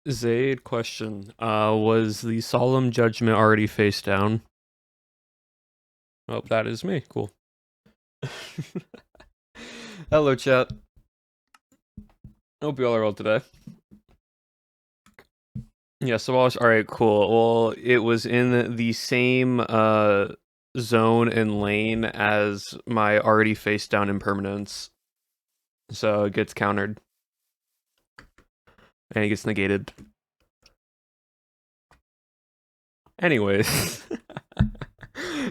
Zaid, question. Was the solemn judgment already face down? Oh, that is me. Cool. Hello, chat. Hope you all are well today. Yeah, so alright, cool. Well, it was in the same zone and lane as my already face down impermanence. So it gets countered. And it gets negated. Anyways.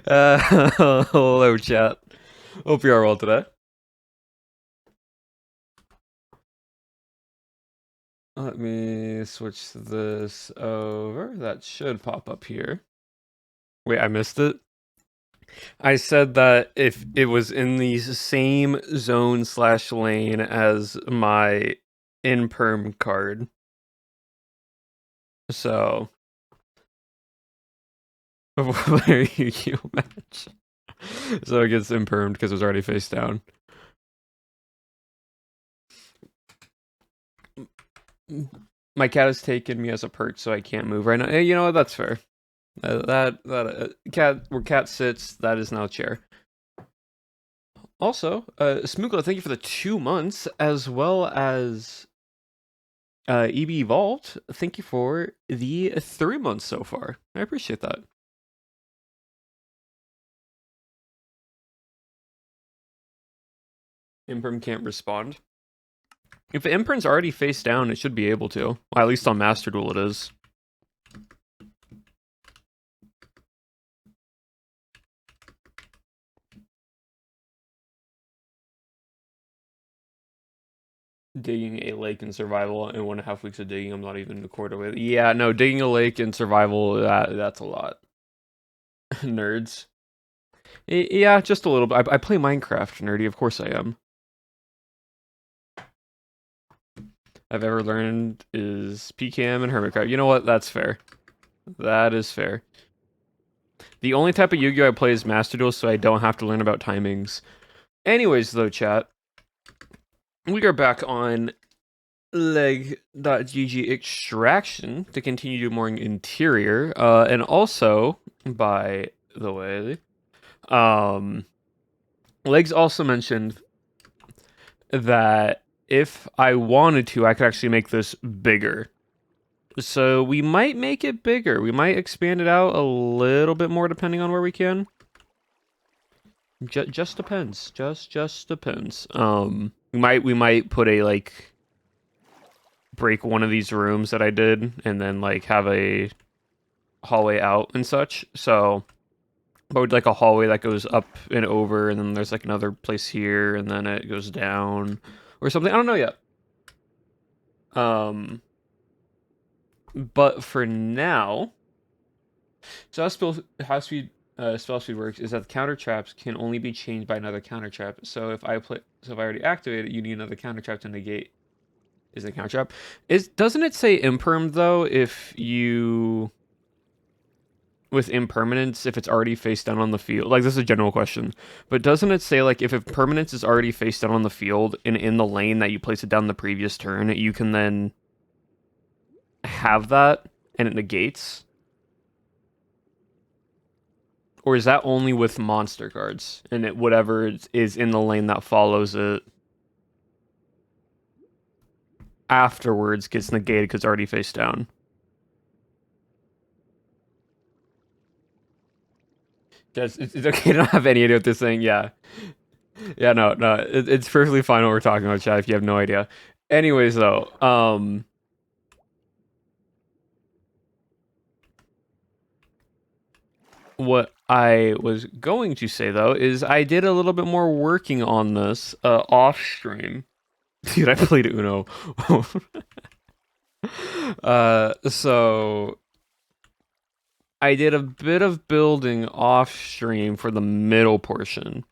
Hello, chat. Hope you are well today. Let me switch this over. That should pop up here. Wait, I missed it. I said that if it was in the same zone / lane as my imperm card. So where you match. So it gets impermed because it was already face down. My cat has taken me as a perch, so I can't move right now. You know what? That's fair. Cat where cat sits, that is now chair. Also, Smookla, thank you for the 2 months, as well as EB Evolved. Thank you for the 3 months so far. I appreciate that. Imperm can't respond. If the Imperm's already face down, it should be able to. Well, at least on Master Duel it is. Digging a lake in survival and 1.5 weeks of digging, I'm not even a quarter way. Yeah, no, digging a lake in survival, that's a lot. Nerds. Yeah, just a little bit. I play Minecraft, nerdy, of course I am. I've ever learned is PKM and Hermitcraft. You know what? That's fair. That is fair. The only type of Yu-Gi-Oh! I play is Master Duel, so I don't have to learn about timings. Anyways, though, chat, we are back on leg.gg extraction to continue to do more interior. And also, by the way, Legs also mentioned that if I wanted to, I could actually make this bigger. So we might make it bigger. We might expand it out a little bit more depending on where we can. Just depends. Just depends. We might put a like break one of these rooms that I did and then like have a hallway out and such. So but like a hallway that goes up and over and then there's like another place here and then it goes down or something. I don't know yet. But for now, so how speed spell speed works is that the counter traps can only be changed by another counter trap. So if I already activate it, you need another counter trap to negate. Is it a counter trap? Doesn't it say imperm though? If you with impermanence, if it's already face down on the field, like this is a general question, but doesn't it say like if impermanence is already face down on the field and in the lane that you place it down the previous turn, you can then have that and it negates? Or is that only with monster cards and whatever is in the lane that follows it afterwards gets negated because it's already face down? It's okay to not have any idea what this thing. Yeah, no, it's perfectly fine what we're talking about, chat. If you have no idea. Anyways, though, what I was going to say though is I did a little bit more working on this off stream. Dude, I played Uno. So I did a bit of building off stream for the middle portion.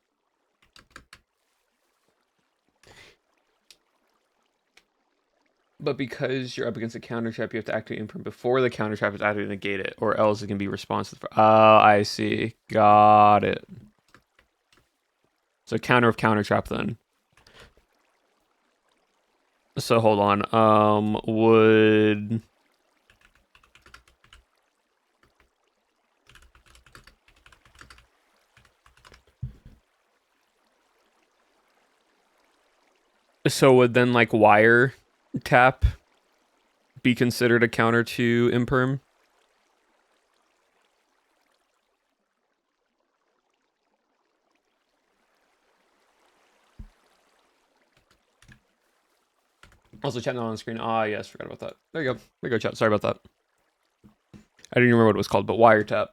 But because you're up against a counter trap, you have to activate imprint before the counter trap is activated to negate it, or else it can be responsive. Oh, I see. Got it. So counter of counter trap then. So hold on. Would So would then like wire tap be considered a counter to imperm? Also, chat now on the screen. Ah, yes, forgot about that. There you go. There you go, chat. Sorry about that. I didn't remember what it was called, but wiretap.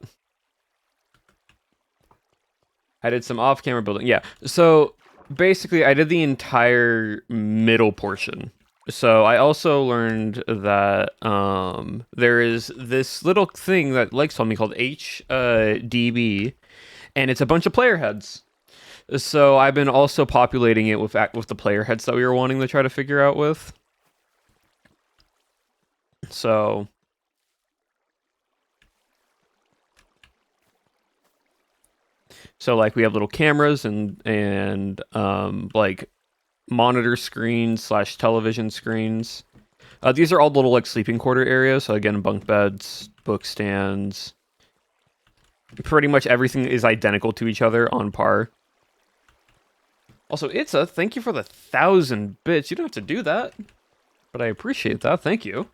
I did some off-camera building. Yeah. So basically, I did the entire middle portion. So I also learned that there is this little thing that Lex told me called HDB, and it's a bunch of player heads. So I've been also populating it with the player heads that we were wanting to try to figure out with. So like we have little cameras and like monitor screens / television screens. These are all little like sleeping quarter areas. So again, bunk beds, book stands. Pretty much everything is identical to each other on par. Also, Itza, thank you for the 1,000 bits. You don't have to do that, but I appreciate that. Thank you.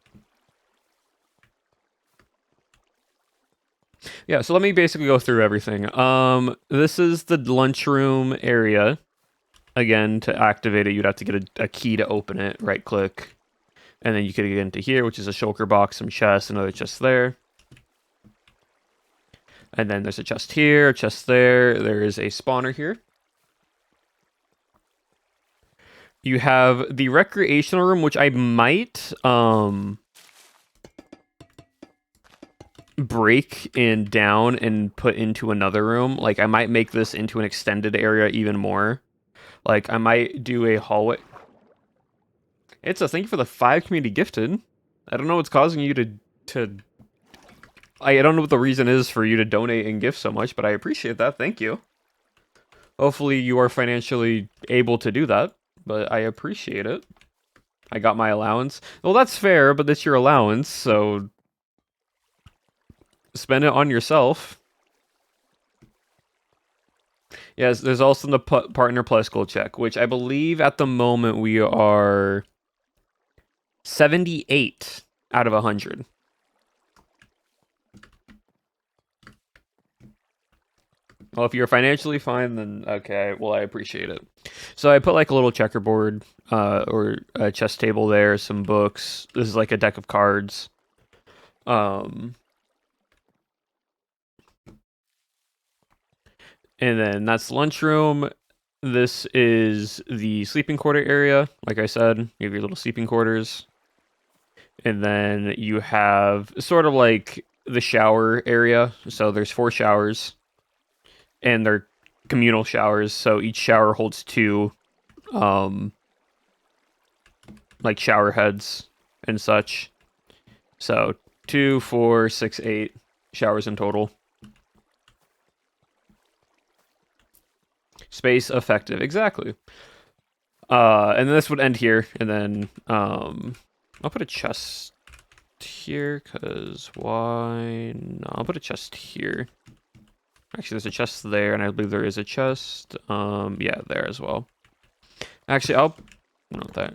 Yeah, so let me basically go through everything. This is the lunchroom area. Again, to activate it, you'd have to get a key to open it. Right click, and then you could get into here, which is a shulker box, some chests, another chest there. And then there's a chest here, a chest there. There is a spawner here. You have the recreational room, which I might break and down and put into another room. Like I might make this into an extended area even more. Like I might do a hallway. It's a thank you for the 5 community gifted. I don't know what's causing you to I don't know what the reason is for you to donate and gift so much, but I appreciate that. Thank you. Hopefully you are financially able to do that, but I appreciate it. I got my allowance. Well, that's fair, but that's your allowance, so spend it on yourself. Yes, there's also the partner plus goal check, which I believe at the moment we are 78 out of 100. Well, if you're financially fine, then okay. Well, I appreciate it. So I put like a little checkerboard or a chess table there, some books. This is like a deck of cards. And then that's the lunchroom. This is the sleeping quarter area. Like I said, you have your little sleeping quarters. And then you have sort of like the shower area. So there's 4 showers. And they're communal showers. So each shower holds 2 like shower heads and such. So 2, 4, 6, 8 showers in total. Space effective, exactly. And this would end here, and then I'll put a chest here, cause why? No, I'll put a chest here. Actually, there's a chest there, and I believe there is a chest. Yeah, there as well. Actually, I'll note that.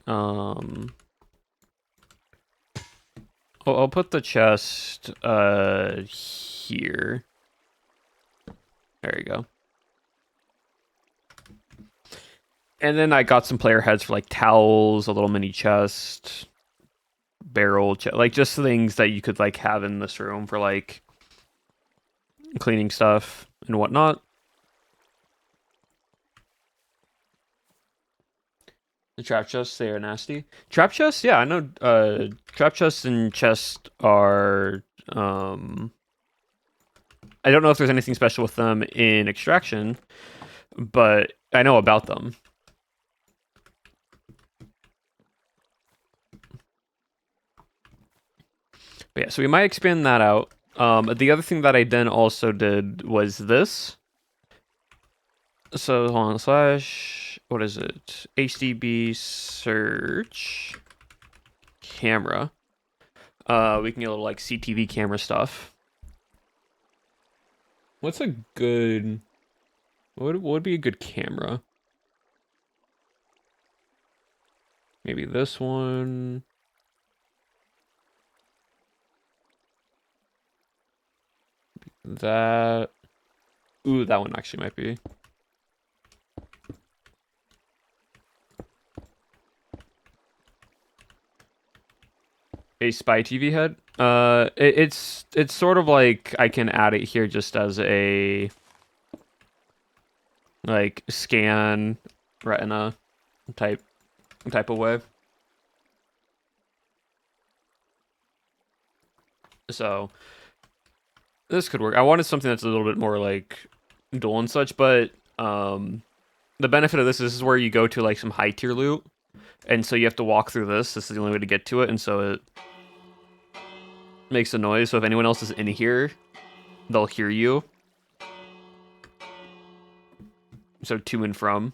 I'll put the chest here. There you go. And then I got some player heads for like towels, a little mini chest, barrel, like just things that you could like have in this room for like cleaning stuff and whatnot. The trap chests, they are nasty. Trap chests, yeah, I know. Trap chests and chest are. I don't know if there's anything special with them in extraction, but I know about them. But yeah, so we might expand that out. The other thing that I then also did was this. So hold on, slash, what is it? HDB search camera. We can get a little like CTV camera stuff. What's a good? What would be a good camera? Maybe this one. That. Ooh, that one actually might be. A Spy TV head. It's sort of like I can add it here just as a like scan retina type of way. So this could work. I wanted something that's a little bit more like dual and such, but the benefit of this is where you go to like some high tier loot, and so you have to walk through this. This is the only way to get to it, and so it makes a noise. So if anyone else is in here, they'll hear you. So to and from.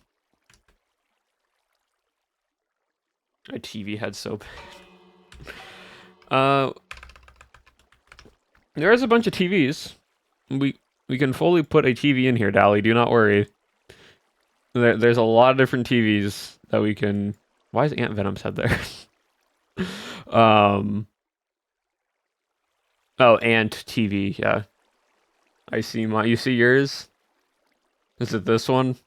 My TV head's so bad. There is a bunch of TVs. We can fully put a TV in here, Dally. Do not worry. There's a lot of different TVs that we can. Why is Ant Venom's head there? Oh, Ant TV. Yeah, I see my. You see yours? Is it this one?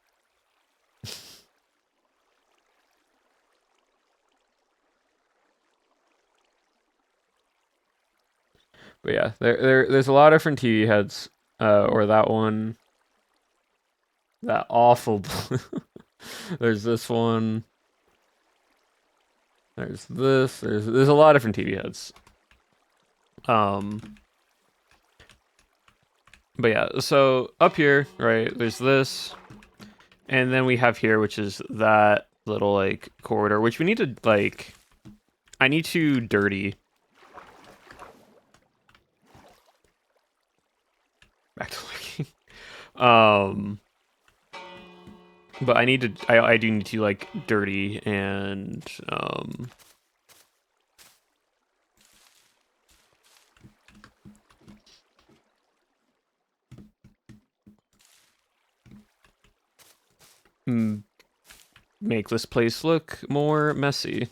But yeah, there's a lot of different TV heads. Or that one. That awful. There's this one. There's this. There's a lot of different TV heads. But yeah, so up here, right, there's this. And then we have here, which is that little like corridor, which we need to like I need to dirty. Back to looking. But I need to I do need to like dirty and make this place look more messy.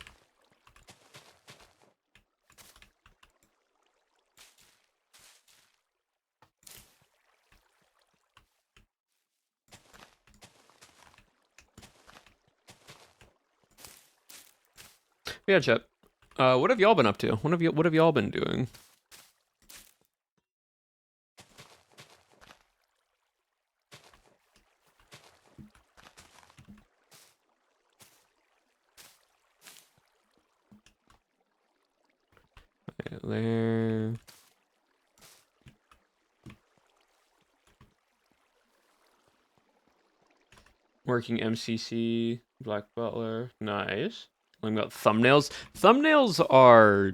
Yeah, chat. What have y'all been up to? What have y'all been doing? There. Working MCC, Black Butler. Nice. Learning about thumbnails. Thumbnails are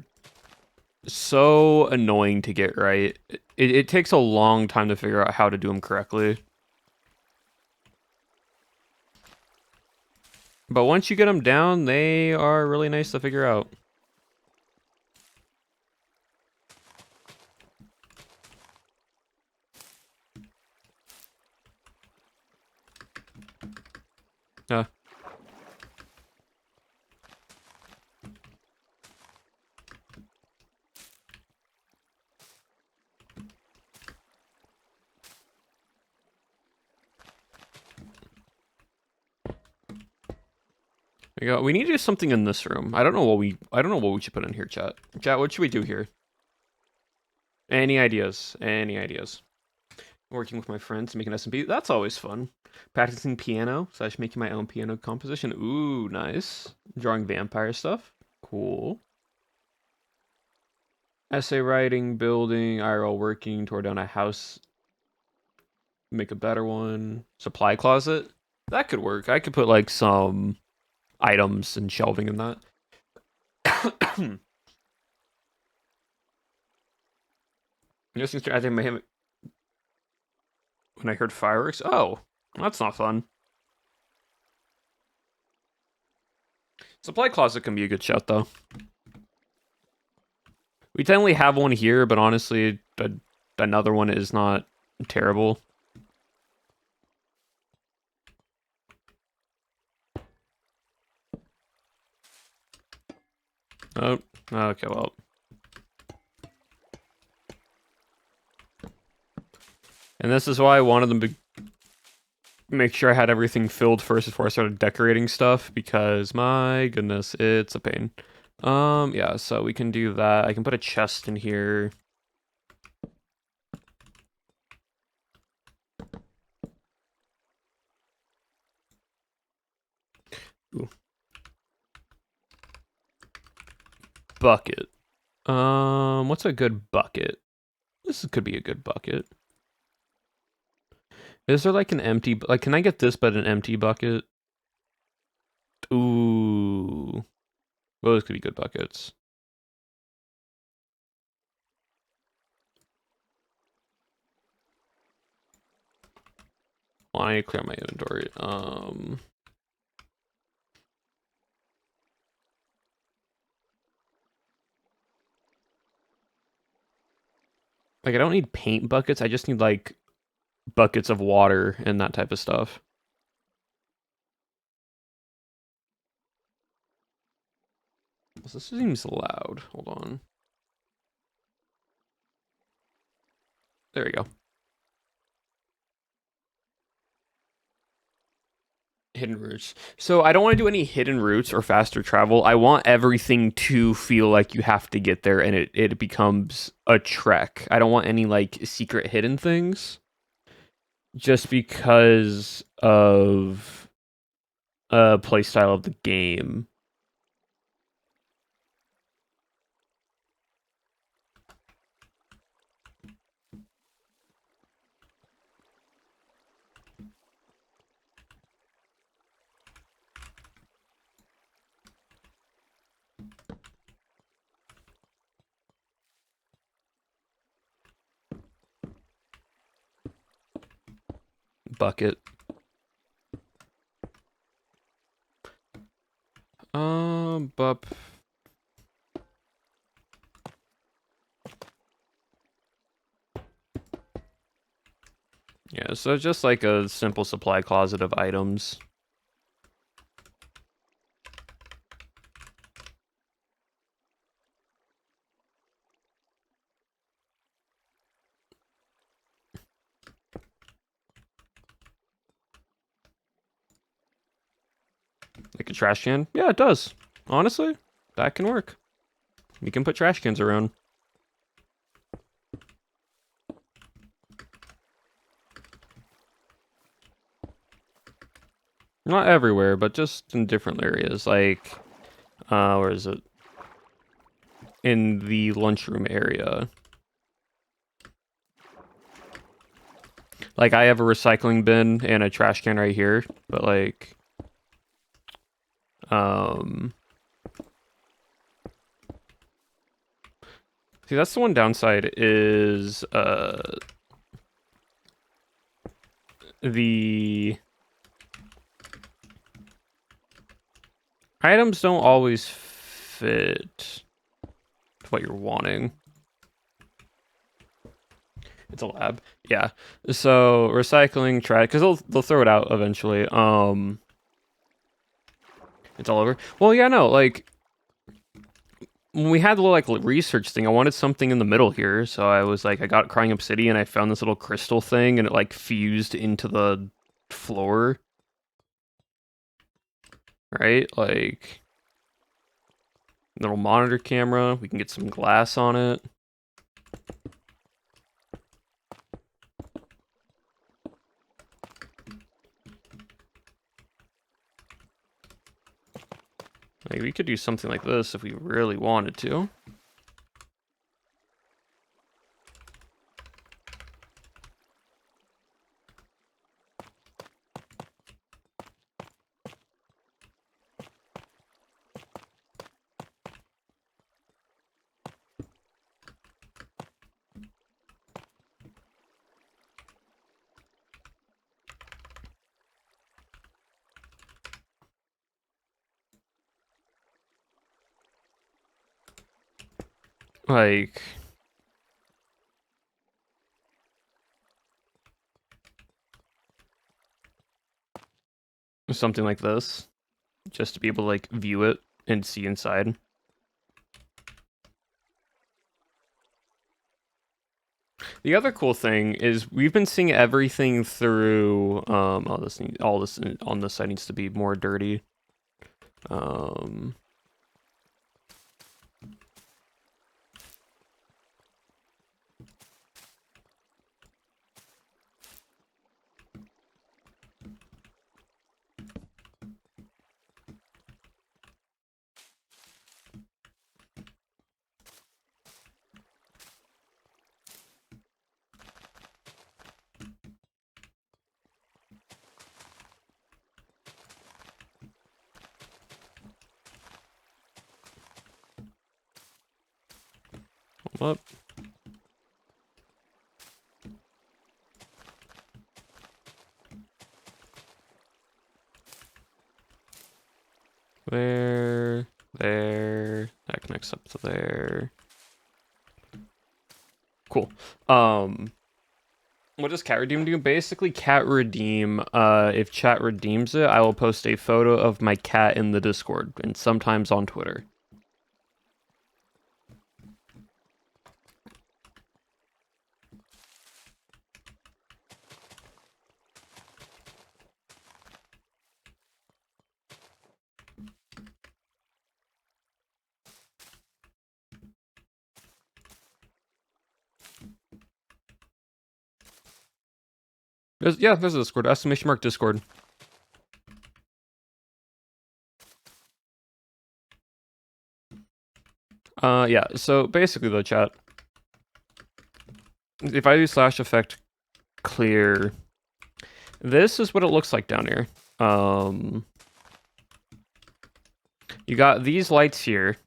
so annoying to get right. It takes a long time to figure out how to do them correctly. But once you get them down, they are really nice to figure out. We need to do something in this room. I don't know what we should put in here, chat. Chat, what should we do here? Any ideas? Any ideas? Working with my friends, making SMP. That's always fun. Practicing piano / making my own piano composition. Ooh, nice. Drawing vampire stuff. Cool. Essay writing, building, IRL working, tore down a house. Make a better one. Supply closet. That could work. I could put like some items and shelving in that. Just I think when I heard fireworks. Oh, that's not fun. Supply closet can be a good shout though. We technically have one here, but honestly, another one is not terrible. Oh, okay, well. And this is why I wanted them to make sure I had everything filled first before I started decorating stuff, because my goodness, it's a pain. Yeah, so we can do that. I can put a chest in here. Ooh. Bucket. What's a good bucket? This could be a good bucket. Is there like an empty, like, can I get this but an empty bucket? Ooh. Well, those could be good buckets. Well, I need to clear my inventory. Like, I don't need paint buckets. I just need, like, buckets of water and that type of stuff. This seems loud. Hold on. There we go. Hidden routes. So I don't want to do any hidden routes or faster travel. I want everything to feel like you have to get there and it becomes a trek. I don't want any like secret hidden things. Just because of playstyle of the game. Bucket. But yeah, so just like a simple supply closet of items. Like a trash can? Yeah, it does. Honestly, that can work. You can put trash cans around. Not everywhere, but just in different areas. Like, where is it? In the lunchroom area. Like, I have a recycling bin and a trash can right here, but like, see, that's the one downside is, the items don't always fit what you're wanting. It's a lab. Yeah. So recycling, trash, because they'll throw it out eventually. It's all over. Well, yeah, no, like when we had the little like research thing, I wanted something in the middle here. So I was like, I got crying obsidian. I found this little crystal thing, and it like fused into the floor. Right, like little monitor camera. We can get some glass on it. Like, we could do something like this if we really wanted to. Like, something like this, just to be able to like view it and see inside. The other cool thing is we've been seeing everything through. All this on this side needs to be more dirty. Up. There, that connects up to there. Cool. What does Cat Redeem do? Basically, Cat Redeem, if chat redeems it, I will post a photo of my cat in the Discord, and sometimes on Twitter. There's a Discord, exclamation mark Discord. Yeah, so basically though, chat, if I do slash effect clear, this is what it looks like down here. You got these lights here,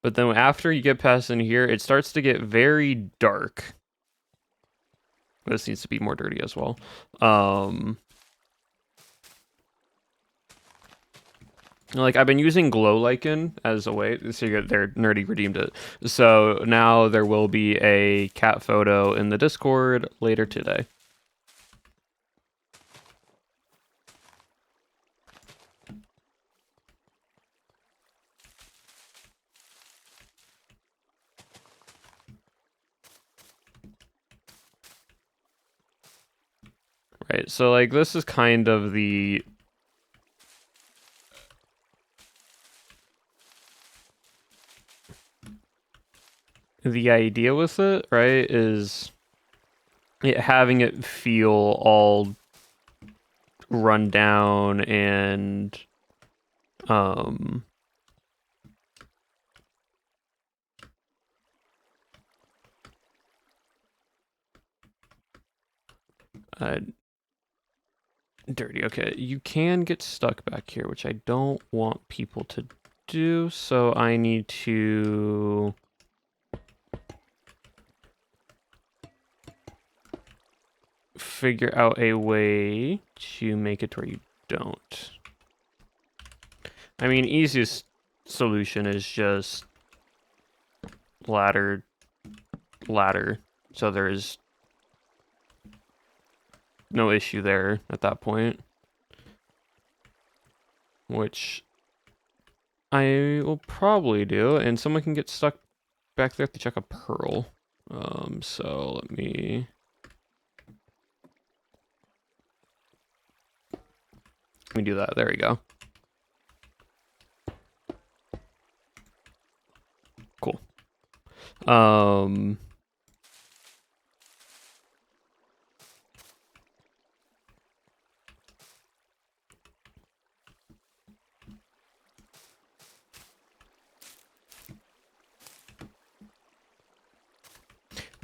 but then after you get past in here, it starts to get very dark. This needs to be more dirty as well. Like, I've been using Glow Lichen as a way, so they're nerdy redeemed it. So now there will be a cat photo in the Discord later today. Right, so like this is kind of the idea with it, right, is having it feel all run down and dirty. Okay, you can get stuck back here, which I don't want people to do, so I need to figure out a way to make it where you don't. I mean, easiest solution is just ladder, so there's no issue there at that point, which I will probably do, and someone can get stuck back there to check a pearl. So let me do that. There we go. Cool.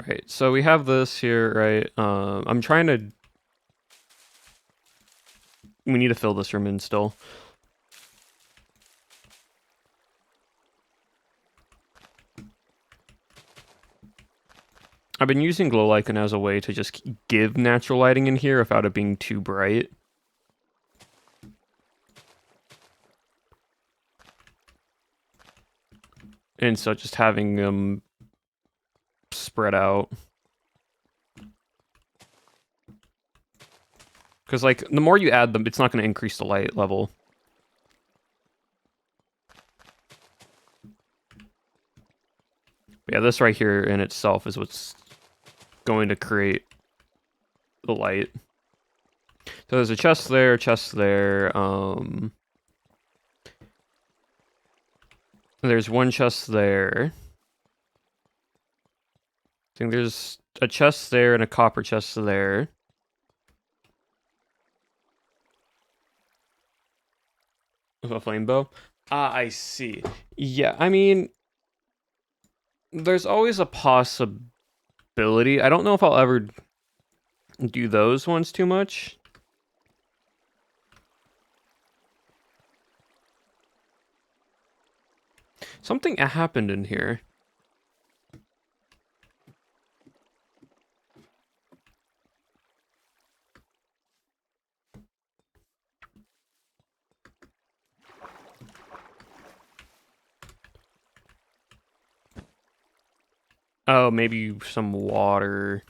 Right, so we have this here, right? I'm trying to... We need to fill this room in still. I've been using Glow Lichen as a way to just give natural lighting in here without it being too bright. And so just having them spread out. Because, like, the more you add them, it's not going to increase the light level. But yeah, this right here in itself is what's going to create the light. So there's a chest there, there's one chest there. I think there's a chest there and a copper chest there. With a flame bow? Ah, I see. Yeah, I mean, there's always a possibility. I don't know if I'll ever do those ones too much. Something happened in here. Oh, maybe some water.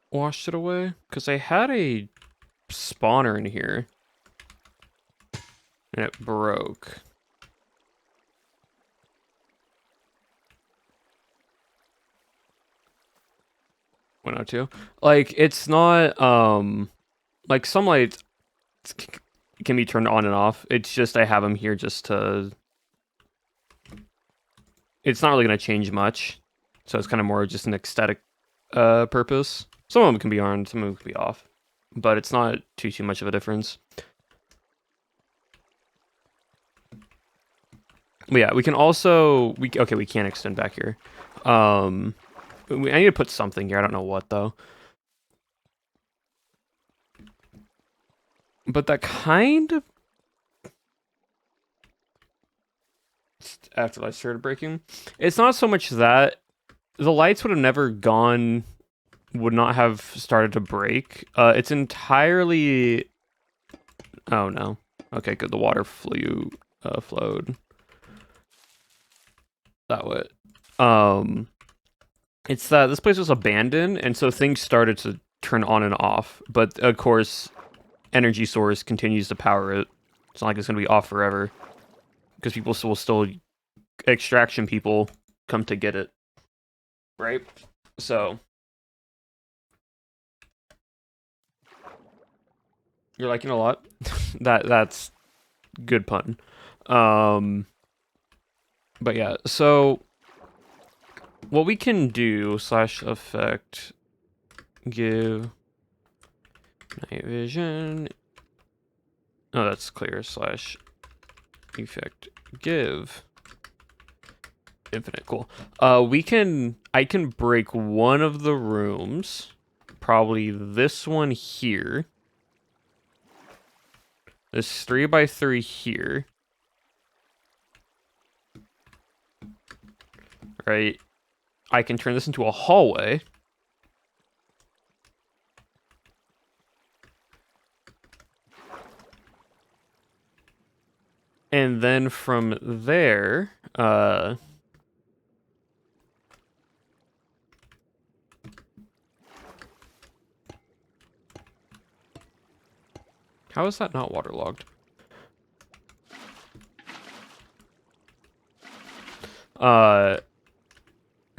Washed it away? Because I had a spawner in here. And it broke. Went out too. Like, it's not, like, some lights can be turned on and off. It's just I have them here just to... It's not really going to change much. So it's kind of more just an aesthetic purpose. Some of them can be on, some of them can be off. But it's not too much of a difference. But yeah, we can also... Okay, we can't extend back here. I need to put something here. I don't know what, though. But that kind of... After lights started breaking. It's not so much that... The lights would have never gone... Would not have started to break. It's entirely... Oh, no. Okay, good. The water flowed. That way. It's that this place was abandoned, and so things started to turn on and off. But, of course, energy source continues to power it. It's not like it's going to be off forever. Because people will still... Extraction people come to get it. Right? So... You're liking it a lot? That's good pun. But yeah, so... What we can do, /effect, give night vision. Oh, that's clear. /effect, give infinite. Cool. I can break one of the rooms, probably this one here. This 3x3 here. Right. I can turn this into a hallway. And then from there, how is that not waterlogged?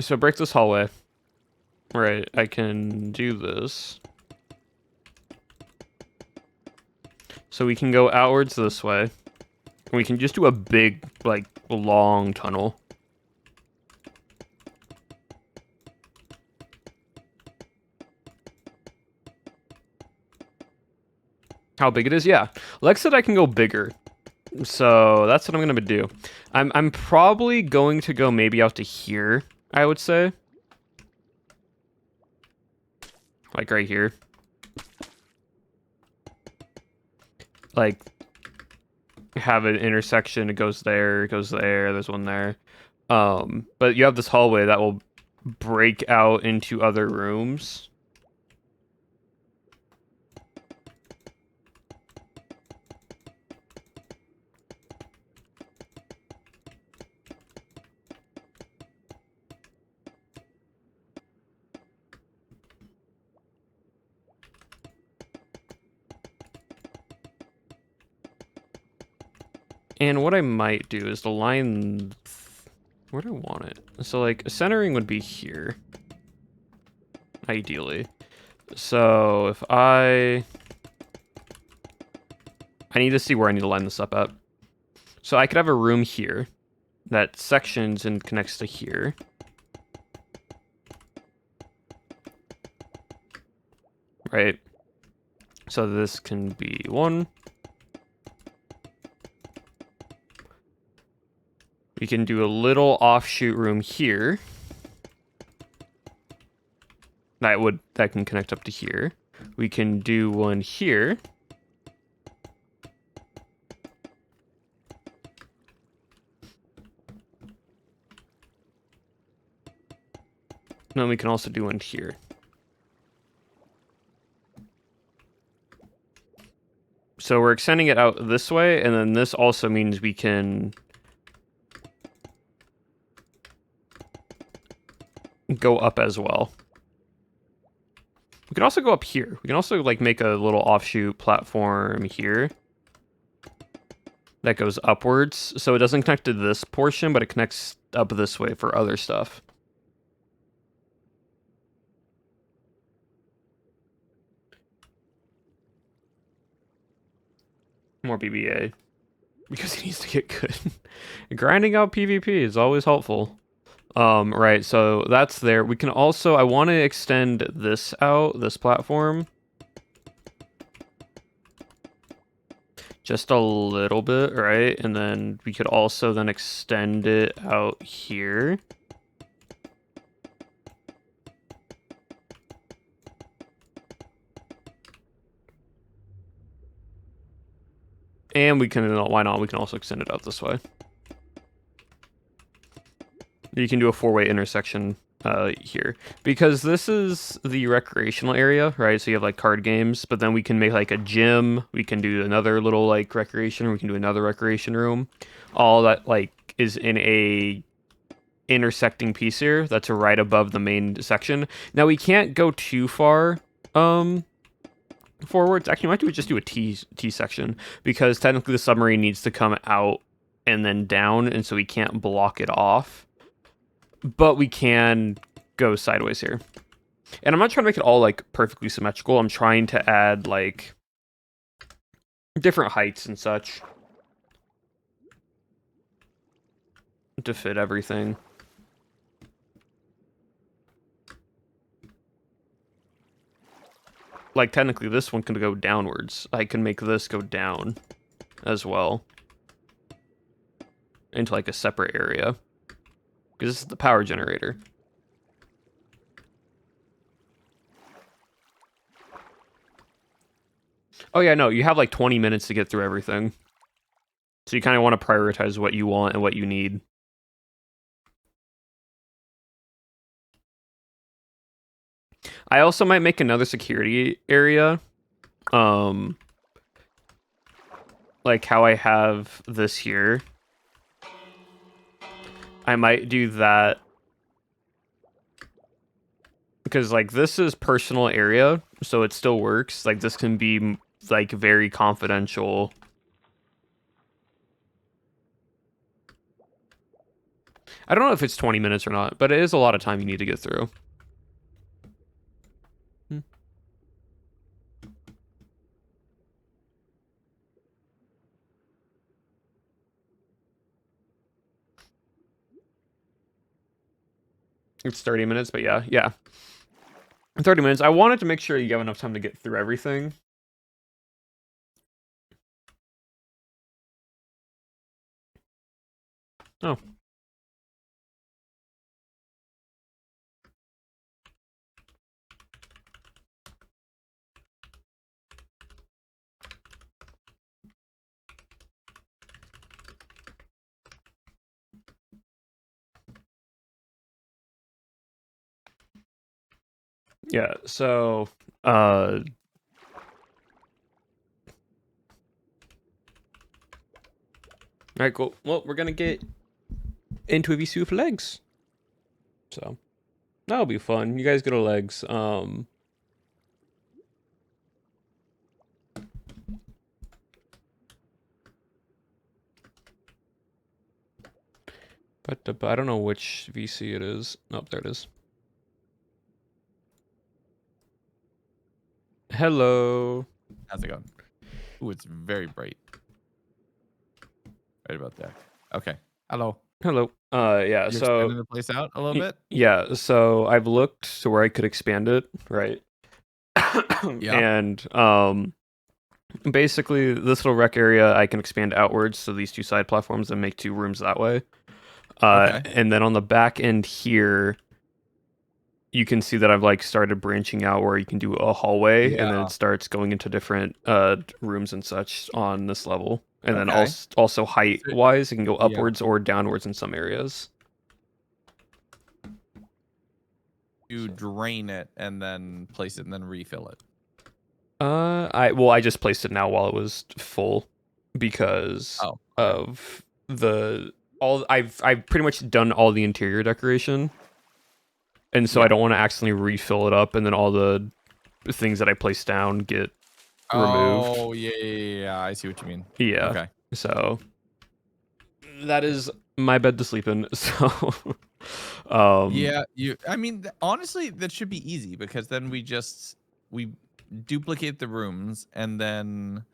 So break this hallway. Right, I can do this. So we can go outwards this way. And we can just do a big, like, long tunnel. How big it is? Yeah. Lex said I can go bigger. So that's what I'm gonna do. I'm probably going to go maybe out to here, I would say. Like right here. Like have an intersection, it goes there, there's one there. But you have this hallway that will break out into other rooms. And what I might do is the line... Where do I want it? So, like, centering would be here. Ideally. So, if I need to see where I need to line this up at. So I could have a room here that sections and connects to here. Right? So this can be 1. We can do a little offshoot room here. That can connect up to here. We can do one here. And then we can also do one here. So we're extending it out this way, and then this also means we can go up as well. We can also go up here. We can also like make a little offshoot platform here that goes upwards. So it doesn't connect to this portion, but it connects up this way for other stuff. More BBA. Because he needs to get good. Grinding out PvP is always helpful. Right, so that's there. We can also, I want to extend this out, this platform. Just a little bit, right? And then we could also then extend it out here. And we can, why not? We can also extend it out this way. You can do a 4-way intersection here. Because this is the recreational area, right? So you have like card games, but then we can make like a gym. We can do another little like recreation. We can do another recreation room. All that like is in a intersecting piece here that's right above the main section. Now we can't go too far forwards. Actually, we might just do a T section because technically the submarine needs to come out and then down, and so we can't block it off. But we can go sideways here. And I'm not trying to make it all like perfectly symmetrical. I'm trying to add like different heights and such to fit everything. Like technically this one can go downwards. I can make this go down as well into like a separate area because this is the power generator. Oh yeah, no, you have like 20 minutes to get through everything. So you kind of want to prioritize what you want and what you need. I also might make another security area. Like how I have this here. I might do that. Because, like, this is personal area, so it still works. Like, this can be, like, very confidential. I don't know if it's 20 minutes or not, but it is a lot of time you need to get through. It's 30 minutes, but yeah. 30 minutes. I wanted to make sure you have enough time to get through everything. Oh. Yeah, so, Alright, cool. Well, we're gonna get into a VC with legs. So, that'll be fun. You guys get a legs. But I don't know which VC it is. Nope, there it is. Hello. How's it going? Ooh, it's very bright. Right about there. Okay. Hello. Hello. Yeah, You're so expanding the place out a little bit? yeah, so I've looked to where I could expand it, right? Yeah. And basically this little rec area I can expand outwards, so these two side platforms and make 2 rooms that way. Okay. And then on the back end here, you can see that I've like started branching out where you can do a hallway and then Yeah. it starts going into different rooms and such on this level. And then Okay. also height So, wise, it can go yeah. upwards or downwards in some areas. You drain it and then place it and then refill it. I just placed it now while it was full because Oh, okay. of the all I've pretty much done all the interior decoration. And so I Yeah. don't want to accidentally refill it up and then all the things that I placed down get removed. Oh, yeah. I see what you mean. Yeah. Okay. So that is my bed to sleep in. So Yeah, I mean, honestly, that should be easy because then we duplicate the rooms and then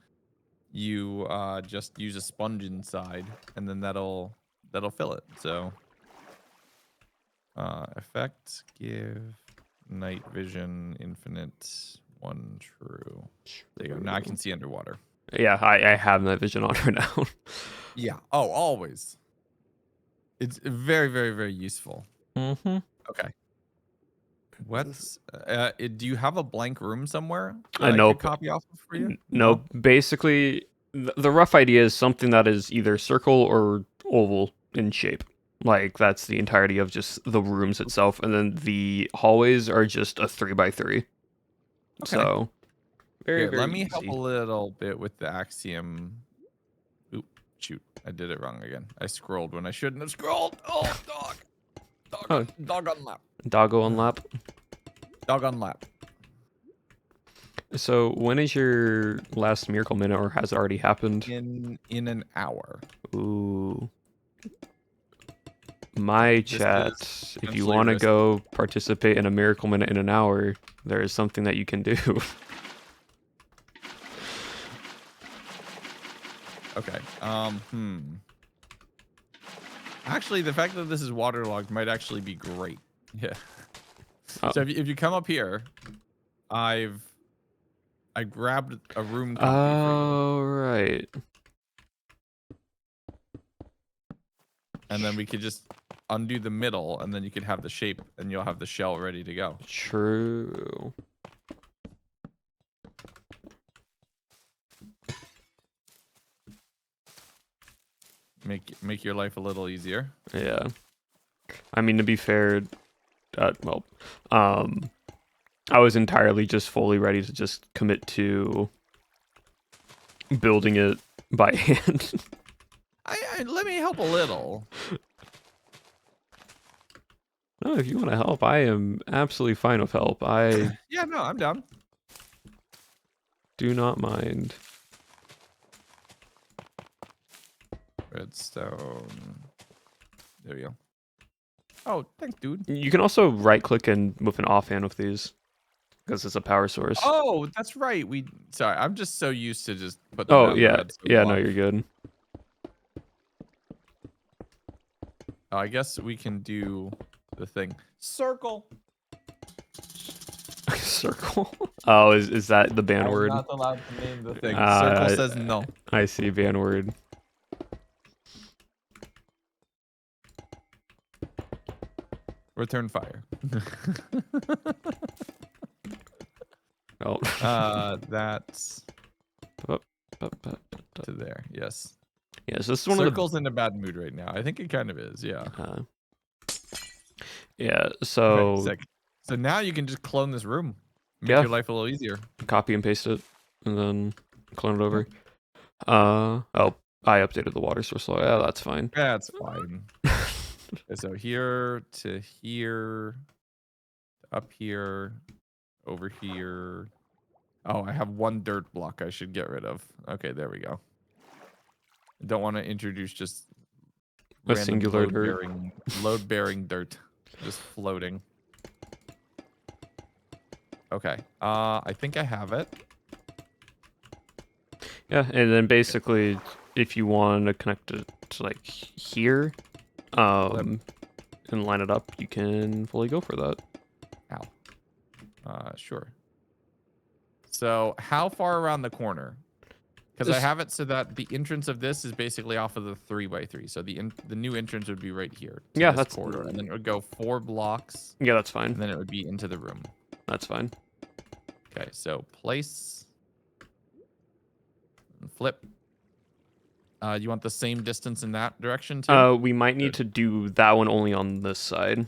you just use a sponge inside and then that'll fill it. So effect give night vision infinite 1 true. There you go. Now I can see underwater. yeah, I have that vision on right now. Yeah. Oh, always. It's very, very, very useful. Mm-hmm. Okay. What's do you have a blank room somewhere that I could Nope. copy off of for you? No, No. basically the rough idea is something that is either circle or oval in shape. Like that's the entirety of just the rooms itself, and then the hallways are just a 3x3. Okay. So very, Here, let very me help a easy. little bit with the axiom. Oop, shoot. I did it wrong again. I scrolled when I shouldn't have scrolled. Oh, dog. Oh, Dog on lap. doggo on lap. Dog on lap. So when is your last miracle minute, or has it already happened? In an hour. Ooh. My This is chat, if you potentially want to risky. go participate in a miracle minute in an hour, there is something that you can do. Okay. Actually, the fact that this is waterlogged might actually be great. Yeah. Oh. So if you come up here, I grabbed a room copy for you. Oh, right. And then we could just undo the middle, and then you could have the shape, and you'll have the shell ready to go. True. Make your life a little easier. Yeah. I mean, to be fair, well, I was entirely just fully ready to just commit to building it by hand. Let me help a little. No, if you want to help, I am absolutely fine with help. I Yeah, no, I'm down. do not mind. Redstone. There we go. Oh, thanks, dude. You can also right click and move an offhand with these because it's a power source. Oh, that's right. Sorry, I'm just so used to just putting Oh, down the yeah. redstone Yeah, no, block. you're good. Oh, I guess we can do the thing. Circle. Circle. Oh, is that the ban I'm word? not allowed to name the thing. Circle says no. I see ban word. Return fire. Oh. That's Oh, to there. Yes. yes, this is one Circle's in a bad mood right now. I think it kind of is. Yeah. of the. Yeah. Okay, So sick. So now you can just clone this room. Make yeah, your life a little easier. copy and paste it, and then clone it over. Oh, I updated the water source. So yeah, that's fine. That's fine. Okay, so here to here, up here, over here. Oh, I have 1 dirt block I should get rid of. Okay, there we go. I don't want to introduce just A random singular dirt. load-bearing dirt, just floating. Okay. I think I have it. Yeah, and then basically, if you want to connect it to like here, and line it up, you can fully go for that. Ow. Sure. So how far around the corner? Because I have it so that the entrance of this is basically off of the 3x3. So the new entrance would be right here. To Yeah, this that's corridor, and then it would go 4 blocks. Yeah, that's fine. And then it would be into the room. That's fine. Okay, so place and flip. You want the same distance in that direction too? We might need to do that one only on this side.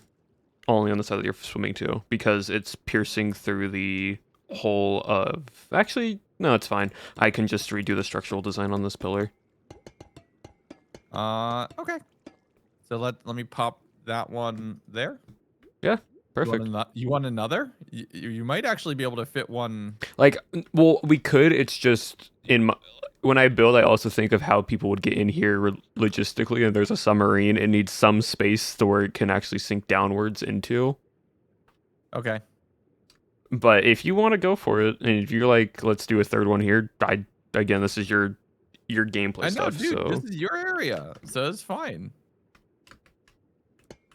Only on the side that you're swimming to, because it's piercing through the whole of... Actually, no, it's fine. I can just redo the structural design on this pillar. Okay. So let me pop that one there. Yeah, perfect. You want another? You might actually be able to fit one. Like, well, we could. It's just when I build, I also think of how people would get in here logistically, and there's a submarine. It needs some space to where it can actually sink downwards into. Okay. But if you want to go for it, and if you're like, let's do a third one here, again, this is your gameplay stuff. Dude, so this is your area, so it's fine.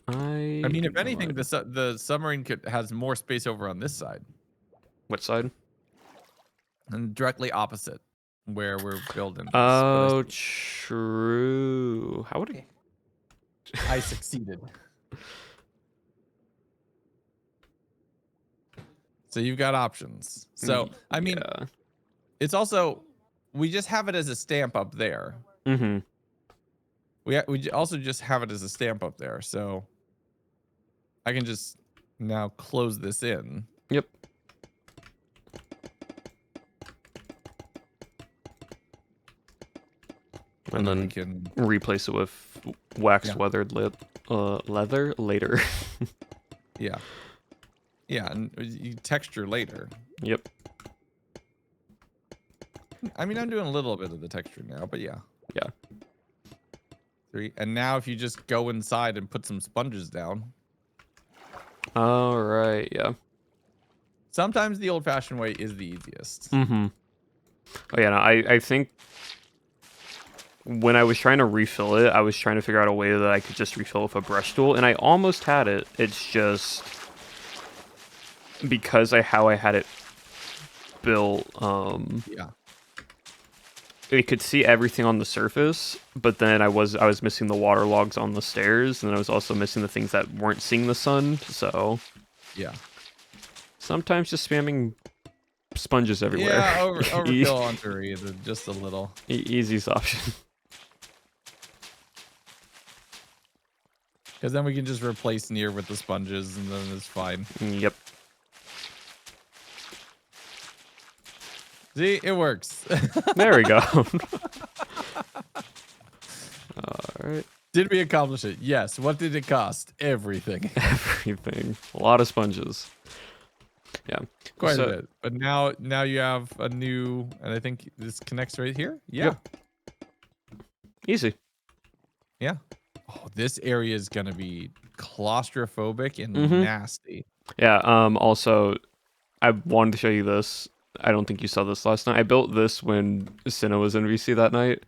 I mean, if anything, the submarine has more space over on this side. What side? And directly opposite where we're building. Oh, true. How would it? I succeeded. So you've got options. So I mean, it's also, we just have it as a stamp up there. Mm-hmm. We also just have it as a stamp up there. So I can just now close this in. Yep. And then we can replace it with waxed weathered leather later. Yeah. Yeah, and you texture later. Yep. I mean, I'm doing a little bit of the texture now, but yeah. Yeah. 3. And now if you just go inside and put some sponges down. All right, yeah. Sometimes the old-fashioned way is the easiest. Mm-hmm. Oh, yeah, no, I think when I was trying to refill it, I was trying to figure out a way that I could just refill with a brush tool, and I almost had it. It's just because how I had it built, yeah. It could see everything on the surface, but then I was missing the water logs on the stairs, and I was also missing the things that weren't seeing the sun, so yeah. Sometimes just spamming sponges everywhere. Yeah, overkill on 3, just a little. Easiest option. Because then we can just replace near with the sponges, and then it's fine. Yep. See, it works. There we go. Alright. Did we accomplish it? Yes. What did it cost? Everything. Everything. A lot of sponges. Yeah. Quite a bit. But now you have a new, and I think this connects right here? Yeah. Yep. Easy. Yeah. Oh, this area is going to be claustrophobic and nasty. Yeah, also, I wanted to show you this. I don't think you saw this last night. I built this when Cinna was in VC that night.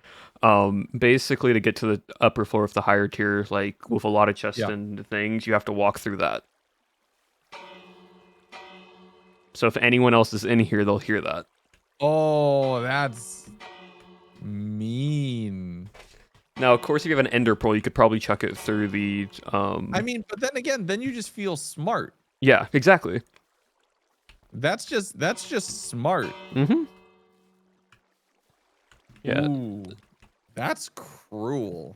Basically, to get to the upper floor of the higher tier, like with a lot of chests and things, you have to walk through that. So if anyone else is in here, they'll hear that. Oh, that's mean. Now, of course, if you have an ender pearl, you could probably chuck it through the... I mean, but then again, then you just feel smart. Yeah, exactly. That's just smart. Mm-hmm. Yeah. Ooh, that's cruel.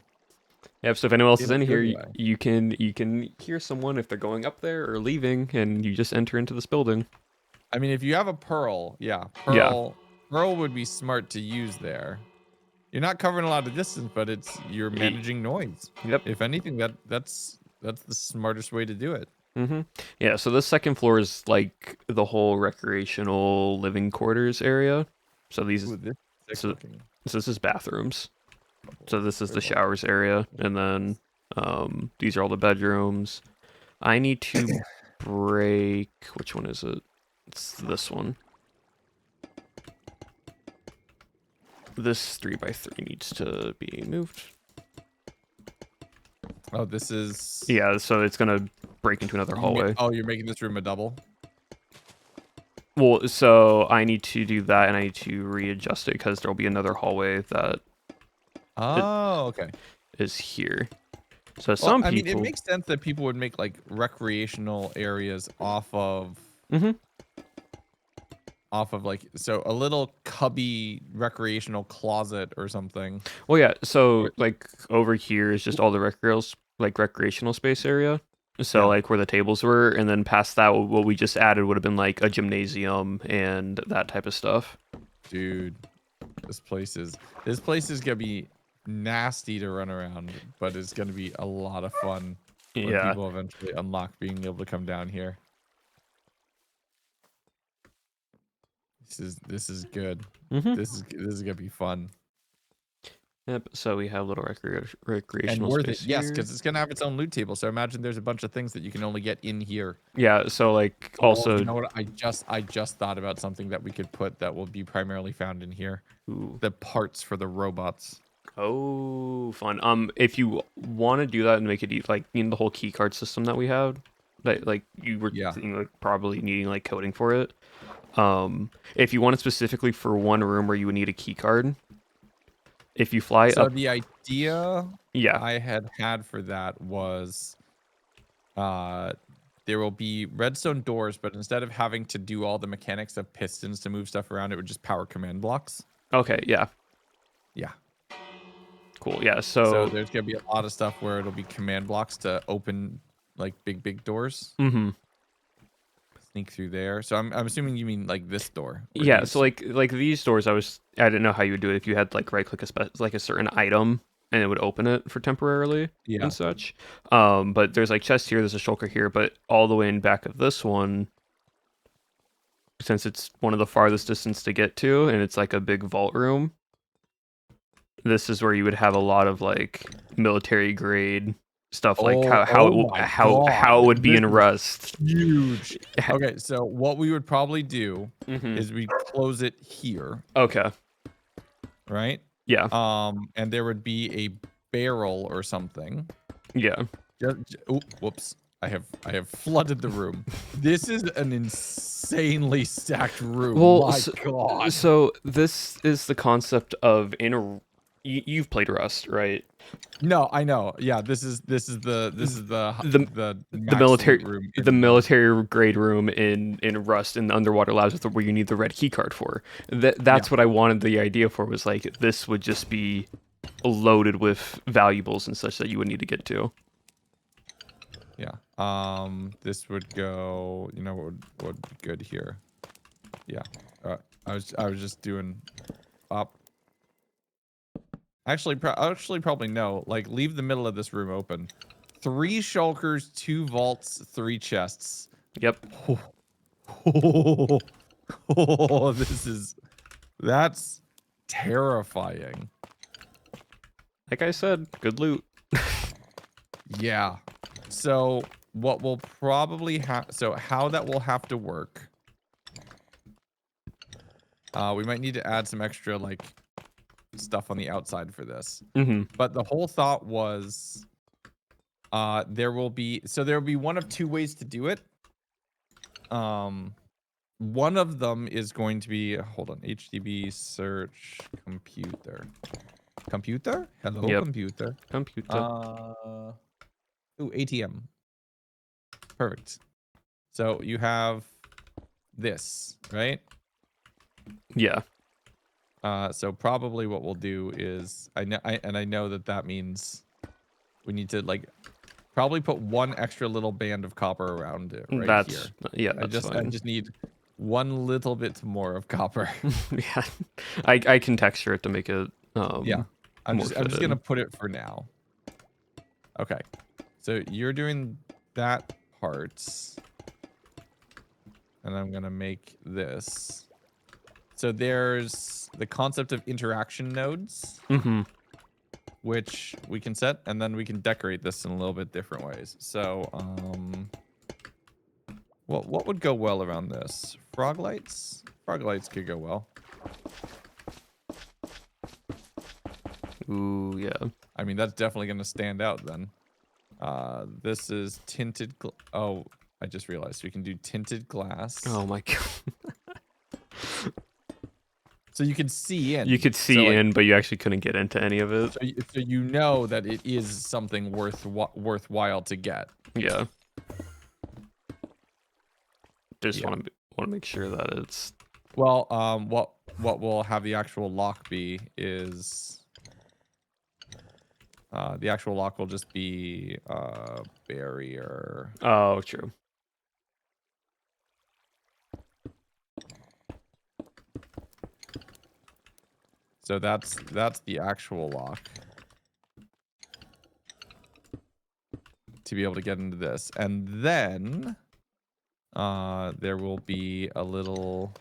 Yep, so if anyone else is in here, you can hear someone if they're going up there or leaving, and you just enter into this building. I mean, if you have a pearl, pearl would be smart to use there. You're not covering a lot of distance, but you're managing noise. Yep. If anything, that's the smartest way to do it. Mm-hmm. Yeah, so this second floor is like the whole recreational living quarters area. So these so this is bathrooms. So this is the showers area, and then These are all the bedrooms. I need to break. Which one is it? It's this one. This 3x3 needs to be moved. Oh, this is. Yeah, so it's gonna break into another hallway. Oh, you're making this room a double? Well, so I need to do that, and I need to readjust it because there'll be another hallway that Oh, okay. is here. So Well, some I mean, people. it makes sense that people would make like recreational areas off of like so a little cubby recreational closet or something. Well, yeah. So like over here is just all the recreational space area. So Yeah. like where the tables were, and then past that, what we just added would have been like a gymnasium and that type of stuff. Dude, this place is gonna be nasty to run around, but it's gonna be a lot of fun when Yeah. people eventually unlock being able to come down here. This is good. This is gonna be fun. Yep. So we have a little And recreational worth space it, yes, here. because it's gonna have its own loot table. So imagine there's a bunch of things that you can only get in here. Yeah. So like Oh, also. you know what? I just thought about something that we could put that will be primarily found in here. Ooh. The parts for the robots. Oh, fun. If you want to do that and make it like the whole key card system that we have, that like you were thinking, like probably needing like coding for it. If you want it specifically for one room where you would need a key card, if you fly so up. the idea Yeah. I had for that was there will be redstone doors, but instead of having to do all the mechanics of pistons to move stuff around, it would just power command blocks. Okay, yeah. Yeah. Cool. Yeah, So there's gonna be a lot of stuff where it'll be command blocks to open like big doors. Sneak through there. So I'm assuming you mean like this door. Yeah, these... so like these doors, I didn't know how you would do it if you had like right click like a certain item and it would open it for temporarily and such. But there's like chest here, there's a shulker here, but all the way in back of this one, since it's one of the farthest distance to get to and it's like a big vault room, this is where you would have a lot of like military grade stuff, like how it would be in Rust. Huge. Okay, so what we would probably do is we close it here. Okay. Right? Yeah. And there would be a barrel or something. Yeah. Whoops. I have flooded the room. This is an insanely stacked room. Well, My God. So this is the concept of you've played Rust, right? No, I know. Yeah, this is the military room, military grade room in Rust in the underwater labs where you need the red key card for. That's what I wanted. The idea for was like this would just be loaded with valuables and such that you would need to get to. Yeah. This would go. You know what would be good here? Yeah. I was just doing up. Actually, probably no. Like, leave the middle of this room open. 3 shulkers, 2 vaults, 3 chests. Yep. That's terrifying. Like I said, good loot. Yeah. So what we'll probably have, how that will have to work. We might need to add some extra like stuff on the outside for this. But the whole thought was there will be one of 2 ways to do it. One of them is going to be, hold on, HDB search computer. Computer? Hello, computer. Ooh, ATM. Perfect. So you have this, right? Yeah. So probably what we'll do is I know that means we need to like probably put 1 extra little band of copper around it right here. Yeah, that's fine. I just need 1 little bit more of copper. Yeah. I can texture it to make it yeah. I'm just gonna put it for now. Okay. So you're doing that part. And I'm gonna make this. So there's the concept of interaction nodes. which we can set, and then we can decorate this in a little bit different ways. So, what would go well around this? Frog lights? Frog lights could go well. Ooh, yeah. I mean, that's definitely going to stand out then. This is tinted. Oh, I just realized we can do tinted glass. Oh my god. So you can see in. You could see in, but you actually couldn't get into any of it. So you know that it is something worthwhile to get. Yeah. Just want to make sure that it's. Well, what will have the actual lock be is. The actual lock will just be barrier. Oh, true. So that's the actual lock. To be able to get into this. And then there will be a little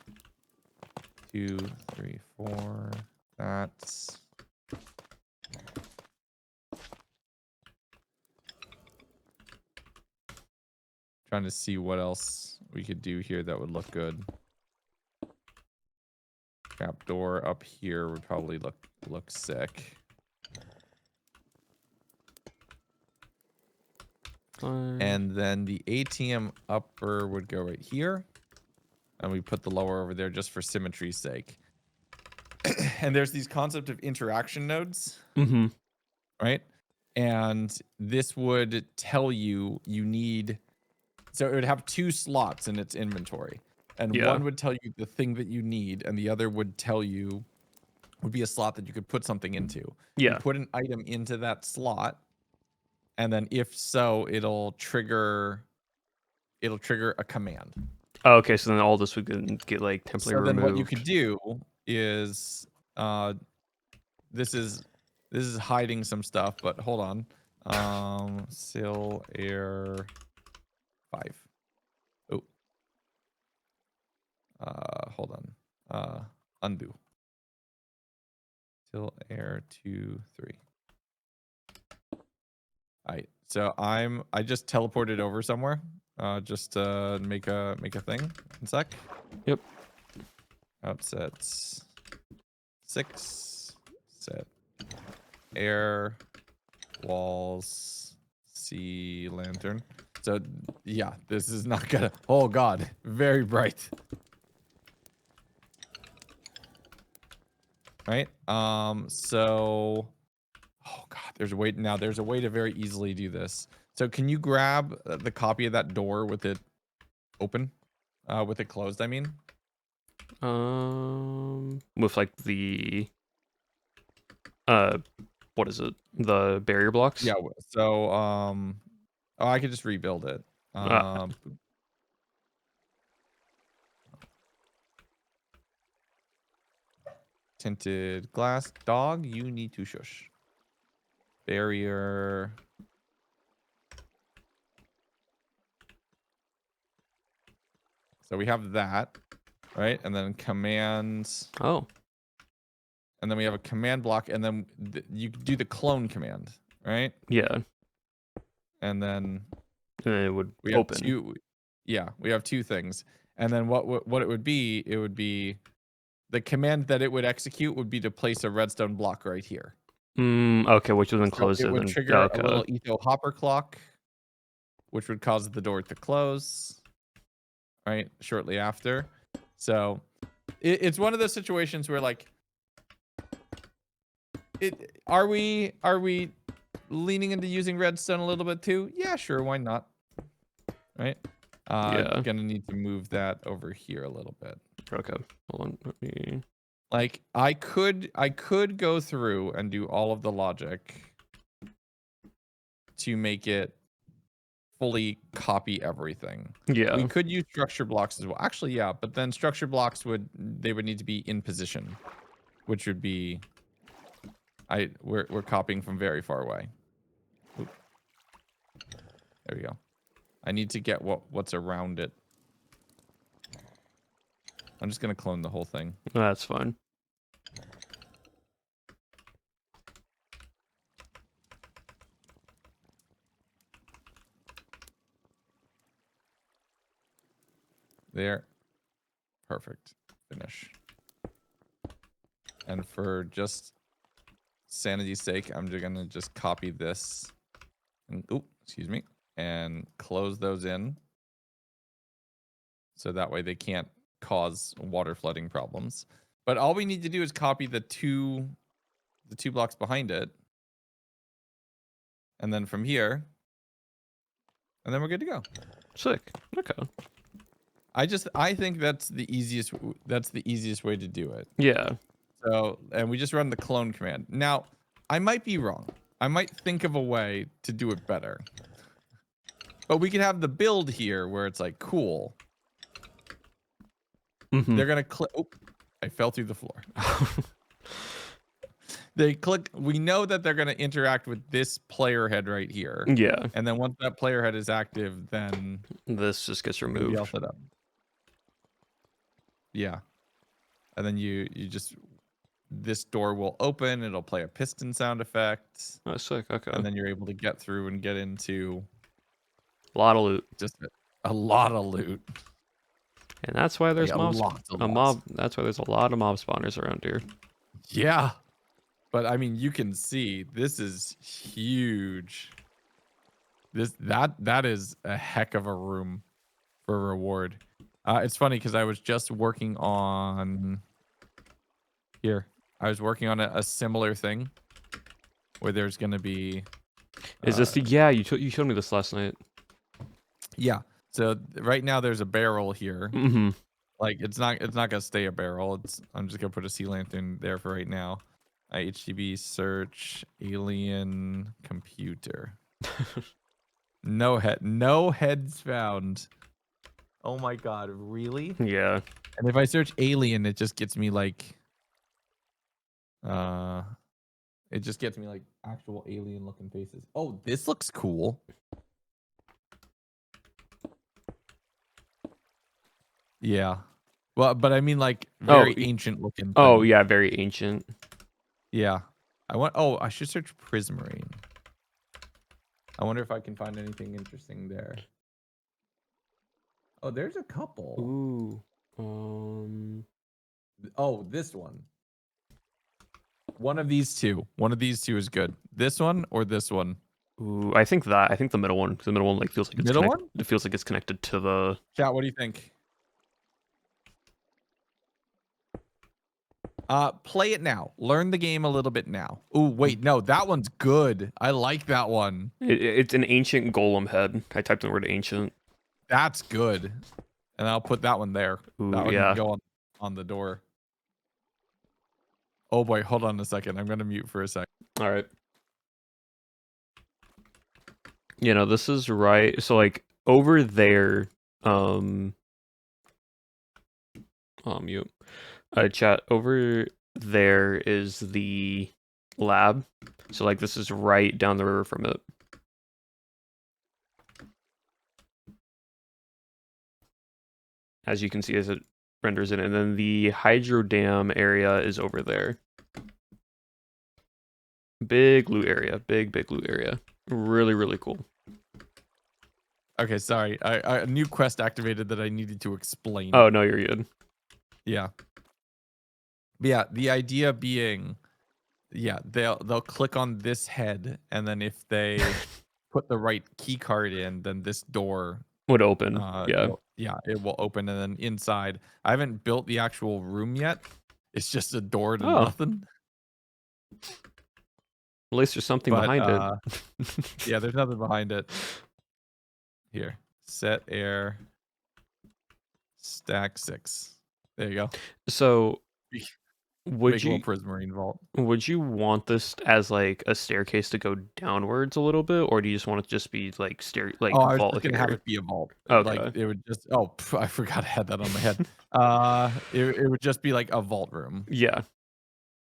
2, 3, 4. That's trying to see what else we could do here that would look good. Trap door up here would probably look sick. And then the ATM upper would go right here. And we put the lower over there just for symmetry's sake. And there's these concept of interaction nodes. Mm-hmm. Right? And this would tell you need... So it would have 2 slots in its inventory. And one would tell you the thing that you need, and the other would tell you... would be a slot that you could put something into. Yeah. You put an item into that slot, and then if so, it'll trigger a command. Oh, okay, so then all this would get like temporarily removed. So then what you could do is this is hiding some stuff, but hold on. Sil air 5. Oh. Hold on. Undo. Sil air 2, 3. Alright, so I just teleported over somewhere. Just to make a thing. One sec. Yep. Outset 6. Set air walls sea lantern. So yeah, this is not gonna. Oh god, very bright. Right. So. Oh god, there's a way now. There's a way to very easily do this. So can you grab the copy of that door with it open? With it closed, I mean. With like the what is it? The barrier blocks? Yeah. So oh, I could just rebuild it. Tinted glass. Dog, you need to shush. Barrier. So we have that, right? And then commands. Oh. And then we have a command block, and then you do the clone command, right? Yeah. And then it would open. We have 2 things. And then what it would be, the command that it would execute would be to place a redstone block right here. Okay, which would then close it. It would trigger a little etho hopper clock, which would cause the door to close, right? Shortly after. So it's one of those situations where like, are we leaning into using redstone a little bit too? Yeah, sure, why not? Right? Gonna need to move that over here a little bit. Okay, hold on. Let me. Like I could go through and do all of the logic to make it fully copy everything. Yeah. We could use structure blocks as well. Actually, yeah, but then structure blocks would need to be in position, which would be we're copying from very far away. Oop. There we go. I need to get what's around it. I'm just gonna clone the whole thing. That's fine. There. Perfect. Finish. And for just sanity's sake, I'm just gonna just copy this and excuse me, and close those in. So that way they can't cause water flooding problems. But all we need to do is copy the two blocks behind it. And then from here, and then we're good to go. Sick. Okay. I think that's the easiest way to do it. Yeah. So, and we just run the clone command. Now, I might be wrong. I might think of a way to do it better. But we could have the build here where it's like, cool. Mm-hmm. They're going to click. Oh, I fell through the floor. They click. We know that they're going to interact with this player head right here. Yeah. And then once that player head is active, then this just gets removed. all set up. Yeah. And then you just, this door will open. It'll play a piston sound effect. Oh, sick. Okay. And then you're able to get through and get into a lot of loot. Just a lot of loot. And that's why there's mob. That's why there's a lot of mob spawners around here. Yeah. But I mean, you can see this is huge. That is a heck of a room for reward. It's funny because I was just working on here. I was working on a similar thing where there's going to be. Is this the? Yeah, you showed me this last night. Yeah. So right now there's a barrel here. Mm-hmm. Like it's not gonna stay a barrel. I'm just gonna put a sea lantern there for right now. HTTP search alien computer. No heads found. Oh my god, really? Yeah. And if I search alien, it just gets me like actual alien looking faces. Oh, this looks cool. Yeah. Well, but I mean like very ancient looking thing. Oh, yeah, very ancient. Yeah. I should search Prismarine. I wonder if I can find anything interesting there. Oh, there's a couple. Ooh. Oh, this one. One of these two. One of these two is good. This one or this one? Ooh, I think the middle one. The middle one like feels like it's It feels like it's connected to the. Chat, what do you think? Play it now. Learn the game a little bit now. Ooh, wait, no, that one's good. I like that one. It's an ancient golem head. I typed in the word ancient. That's good. And I'll put that one there. Ooh, that one yeah. can go on the door. Oh boy, hold on a second. I'm gonna mute for a second. All right. You know, this is right. So like over there, mute. Chat, over there is the lab. So like this is right down the river from it. As you can see as it renders in, and then the hydro dam area is over there. Big loot area, big loot area. Really, really cool. Okay, sorry. A new quest activated that I needed to explain. Oh no, you're good. Yeah. Yeah, the idea being, yeah, they'll click on this head, and then if they put the right key card in, then this door would open. Yeah, it will open, and then inside. I haven't built the actual room yet. It's just a door to nothing. At least there's something behind it. Yeah, there's nothing behind it. Here, set air, stack 6. There you go. So, would you Prismarine vault? Would you want this as like a staircase to go downwards a little bit, or do you just want it to just be like I was just gonna have it be a vault. Okay. Like it would just. Oh, I forgot I had that on my head. It would just be like a vault room. Yeah.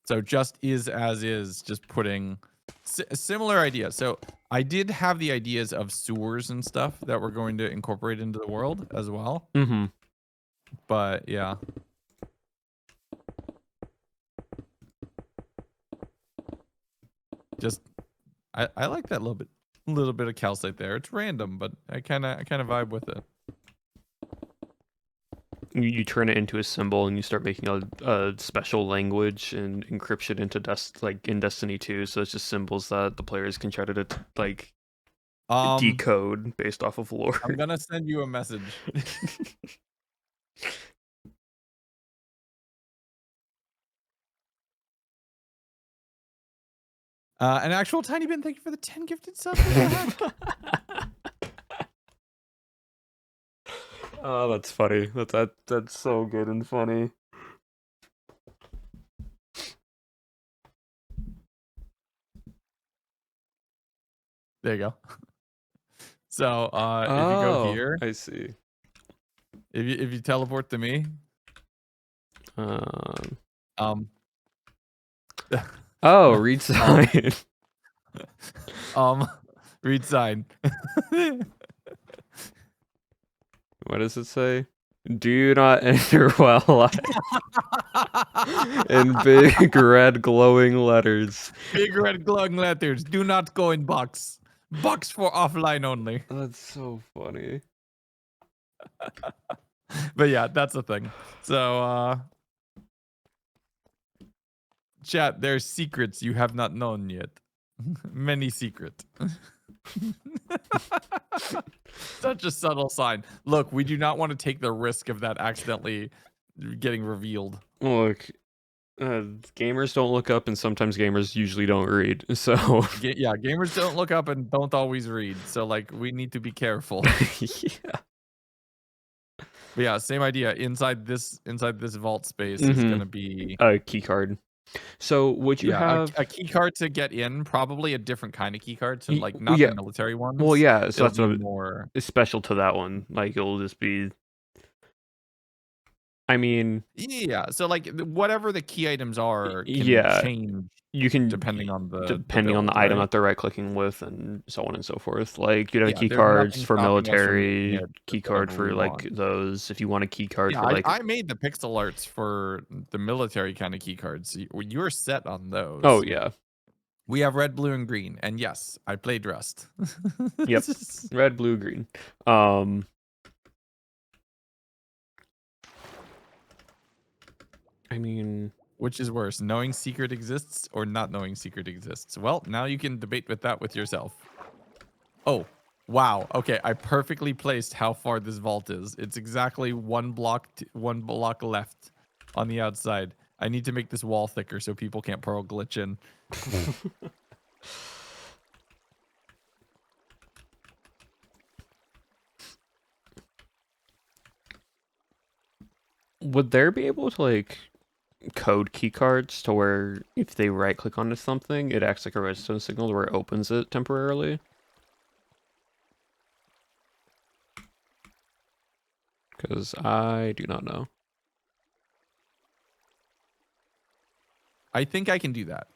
So just as is, just putting similar idea. So I did have the ideas of sewers and stuff that we're going to incorporate into the world as well. Mm-hmm. But yeah. Just I like that little bit of calcite there. It's random, but I kind of vibe with it. you turn it into a symbol and you start making a special language and encryption into like in Destiny 2. So it's just symbols that the players can try to like decode based off of lore. I'm gonna send you a message. An actual Tiny Bin, thank you for the 10 gifted subs. Oh, that's funny. That's so good and funny. There you go. So if you go here, I see. if you teleport to me, Oh, read sign. Read sign. What does it say? Do not enter while in big red glowing letters. Big red glowing letters. Do not go in box. Box for offline only. That's so funny. But yeah, that's the thing. So chat, there's secrets you have not known yet. Many secret. Such a subtle sign. Look, we do not want to take the risk of that accidentally getting revealed. Look, gamers don't look up, and sometimes gamers usually don't read. So yeah, gamers don't look up and don't always read. So like, we need to be careful. Yeah. But yeah, same idea. Inside this vault space is gonna be a key card. So would you have a key card to get in? Probably a different kind of key card. So like not the military ones. Well, yeah. So that's more special to that one. Like it'll just be. I mean, yeah. So like whatever the key items are, can change. You can depending on the item that they're right clicking with, and so on and so forth. Like you'd have key there's cards nothing for stopping us from military, making it key card whatever for we like want. those. If you want a key card Yeah, for like, I made the pixel arts for the military kind of key cards. You're set on those. Oh yeah. We have red, blue, and green, and yes, I played Rust. Yep, red, blue, green. I mean, which is worse, knowing secret exists or not knowing secret exists? Well, now you can debate with that with yourself. Oh, wow. Okay, I perfectly placed how far this vault is. It's exactly one block left on the outside. I need to make this wall thicker so people can't pearl glitch in. Would there be able to like code key cards to where if they right click onto something, it acts like a redstone signal where it opens it temporarily? Because I do not know. I think I can do that.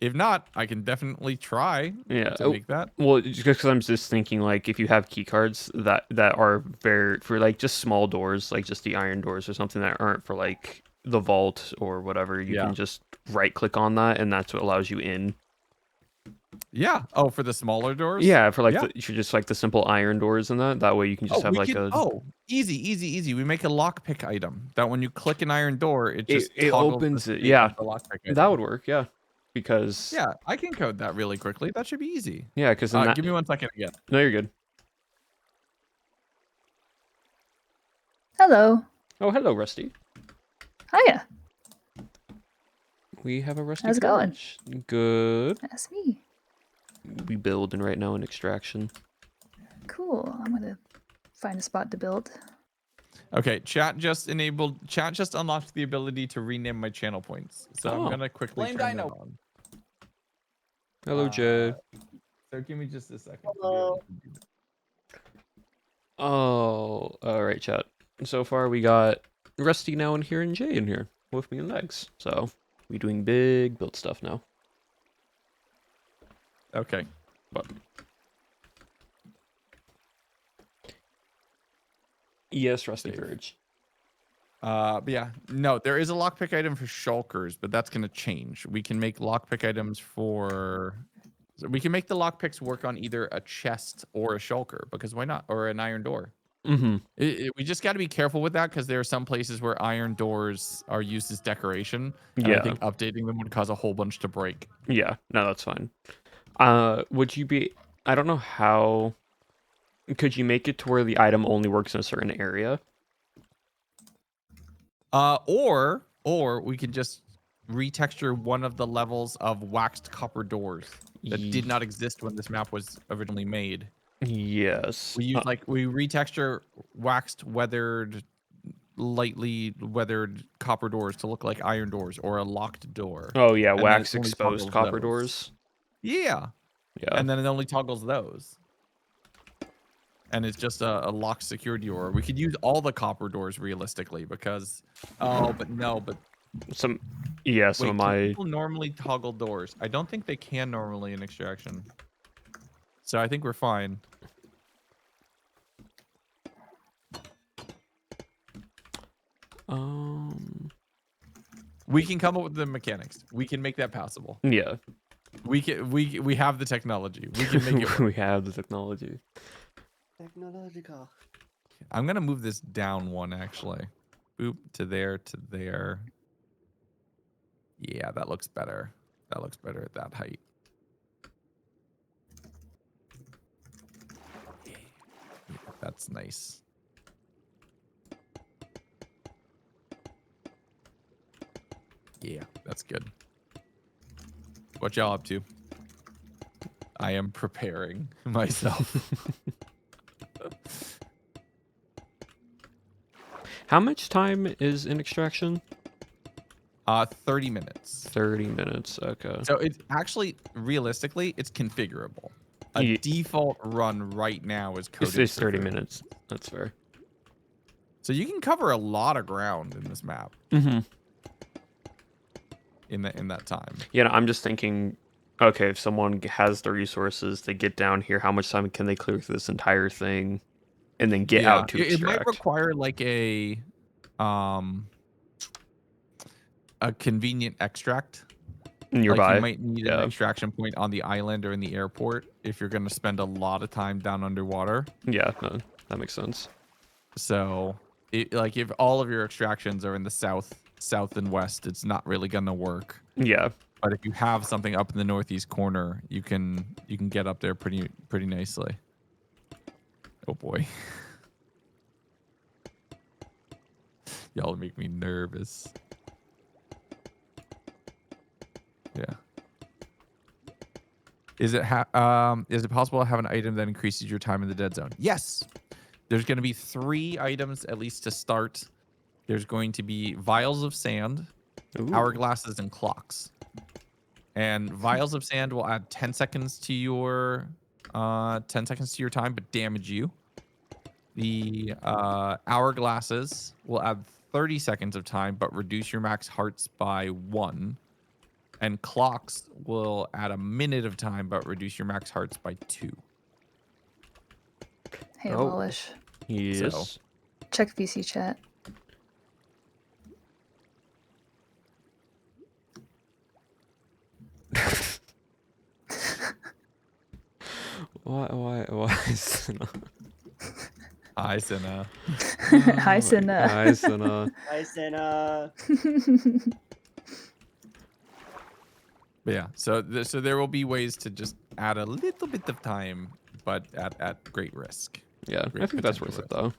If not, I can definitely try to make that. Well, just because I'm just thinking, like, if you have key cards that are very for like just small doors, like just the iron doors or something that aren't for like the vault or whatever, you can just right click on that, and that's what allows you in. Yeah. Oh, for the smaller doors? Yeah, for like just like the simple iron doors and that way you can just have like easy. We make a lockpick item that when you click an iron door, it just it opens it. Yeah, that would work. Yeah, because I can code that really quickly. That should be easy. Yeah, because give me 1 second again. No, you're good. Hello. Oh, hello, Rusty. Hiya. We have a Rusty. How's it going? Good. That's me. We building right now in extraction. Cool. I'm gonna find a spot to build. Okay, chat just unlocked the ability to rename my channel points. So I'm gonna quickly turn that on. Hello, Jay. So give me just a second. Hello. Oh, all right, chat. So far we got Rusty now in here and Jay in here with me and Legs. So we doing big build stuff now. Okay. But yes, Rusty Verge. But yeah, no, there is a lockpick item for shulkers, but that's gonna change. We can make lockpick items for. So we can make the lockpicks work on either a chest or a shulker, because why not? Or an iron door. Mm-hmm. We just got to be careful with that because there are some places where iron doors are used as decoration, and I Yeah. think updating them would cause a whole bunch to break. Yeah. No, that's fine. Would you be? I don't know how. Could you make it to where the item only works in a certain area? Or we could just retexture one of the levels of waxed copper doors that did not exist when this map was originally made. Yes. We use we retexture waxed lightly weathered copper doors to look like iron doors or a locked door. Oh yeah, And then wax it only exposed toggles copper those. doors. Yeah. Yeah. And then it only toggles those. And it's just a locked security door. We could use all the copper doors realistically because but some of wait, my can people normally toggle doors? I don't think they can normally in extraction. So I think we're fine. We can come up with the mechanics. We can make that passable. Yeah. We have the technology. We can make it work. We have the technology. Technological. I'm gonna move this down one actually. Boop to there to there. Yeah, that looks better. That looks better at that height. Yeah, that's nice. Yeah, that's good. What y'all up to? I am preparing myself. How much time is in extraction? 30 minutes. 30 minutes. Okay. So it's actually realistically it's configurable. A default run right now is coded. It's 30 minutes. That's fair. So you can cover a lot of ground in this map. Mm-hmm. In that time. Yeah, no, I'm just thinking, okay, if someone has the resources to get down here, how much time can they clear through this entire thing, and then get out to extract? It might require like a convenient extract nearby. Like you might need an extraction point on the island or in the airport if you're going to spend a lot of time down underwater. Yeah, no, that makes sense. So, like if all of your extractions are in the south and west, it's not really going to work. Yeah. But if you have something up in the northeast corner, you can get up there pretty nicely. Oh boy. Y'all make me nervous. Yeah. Is it possible to have an item that increases your time in the dead zone? Yes. There's going to be 3 items at least to start. There's going to be vials of sand, hourglasses, and clocks. And vials of sand will add 10 seconds to your time, but damage you. The hourglasses will add 30 seconds of time, but reduce your max hearts by 1. And clocks will add a minute of time, but reduce your max hearts by 2. Hey, Wallish. Yes. So. Check VC chat. Why is Hi, Senna. Hi, Senna. Hi, Senna. Hi, Senna. Yeah, so there will be ways to just add a little bit of time, but at great risk. Yeah, I think that's worth it though.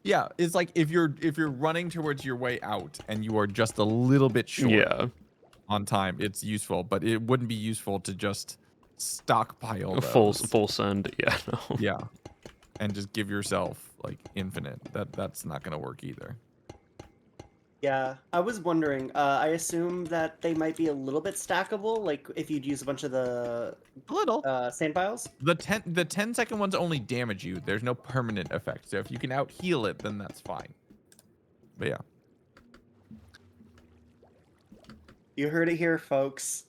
Yeah, it's like if you're running towards your way out and you are just a little bit short on time, it's useful, but it wouldn't be useful to just stockpile those. Full send. Yeah, no. Yeah. And just give yourself like infinite. That's not going to work either. Yeah, I was wondering. I assume that they might be a little bit stackable, like if you'd use a bunch of the sand piles. The 10-second ones only damage you. There's no permanent effect. So if you can out heal it, then that's fine. But yeah. You heard it here, folks.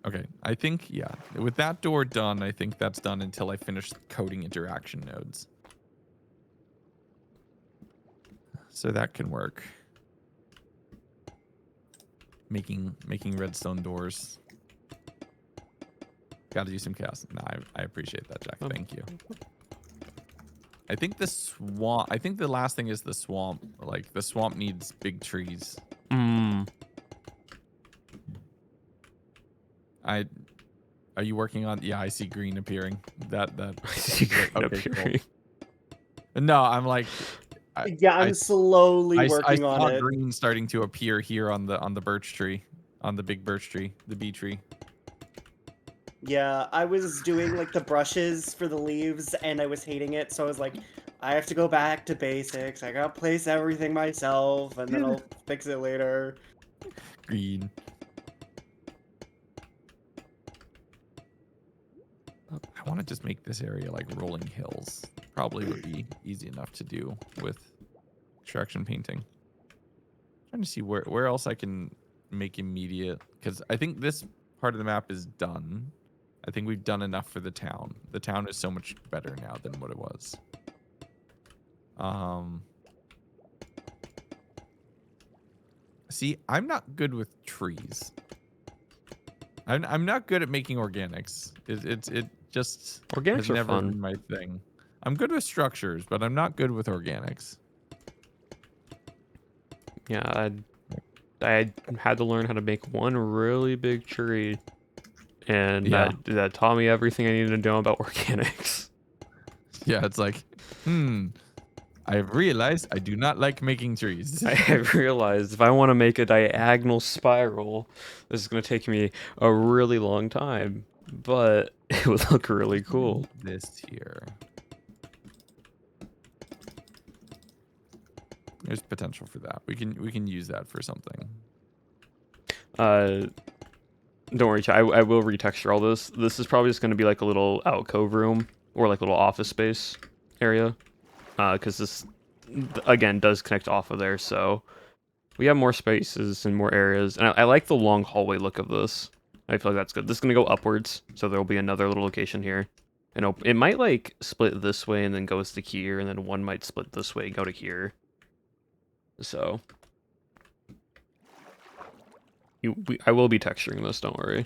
Okay, I think, yeah. With that door done, I think that's done until I finish coding interaction nodes. So that can work. making redstone doors. Got to do some chaos. No, I appreciate that, Jack. Thank you. I think the swamp. I think the last thing is the swamp. Like the swamp needs big trees. Are you working on? Yeah, I see green appearing. That I see green appearing. Cool. No, I'm like. I'm slowly working on it. I saw green starting to appear here on the birch tree, on the big birch tree, the bee tree. Yeah, I was doing like the brushes for the leaves and I was hating it, so I was like, I have to go back to basics. I gotta place everything myself and then I'll fix it later. Green. I want to just make this area like rolling hills. Probably would be easy enough to do with extraction painting. Trying to see where else I can make immediate, because I think this part of the map is done. I think we've done enough for the town. The town is so much better now than what it was. See, I'm not good with trees. I'm not good at making organics. It just organics has are never fun. been my thing. I'm good with structures, but I'm not good with organics. Yeah, I had to learn how to make one really big tree, and that taught me everything I needed to know about organics. Yeah, it's like, I've realized I do not like making trees. I have realized if I want to make a diagonal spiral, this is going to take me a really long time, but it would look really cool. This here. There's potential for that. We can use that for something. Don't worry, I will retexture all this. This is probably just going to be like a little alcove room or like a little office space area, because this again does connect off of there, so we have more spaces and more areas. And I like the long hallway look of this. I feel like that's good. This is going to go upwards, so there'll be another little location here. And it might like split this way and then goes to here, and then one might split this way and go to here. So I will be texturing this, don't worry.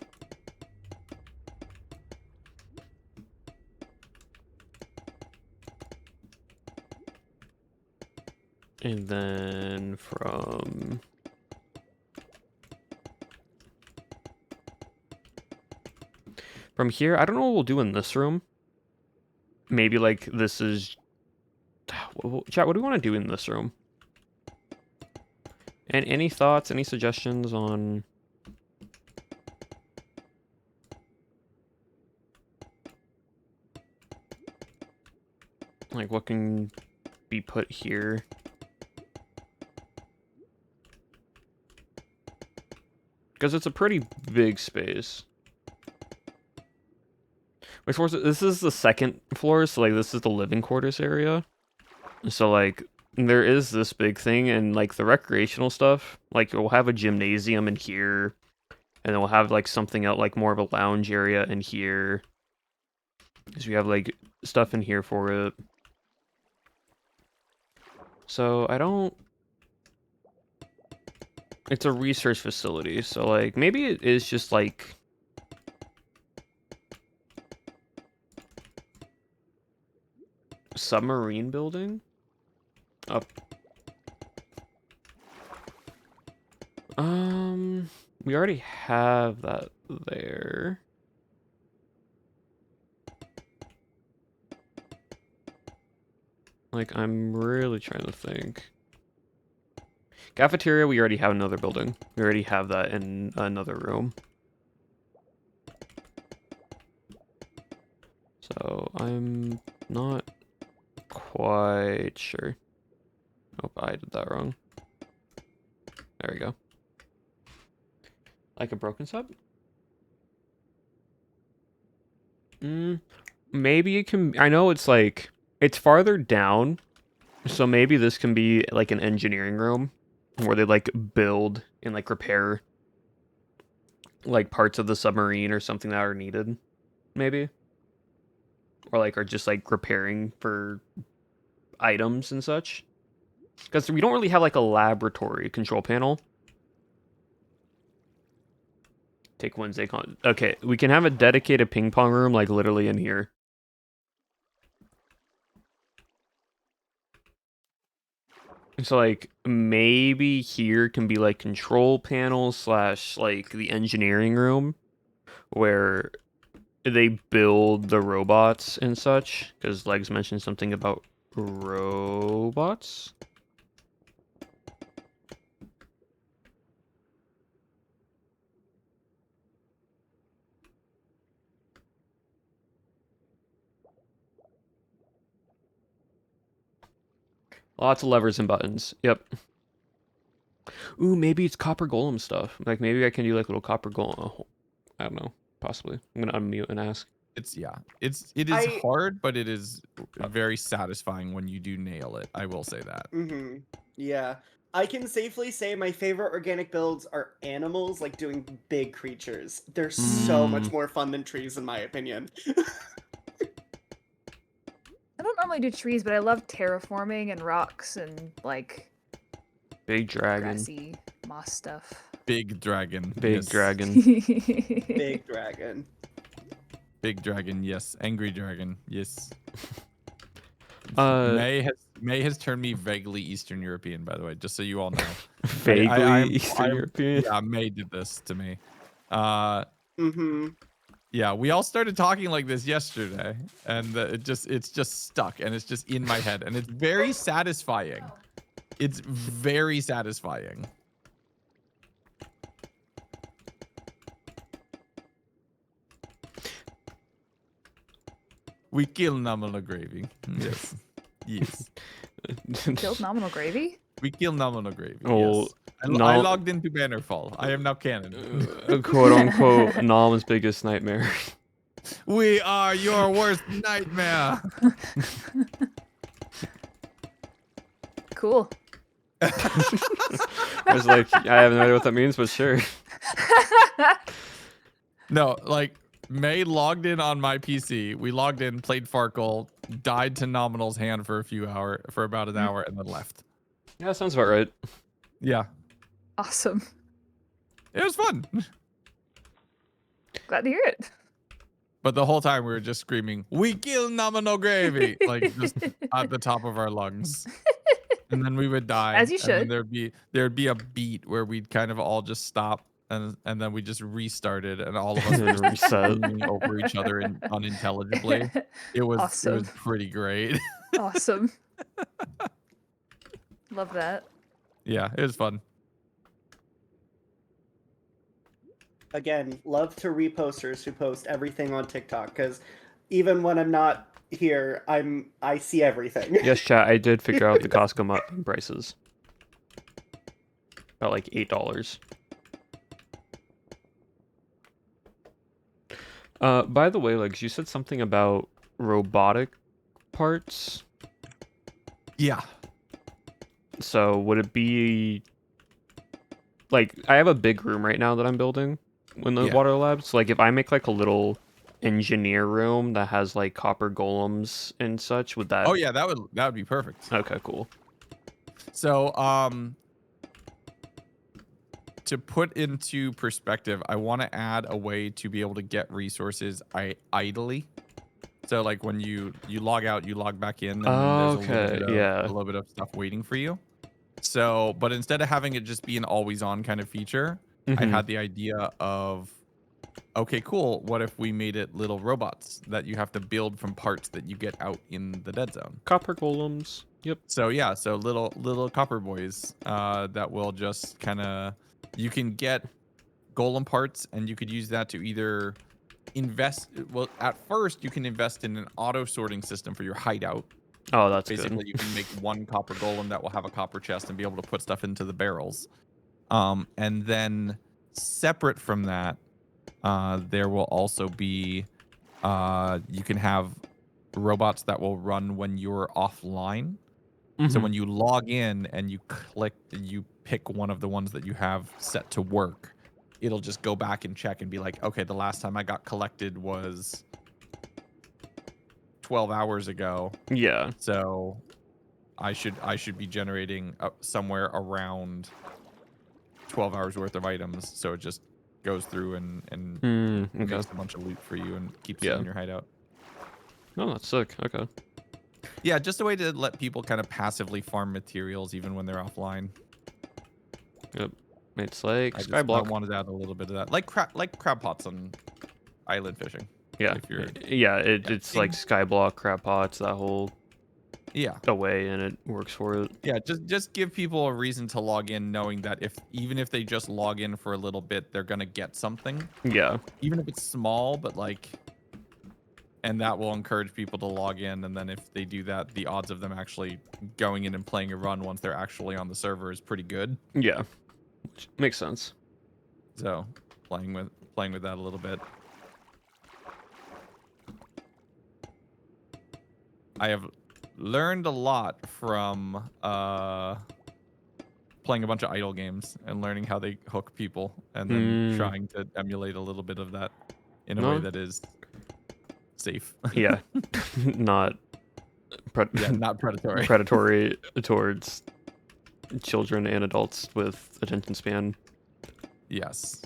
And then from here, I don't know what we'll do in this room. Maybe like this is... Chat, what do we want to do in this room? And any thoughts, any suggestions on... like what can be put here? Because it's a pretty big space. Which floor is it? This is the second floor, so like this is the living quarters area. So like there is this big thing, and like the recreational stuff, like we'll have a gymnasium in here, and then we'll have like something else, like more of a lounge area in here. Because we have like stuff in here for it. So I don't... It's a research facility, so like maybe it is just like... submarine building? Up. We already have that there. Like, I'm really trying to think. Cafeteria, we already have another building. We already have that in another room. So, I'm not quite sure. Oh, I did that wrong. There we go. Like a broken sub? Maybe it can... I know it's like... It's farther down. So maybe this can be like an engineering room. Where they like build and like repair... like parts of the submarine or something that are needed. Maybe. Or like are just like repairing for items and such. Because we don't really have like a laboratory control panel. take Wednesday Okay, we can have a dedicated ping pong room, like literally in here. So like maybe here can be like control panels / like the engineering room where they build the robots and such. Because Legs mentioned something about robots. Lots of levers and buttons. Yep. Ooh, maybe it's copper golem stuff. Like maybe I can do like little copper golem. I don't know. Possibly. I'm gonna unmute and ask. It is hard, but it is very satisfying when you do nail it. I will say that. Mm-hmm. Yeah. I can safely say my favorite organic builds are animals, like doing big creatures. They're so much more fun than trees, in my opinion. I don't normally do trees, but I love terraforming and rocks and like Big dragon. grassy moss stuff. Big dragon. Big yes. dragon. Big dragon. Big dragon. Yes. Angry dragon. Yes. Uh, May has turned me vaguely Eastern European, by the way, just so you all know. Vaguely Eastern European. Yeah, May did this to me. Mm-hmm. Yeah, we all started talking like this yesterday, and it's just stuck, and it's just in my head, and it's very satisfying. It's very satisfying. We kill nominal gravy. Yes. Yes. Killed nominal gravy? We kill nominal gravy. Oh, Yes. I logged into Bannerfall. I am now canon. Quote unquote Nom's biggest nightmare. We are your worst nightmare. Cool. I was like, I have no idea what that means, but sure. No, like May logged in on my PC. We logged in, played Farkle, died to Nominal's hand for about an hour, and then left. Yeah, that sounds about right. Yeah, Awesome. it was fun. Glad to hear it. But the whole time we were just screaming, "We kill Nominal Gravy!" like just at the top of our lungs. And then we would die. As you And then should. there'd be a beat where we'd kind of all just stop, and then we just restarted, and all of us were just Reset. screaming over each other unintelligibly. It was Awesome. pretty great. Awesome. Love that. Yeah, it was fun. Again, love to reposters who post everything on TikTok, because even when I'm not here, I see everything. Yes, chat. I did figure out the Costco prices. About like $8. By the way, Legs, you said something about robotic parts. Yeah. So would it be like I have a big room right now that I'm building in the Yeah. water lab. So like if I make like a little engineer room that has like copper golems and such, would that? Oh yeah, that would be perfect. Okay, cool. So to put into perspective, I want to add a way to be able to get resources idly. So like when you log out, you log back in, and then there's a little bit of stuff waiting for you. So, but instead of having it just be an always on kind of feature, I had the idea of, okay, cool. What if we made it little robots that you have to build from parts that you get out in the dead zone? Copper golems. Yep. So yeah, so little copper boys that will just kind of, you can get golem parts, and you could use that to either invest. Well, at first you can invest in an auto sorting system for your hideout. Oh, that's Basically, good. you can make one copper golem that will have a copper chest and be able to put stuff into the barrels. And then separate from that, there will also be, you can have robots that will run when you're offline. So when you log in and you pick one of the ones that you have set to work, it'll just go back and check and be like, okay, the last time I got collected was 12 hours ago. Yeah. So I should be generating somewhere around 12 hours worth of items. So it just goes through and Okay. makes a bunch of loot for you and keeps you Yeah. in your hideout. Oh, that's sick. Okay. Yeah, just a way to let people kind of passively farm materials even when they're offline. Yep. It's like I just Skyblock. wanted to add a little bit of that, like crab pots on island fishing. Yeah. If you're It's like Skyblock, crab pots, that whole yeah. away, and it works for it. Yeah, just give people a reason to log in, knowing that even if they just log in for a little bit, they're gonna get something. Yeah. Even if it's small, but like, and that will encourage people to log in. And then if they do that, the odds of them actually going in and playing a run once they're actually on the server is pretty good. Yeah. Which makes sense. So playing with that a little bit. I have learned a lot from playing a bunch of idle games and learning how they hook people, and then trying to emulate a little bit of that in a way that is safe. Yeah. Not not predatory. predatory towards children and adults with attention span, Yes.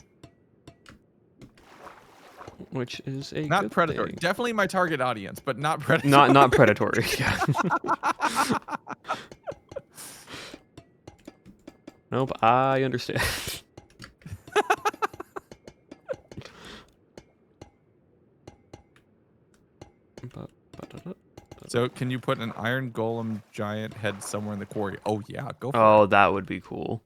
which is a Not good predatory. thing. Definitely my target audience, but not predatory. Not predatory. Yeah. Nope, I understand. So can you put an iron golem giant head somewhere in the quarry? Oh yeah, go for Oh, it. that would be cool.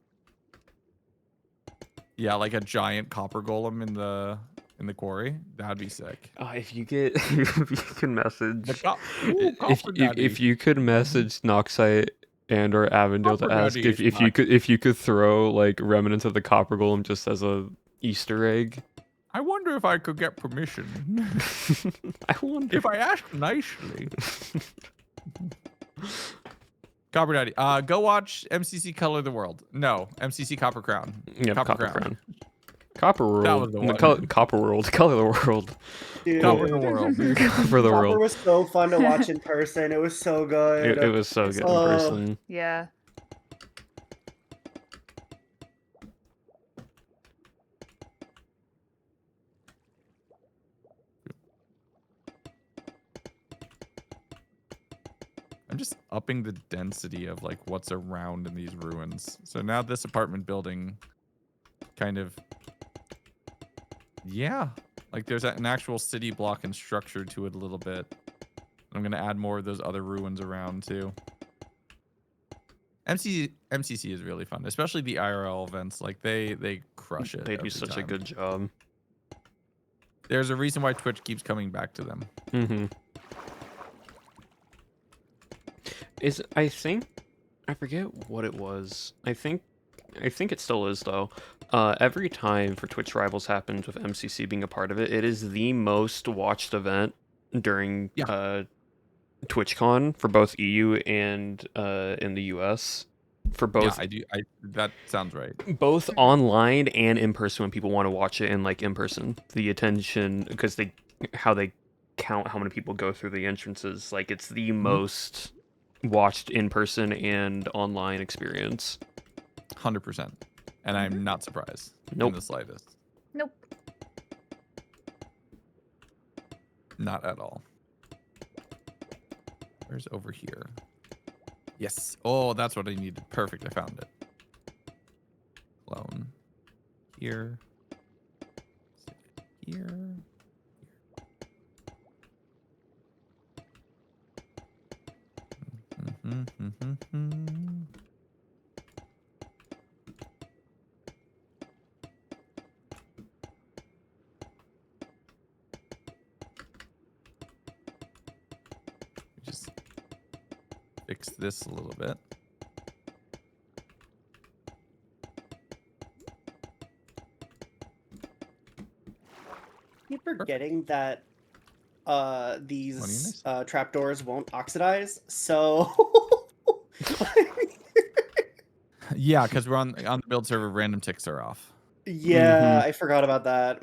Yeah, like a giant copper golem in the quarry. That'd be sick. If you get, if you can message, if you could message Noxite and or Avondale to Copper ask Daddy is if you could throw like remnants of the copper golem just as a Easter egg. I wonder if I could get permission. I wonder If I ask nicely. Copper Daddy. Go watch MCC Color the World. No, MCC Copper Crown. Yeah, Copper Crown. Copper World. That was the one. Copper World. Color the World. Dude, Copper the World. Dude. For the Copper world. was so fun to watch in person. It was so good. It was so good in Oh. person. Yeah. I'm just upping the density of like what's around in these ruins. So now this apartment building kind of, yeah, like there's an actual city block and structure to it a little bit. I'm going to add more of those other ruins around too. MCC is really fun, especially the IRL events. Like they crush it. They do every such a time. good job. There's a reason why Twitch keeps coming back to them. Mm-hmm. I forget what it was. I think it still is though. Every time for Twitch Rivals happens with MCC being a part of it, it is the most watched event during TwitchCon for both EU and in the US. For both, Yeah, that sounds right. both online and in person when people want to watch it, and like in person, the attention because how they count how many people go through the entrances. Like it's the most watched in person and online experience. 100%. And I'm not surprised. Nope. In the slightest. Nope. Not at all. Where's over here? Yes. Oh, that's what I needed. Perfect. I found it. Clone. Here. Here. Just fix this a little bit. Keep forgetting that these nice. trapdoors won't oxidize, so Yeah, because we're on the build server, random ticks are off. yeah, Mhm. I forgot about that.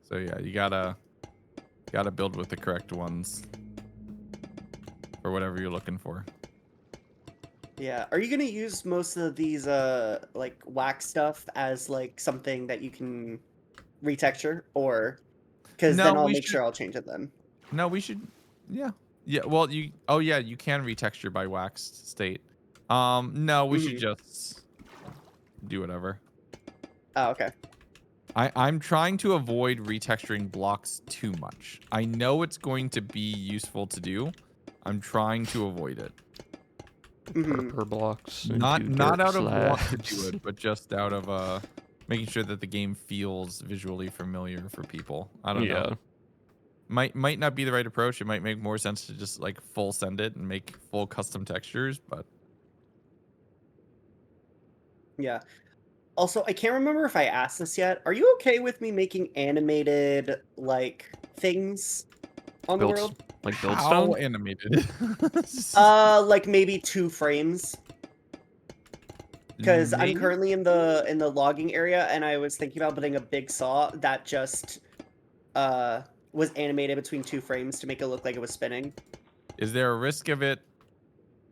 So yeah, you gotta build with the correct ones for whatever you're looking for. Yeah. Are you gonna use most of these like wax stuff as like something that you can retexture, or because No, then I'll we make should. sure I'll change it then. No, we should. Yeah. Yeah. Well, you. Oh, yeah. You can retexture by waxed state. No, we should Mhm. just do whatever. Oh, okay. I'm trying to avoid retexturing blocks too much. I know it's going to be useful to do. I'm trying to avoid it. Mhm. Purple blocks. Not into not dirt out of want to slabs. do it, but just out of making sure that the game feels visually familiar for people. I don't know. Yeah. Might not be the right approach. It might make more sense to just like full send it and make full custom textures, but Yeah. Also, I can't remember if I asked this yet. Are you okay with me making animated like things on the Build world? like build how stone. animated? Like maybe 2 frames. Because I'm Maybe? currently in the logging area, and I was thinking about putting a big saw that just was animated between 2 frames to make it look like it was spinning. Is there a risk of it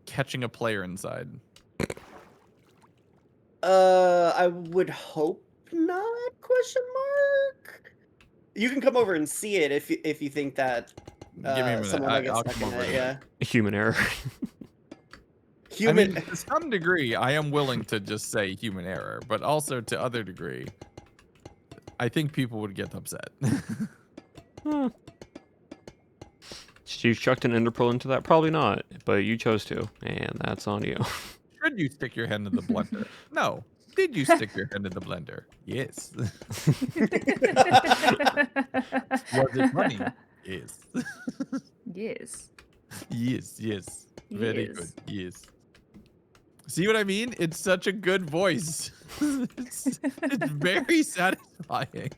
catching a player inside? I would hope not? Question mark. You can come over and see it if you think that Give me a minute. someone might get I'll stuck come in over it. in a Yeah, minute. Human error. I human. mean, to some degree, I am willing to just say human error, but also to other degree, I think people would get upset. Huh. Should you chucked an ender pearl into that? Probably not, but you chose to, and that's on you. Should you stick your hand in the blender? No. Did you stick your hand in the blender? Yes. Was it funny? Yes. Yes. Yes, yes. Very Yes. good. Yes. See what I mean? It's such a good voice. It's very satisfying.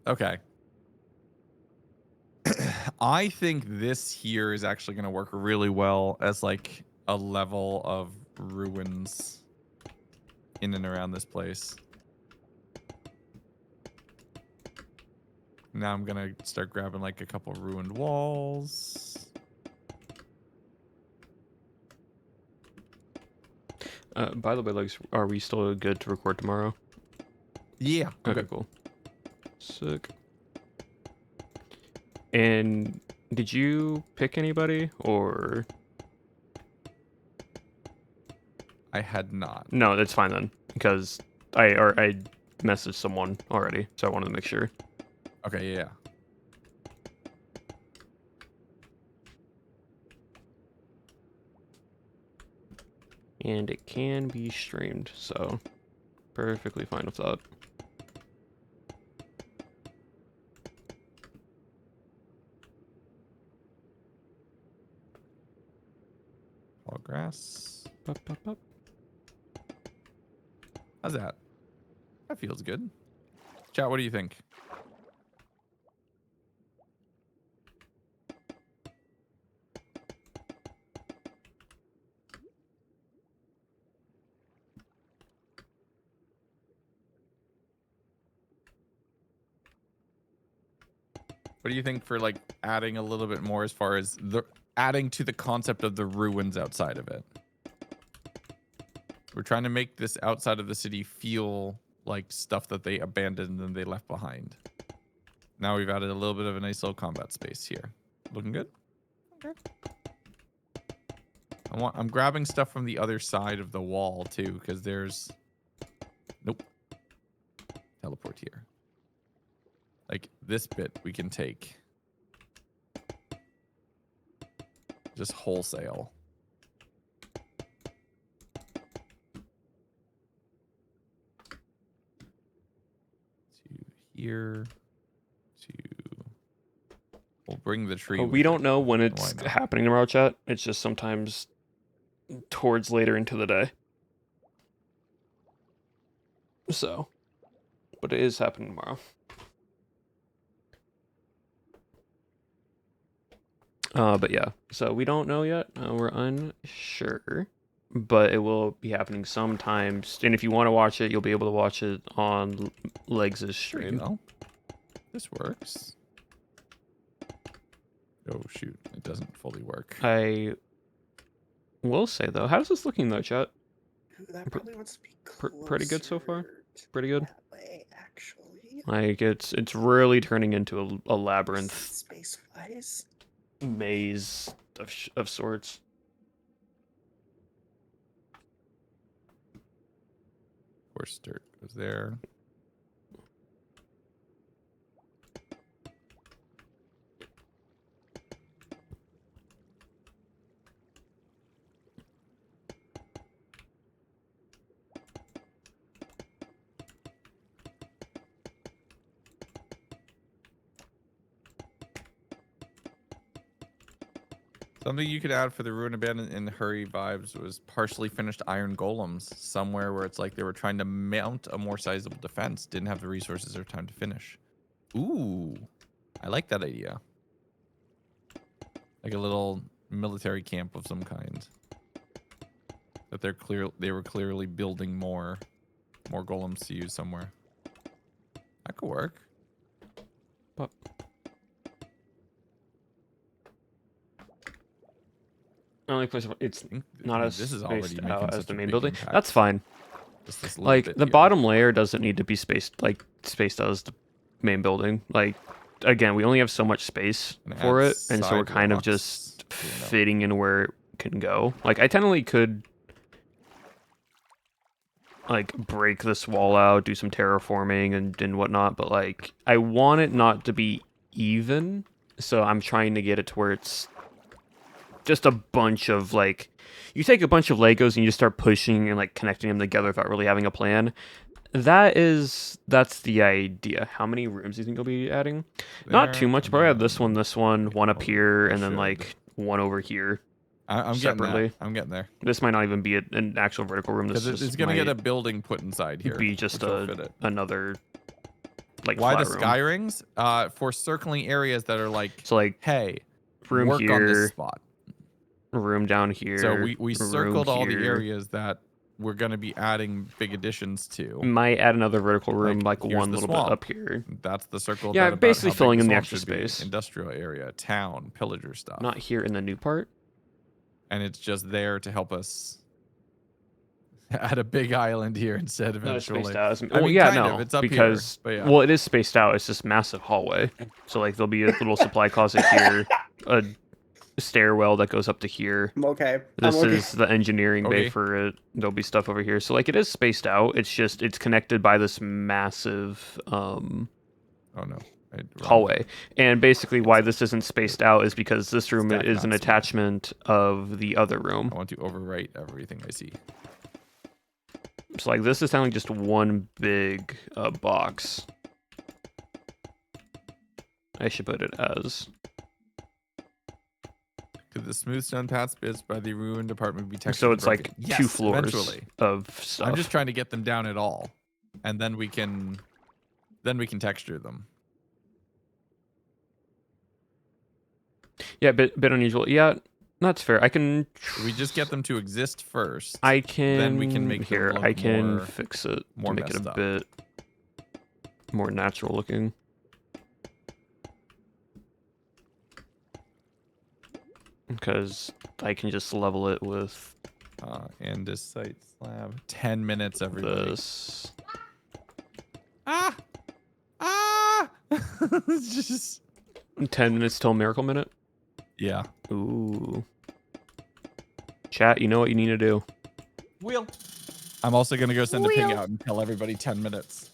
Okay. I think this here is actually going to work really well as like a level of ruins in and around this place. Now I'm going to start grabbing like a couple ruined walls. By the way, Legs, are we still good to record tomorrow? Yeah. Okay, cool. Sick. And did you pick anybody or I had not. no? That's fine then, because I messaged someone already, so I wanted to make sure. Okay, yeah. And it can be streamed, so perfectly fine with that. Tall grass. Bup, bup, bup. How's that? That feels good. Chat, what do you think? What do you think for like adding a little bit more as far as the adding to the concept of the ruins outside of it? We're trying to make this outside of the city feel like stuff that they abandoned and they left behind. Now we've added a little bit of a nice little combat space here. Looking good? Okay. I'm grabbing stuff from the other side of the wall too, because there's nope. Teleport here. Like this bit we can take. Just wholesale. To here. To we'll bring the tree. We with don't it. know when Why it's not? happening tomorrow, chat. It's just sometimes towards later into the day. So, but it is happening tomorrow. But yeah, so we don't know yet. We're unsure, but it will be happening sometimes. And if you want to watch it, you'll be able to watch it on Legs' There you stream. go. This works. Oh shoot, it doesn't fully work. I will say though, how's this looking though, chat? That probably wants to be Pretty good so far. closer Pretty good. that way, actually. Like it's really turning into a labyrinth Space-wise. maze of sorts. Of course, dirt goes there. Something you could add for the Ruin Abandoned in Hurry vibes was partially finished iron golems somewhere where it's like they were trying to mount a more sizable defense, didn't have the resources or time to finish. Ooh, I like that idea. Like a little military camp of some kind. That they were clearly building more golems to use somewhere. That could work. But only place it's not as this is already spaced making out such as the a main big building. impact. That's fine. Just this little Like bit the here. bottom layer doesn't need to be spaced out as the main building. Like again, we only have so much space And for add it, and so we're kind of sidewalks, just you know. fitting in where it can go. Like I technically could like break this wall out, do some terraforming and whatnot, but like I want it not to be even, so I'm trying to get it to where it's just a bunch of like, you take a bunch of Legos and you just start pushing and like connecting them together without really having a plan. That's the idea. How many rooms do you think you'll be adding? Not too There, much. and Probably have then this one up here, and then should. like one over here. I'm separately. getting that. I'm getting there. This might not even be an actual vertical room. This Because just it's gonna get might a building put inside here. be just which will fit it. another like Why the flat room. sky rings? For circling areas that are like, So like hey, room work on this here, spot. room down here. So we room circled all the here. areas that we're gonna be adding big additions to. Might add another vertical room, like here's one the little swamp. bit up here. That's the circle. Yeah, that about basically how big filling in the swamp extra should be. space. Industrial area, town, pillager stuff. Not here in the new part. And it's just there to help us add a big island here instead of No, it's eventually. spaced out. I Well, mean, yeah, kind no, of. It's up here, because but yeah. well, it is spaced out. It's this massive hallway. So like there'll be a little supply closet here, a stairwell that goes up to here. Okay. This I'm okay. is the engineering bay Okay. for it. There'll be stuff over here. So like it is spaced out. It's just it's connected by this massive Oh no. Wrong. hallway. And basically why this isn't spaced out is because this room Stack, is not an stack. attachment of the other room. I want to overwrite everything I see. So like this is sounding just one big box. I should put it as. Could the smooth stone paths bits by the ruined apartment be textured? So it's like broken? two Yes, floors Eventually. of stuff. I'm just trying to get them down at all, and then we can texture them. Yeah, bit unusual. Yeah, that's fair. I can. We just get them to exist first. I can. Then we can make them here. look I can more- fix it more to make it a messed up. bit more natural looking. Because I can just level it with Andesite slab. 10 minutes, everybody. this. Ah! Ah! It's just 10 minutes till miracle minute. yeah. Ooh. Chat, you know what you need to do. Wheel. I'm also gonna go send a ping Wheel. out and tell everybody 10 minutes.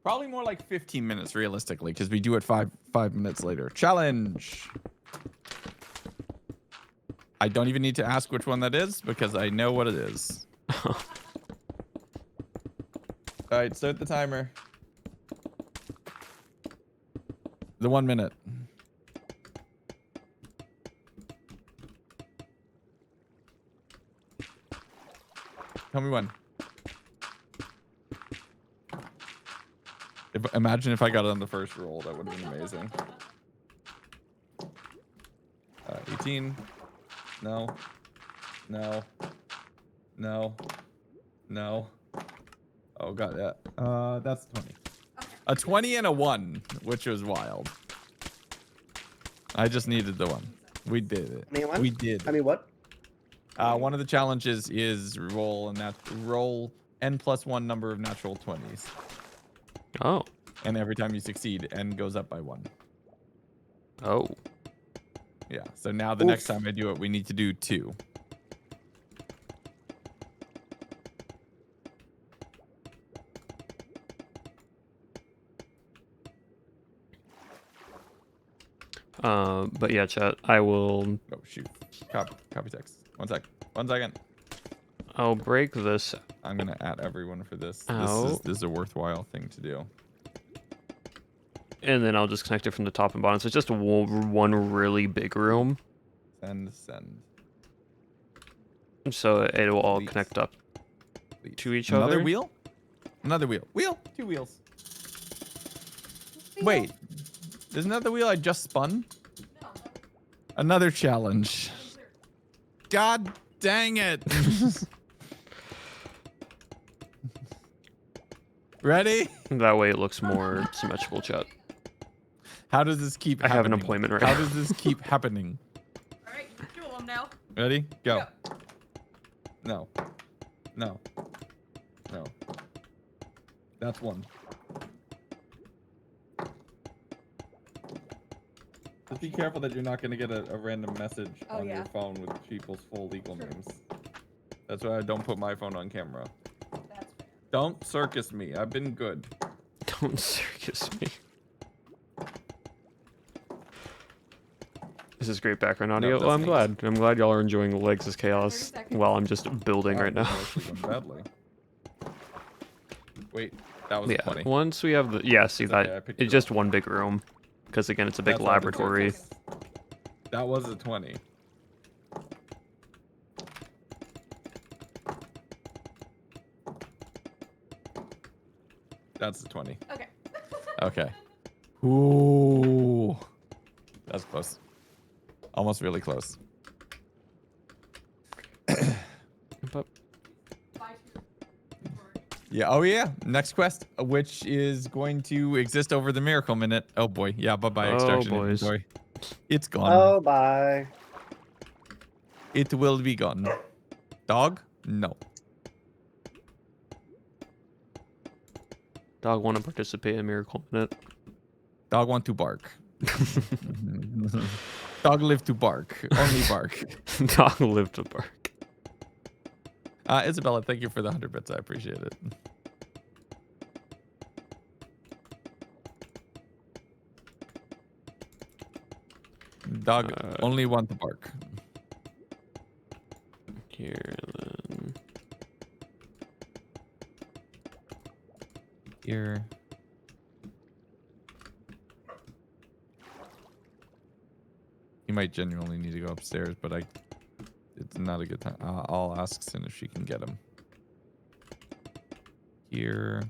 Probably more like 15 minutes realistically, because we do it five minutes later. Challenge. I don't even need to ask which one that is because I know what it is. All right, start the timer. The 1 minute. Tell me when. Imagine if I got it on the first roll. That would have been amazing. 18. No. No. No. No. Oh, got that. That's 20. A 20 and a 1, which was wild. I just needed the one. We did it. Anyone? We did. I mean, what? One of the challenges is roll n+1 number of natural 20s, Oh. and every time you succeed, n goes up by 1. Oh. Yeah. So now the next time I do it, we need to do 2. But yeah, chat. I will. Oh shoot. Copy text. 1 sec. 1 second. I'll break this. I'm gonna add everyone for this. Ow. This is a worthwhile thing to do. And then I'll just connect it from the top and bottom. So it's just one really big room. Send. So it will all Please. connect up Please. to each Another other. wheel? Another wheel. Wheel. 2 wheels. Wait. There's another wheel I just spun? Another challenge. God dang it. Ready? That way it looks more symmetrical, chat. How does this keep I have happening? an appointment right How now. does this keep happening? All right, 2 of them now. Ready? Go. No. That's 1. Just be careful that you're not going to get a random message on your phone with people's full legal names. That's why I don't put my phone on camera. That's fair. Don't circus me. I've been good. Don't circus me. This is great background audio. that's Well, I'm nice. glad. I'm glad y'all are enjoying Legs' Chaos 30 seconds. while I'm just building right now. Actually gone badly. Wait, that was Yeah. 20. Once we have the see It's that okay, I picked it's it up. just one big room, because again it's a big That's why I did laboratory. circus. That was a 20. That's the 20. Okay. Okay. Ooh. That's close. Almost really close. But Yeah. Oh, yeah. Next quest, which is going to exist over the Miracle Minute. Oh, boy. Yeah. Bye-bye, Oh, extraction boys. inventory. It's gone. Oh, bye. It will be gone. Dog? No. dog want to participate in Miracle Minute. Dog want to bark. Dog live to bark. Only bark. Dog live to bark. Isabella, thank you for the 100 bits. I appreciate it. Dog only want to bark. Here then. Here. You might genuinely need to go upstairs, but it's not a good time. I'll ask Sin if she can get him. Here.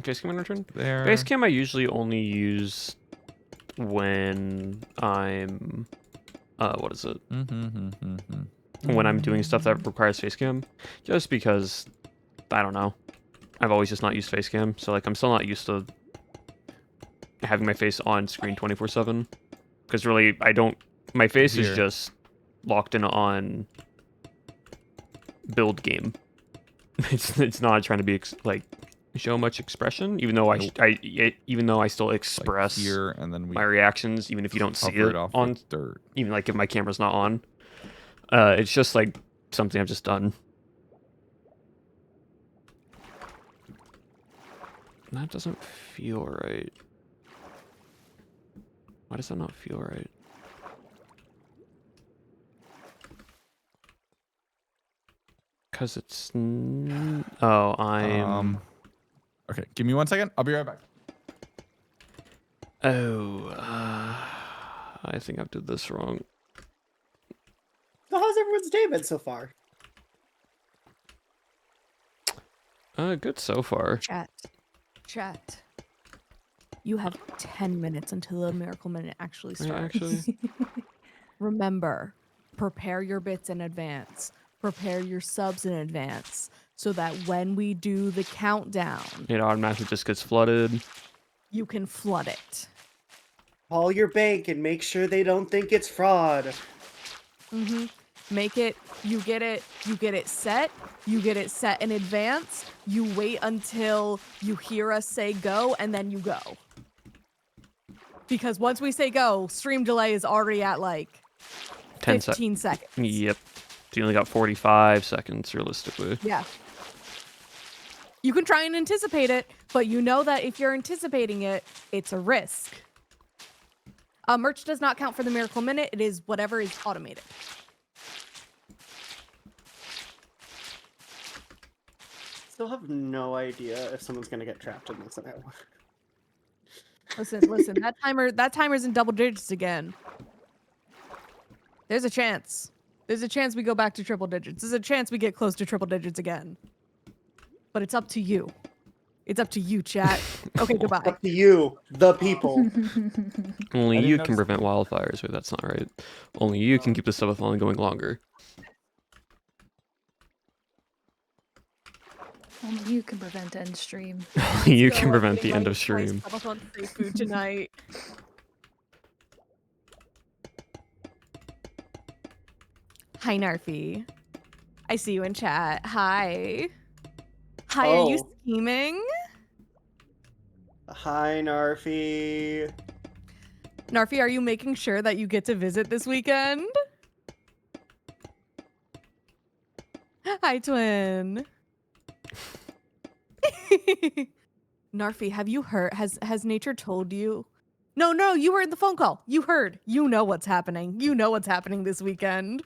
Base cam in return? There. Base cam I usually only use when I'm what is it? When I'm doing stuff that requires face cam. Just because I don't know. I've always just not used face cam, so like I'm still not used to having my face on screen 24/7. Because really I don't my face Here. is just locked in on build game. It's not trying to be like show much expression, even though even though I still express Like here, and then we my reactions, even if you don't see cover it off on, with dirt. even like if my camera's not on. It's just like something I've just done. That doesn't feel right. Why does that not feel right? Because it's I'm Okay, give me 1 second. I'll be right back. I think I've did this wrong. So how's everyone's day been so far? Good so far. Chat. You have 10 minutes until the Miracle Minute actually Yeah, starts. actually. Remember, prepare your bits in advance. prepare your subs in advance so that when we do the countdown, It automatically just gets flooded. you can flood it. Call your bank and make sure they don't think it's fraud. Make it, you get it set, you get it set in advance, you wait until you hear us say go, and then you go. Because once we say go, stream delay is already at like 10 15 seconds. Yep. So you only got 45 seconds realistically. Yeah. You can try and anticipate it, but you know that if you're anticipating it, it's a risk. Merch does not count for the Miracle Minute. It is whatever is automated. Still have no idea if someone's gonna get trapped in this. Listen. That timer's in double digits again. There's a chance. There's a chance we go back to triple digits. There's a chance we get close to triple digits again. But it's up to you. It's up to you, chat. Okay, goodbye. Up to you, the people. Only I didn't you can notice- prevent wildfires, but that's not right. Only you can keep the subathon going longer. Only you can prevent end stream. Only you So can I'm prevent getting the end my of stream. nice subathon free food tonight. Hi, Narfi. I see you in chat. Hi. Hi, are you Oh. scheming? Hi, Narfi. Narfi, are you making sure that you get to visit this weekend? Hi, twin. Narfi, have you heard? Has nature told you? No, you were in the phone call. You heard. You know what's happening. You know what's happening this weekend.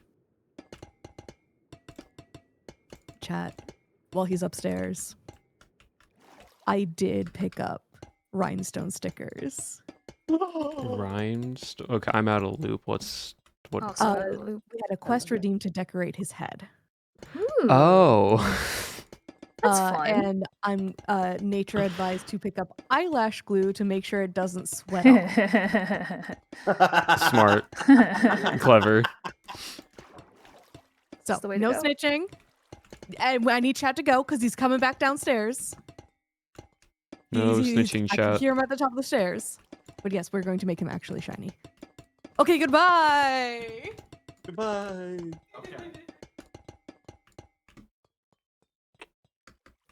Chat, while he's upstairs, I did pick up rhinestone stickers. Rhinestone. Okay, I'm out of the loop. What? Oh, so We had a quest redeemed to decorate his head. Ooh, Oh. that's fun. And I'm nature advised to pick up eyelash glue to make sure it doesn't swell. Smart. Clever. So That's the way to no go. snitching. And I need chat to go because he's coming back downstairs. No He's- snitching, I can chat. hear him at the top of the stairs. But yes, we're going to make him actually shiny. Okay, goodbye. Goodbye.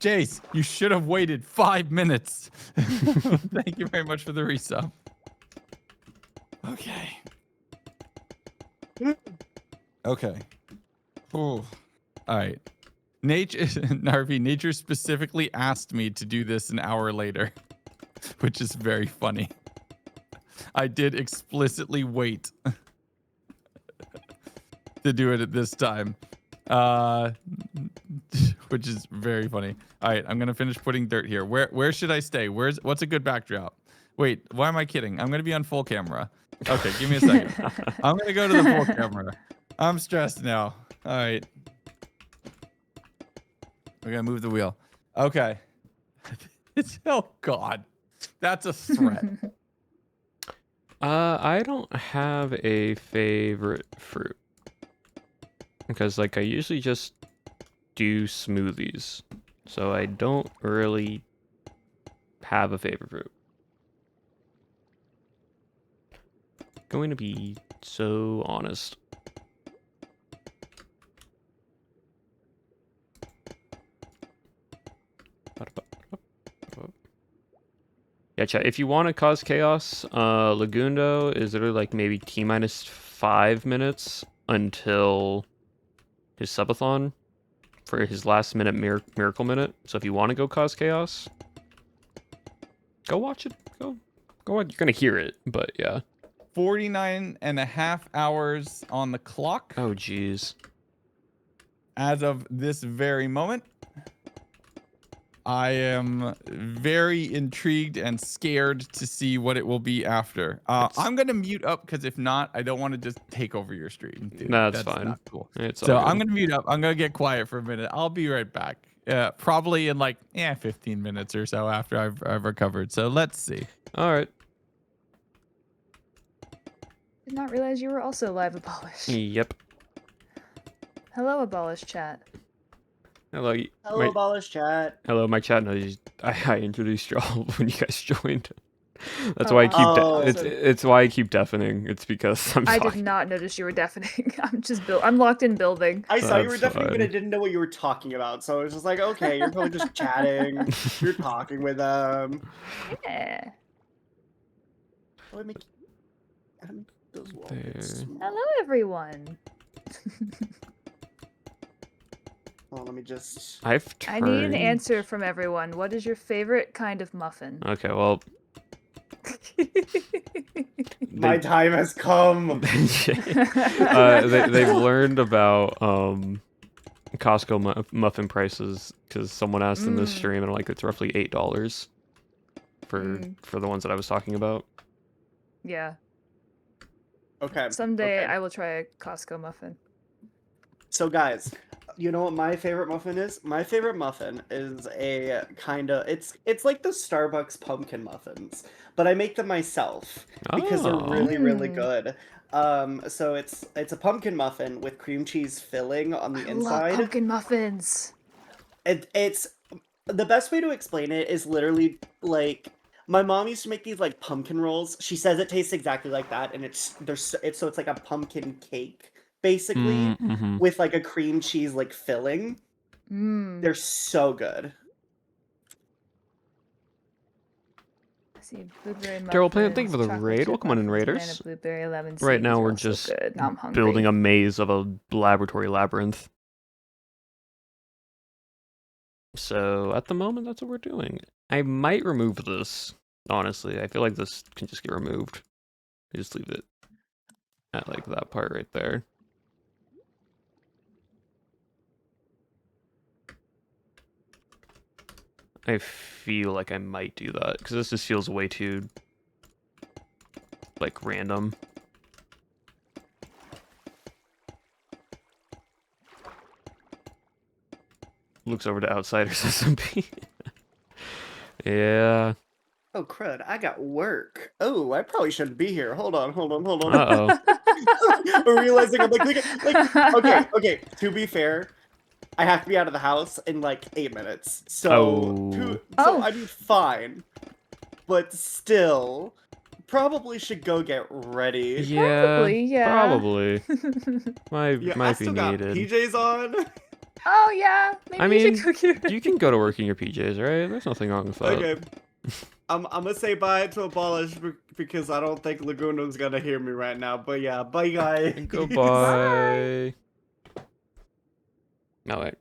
Jace, you should have waited 5 minutes. Thank you very much for the resub. Okay. Okay. Ooh. All right. Nature specifically asked me to do this an hour later, which is very funny. I did explicitly wait to do it at this time. Which is very funny. All right, I'm gonna finish putting dirt here. Where should I stay? What's a good backdrop? Wait, why am I kidding? I'm gonna be on full camera. Okay, give me a second. I'm gonna go to the full camera. I'm stressed now. All right. We're gonna move the wheel. Okay. Oh God, that's a threat. I don't have a favorite fruit. Because like I usually just do smoothies. So I don't really have a favorite fruit. Going to be so honest. Yeah, chat. If you want to cause chaos, Lagundo is literally like maybe T-minus 5 minutes until his subathon for his last minute miracle minute. So if you want to go cause chaos, go watch it. Go watch. You're gonna hear it, but yeah. 49 and a half hours on the clock Oh jeez. as of this very moment. I am very intrigued and scared to see what it will be after. I'm gonna mute up because if not, I don't want to just take over your stream. Dude. No, that's fine. Not cool. It's So all I'm good. gonna mute up. I'm gonna get quiet for a minute. I'll be right back. Probably in like 15 minutes or so after I've recovered. So let's see. All right. Did not realize you were also live abolished. Yep. Hello, abolish chat. Hello, Hello, my, abolish chat. hello, my chat knows I introduced y'all when you guys joined. That's Oh, why I keep awesome. it's why I keep deafening. It's because I'm I talking. did not notice you were deafening. I'm locked in building. I saw you were That's deafening, but I fine. didn't know what you were talking about. So I was just like, okay, you're probably just chatting. You're talking with them. Yeah. Let me those walls get There. small. Hello, everyone. Well, let me just. I've I need an turned. answer from everyone. What is your favorite kind of muffin? Okay, well, My they, time has come. they've learned about Costco muffin prices because someone asked in this Mm. stream, and like it's roughly $8 for Mm. the ones that I was talking about. Yeah. Okay. Someday okay. I will try a Costco muffin. So guys, you know what my favorite muffin is? My favorite muffin is a kind of it's like the Starbucks pumpkin muffins, but I make them myself because they're Oh, really Mm. good. So it's a pumpkin muffin with cream cheese filling on the I love inside. pumpkin muffins. It's the best way to explain it is literally like my mom used to make these like pumpkin rolls. She says it tastes exactly like that, and it's like a pumpkin cake basically mm-hmm. with like a cream cheese like filling. Mmm. They're so good. I see blueberry Carol Plant, thank you muffins, for the chocolate raid. chip Welcome on in, muffins, banana Raiders. blueberry, lemon seed. Right now These are we're also just good. Now I'm hungry. building a maze of a laboratory labyrinth. So at the moment, that's what we're doing. I might remove this. Honestly, I feel like this can just get removed. I just leave it at like that part right there. I feel like I might do that because this just feels way too like random. Looks over to Outsiders SMP. Yeah. Oh crud! I got work. Oh, I probably shouldn't be here. Hold on. Uh-oh. I'm realizing I'm like okay. To be fair, I have to be out of the house in like 8 minutes. So Oh. I mean fine, but still, probably should go get ready. Yeah. Probably, yeah. Probably. Yeah, I Might be still got needed. PJs on. Oh yeah. Maybe I you mean, should go get you can go to work in your PJs, right? There's nothing wrong with that. Okay. I'm gonna say bye to Abolish because I don't think Laguna's gonna hear me right now. But yeah, bye guys. Goodbye. No, wait.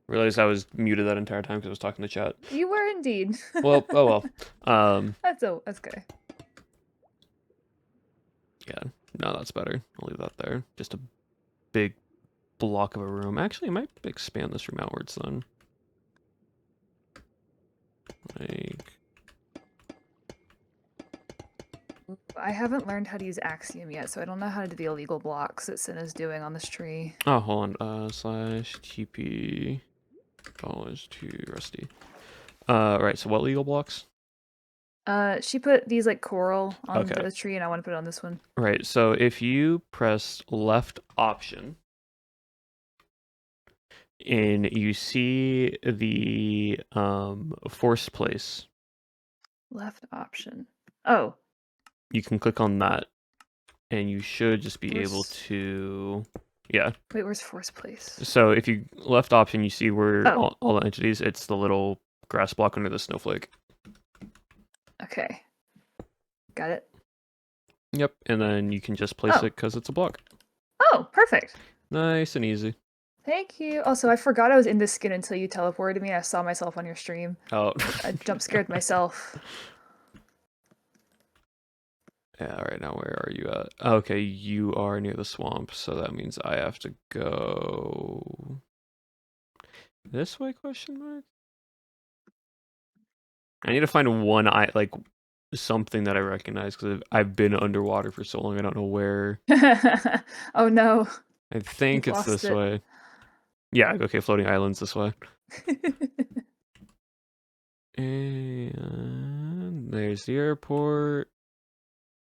Realized I was muted that entire time because I was talking to chat. You were indeed. Well, oh well. That's okay. Yeah, no, that's better. I'll leave that there. Just a big block of a room. Actually, I might expand this room outwards then. Like, I haven't learned how to use Axiom yet, so I don't know how to do the illegal blocks that Cinna's doing on this tree. oh, hold on. Slash TP dollars to Rusty. Right. So what legal blocks? She put these like coral on Okay. the tree, and I want to put it on this one. Right. So if you press left option, and you see the forced place, Left option. Oh. you can click on that, and you should just be able Force- to, yeah. Wait, where's force place? So if you left option, you see where Oh. all the entities. It's the little grass block under the snowflake. Okay. Got it. Yep, and then you can just place Oh. it because it's a block. Oh, perfect. Nice and easy. Thank you. Also, I forgot I was in this skin until you teleported me. I saw myself on your stream. Oh. I jump scared myself. Yeah, right now where are you at? Okay, you are near the swamp, so that means I have to go this way, question mark? I need to find one like something that I recognize because I've been underwater for so long I don't know where. Oh no. I think You've it's lost this it. way. Yeah, okay, floating islands this way. And there's the airport.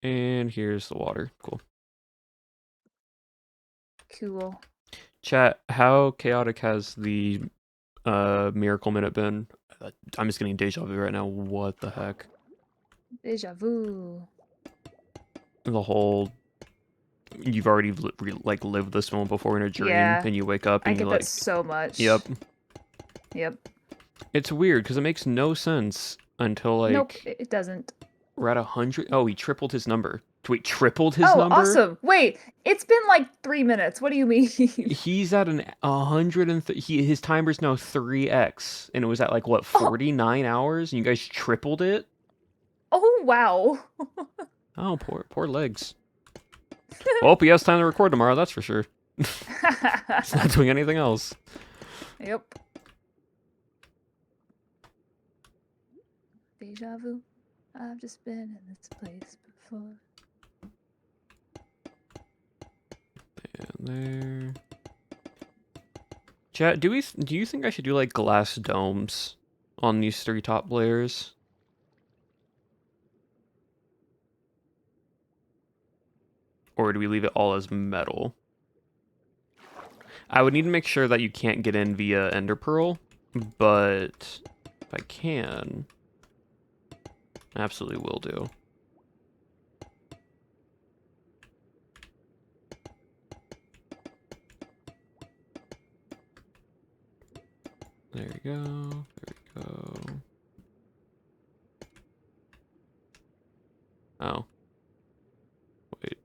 And here's the water. Cool. Cool. Chat, how chaotic has the Miracle Minute been? I'm just getting deja vu right now. What the heck? Deja vu. The whole you've already like lived this moment before in a dream, Yeah, and you wake up I and get you're that like, so much. "Yep." Yep. It's weird because it makes no sense until like Nope, it doesn't. we're at 100. Oh, he tripled his number. Wait, tripled his Oh, number? awesome. Wait, it's been like 3 minutes. What do you mean? He's at an 100 and his timer's now 3x, and it was at like what 49 hours, and you guys tripled it. Oh, wow. Oh, poor legs. Well, he has time to record tomorrow. That's for sure. He's not doing anything else. Yep. Deja vu. I've just been in this place before. And there. Chat, do you think I should do like glass domes on these 3 top layers? Or do we leave it all as metal? I would need to make sure that you can't get in via Ender Pearl, but if I can, I absolutely will do. There we go. There we go. Oh. Wait.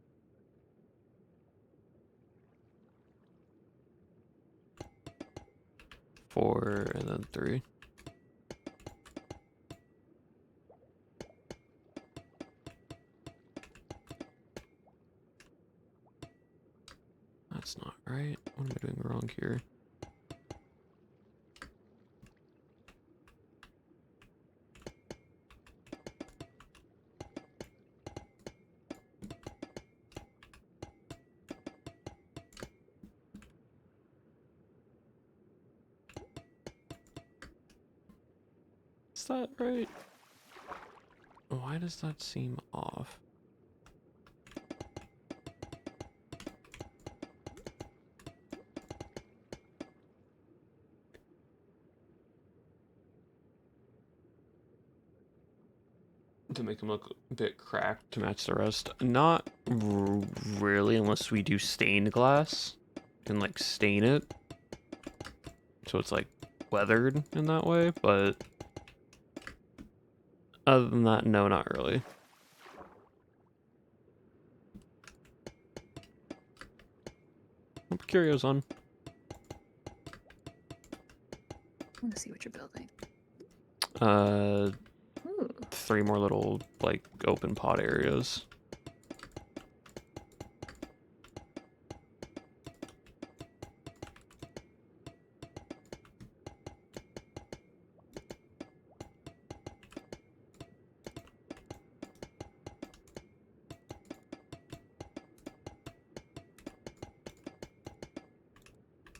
Four and then 3. That's not right. What am I doing wrong here? Is that right? Why does that seem off? To make them look a bit cracked to match the rest. Not really, unless we do stained glass and like stain it. So it's like weathered in that way, but other than that, no, not really. I'll put curios on. I want to see what you're building. Ooh. 3 more little like open pot areas.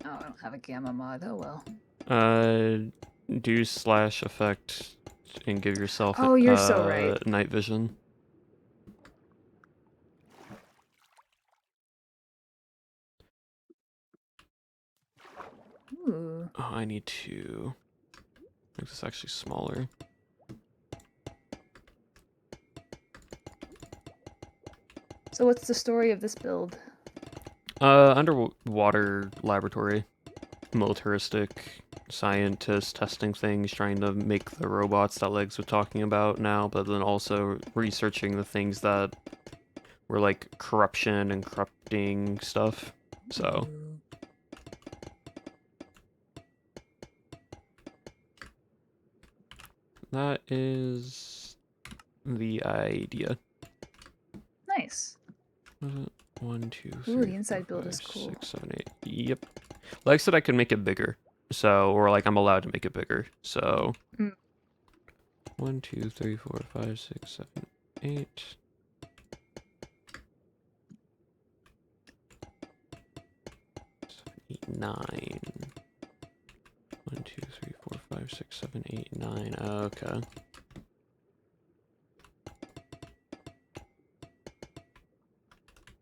Oh, I don't have a gamma mod. Oh well. Do slash effect and give yourself Oh, you're so right. night vision. Ooh. Oh, I need to make this actually smaller. So what's the story of this build? Underwater laboratory. Militaristic scientists testing things, trying to make the robots that Legs was talking about now, but then also researching the things that were like corruption and corrupting stuff. So Ooh. that is the idea. Nice. Was it 1, 2, 3, Ooh, the inside 4, build is 5, cool. 6, 7, 8. Yep. Lex said I could make it bigger. So, or like I'm allowed to make it bigger. So, Mm. 1, 2, 3, 4, 5, 6, 7, 8. 7, 8, 9. 1, 2, 3, 4, 5, 6, 7, 8, 9. Okay.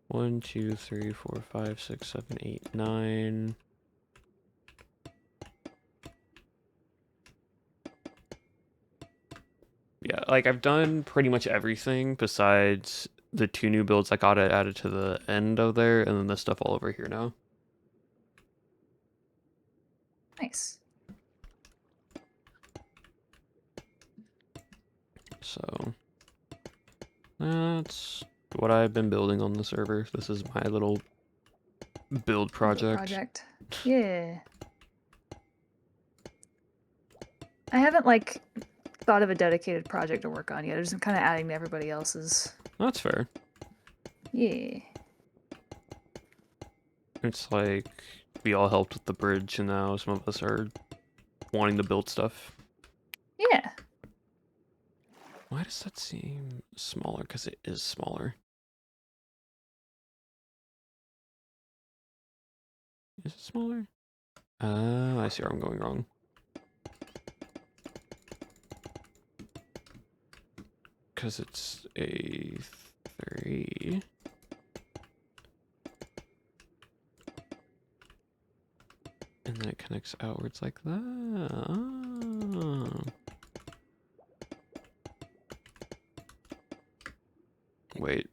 One, 2, 3, 4, 5, 6, 7, 8, 9. Yeah, like I've done pretty much everything besides the 2 new builds I got added to the end of there, and then the stuff all over here now. Nice. So that's what I've been building on the server. This is my little build project. Yeah. I haven't like thought of a dedicated project to work on yet. I'm just kind of adding to everybody else's. That's fair. Yeah. It's like we all helped with the bridge, and now some of us are wanting to build stuff. Yeah. Why does that seem smaller? Because it is smaller. Is it smaller? I see where I'm going wrong. Because it's a 3. And then it connects outwards like that. Oh. Wait.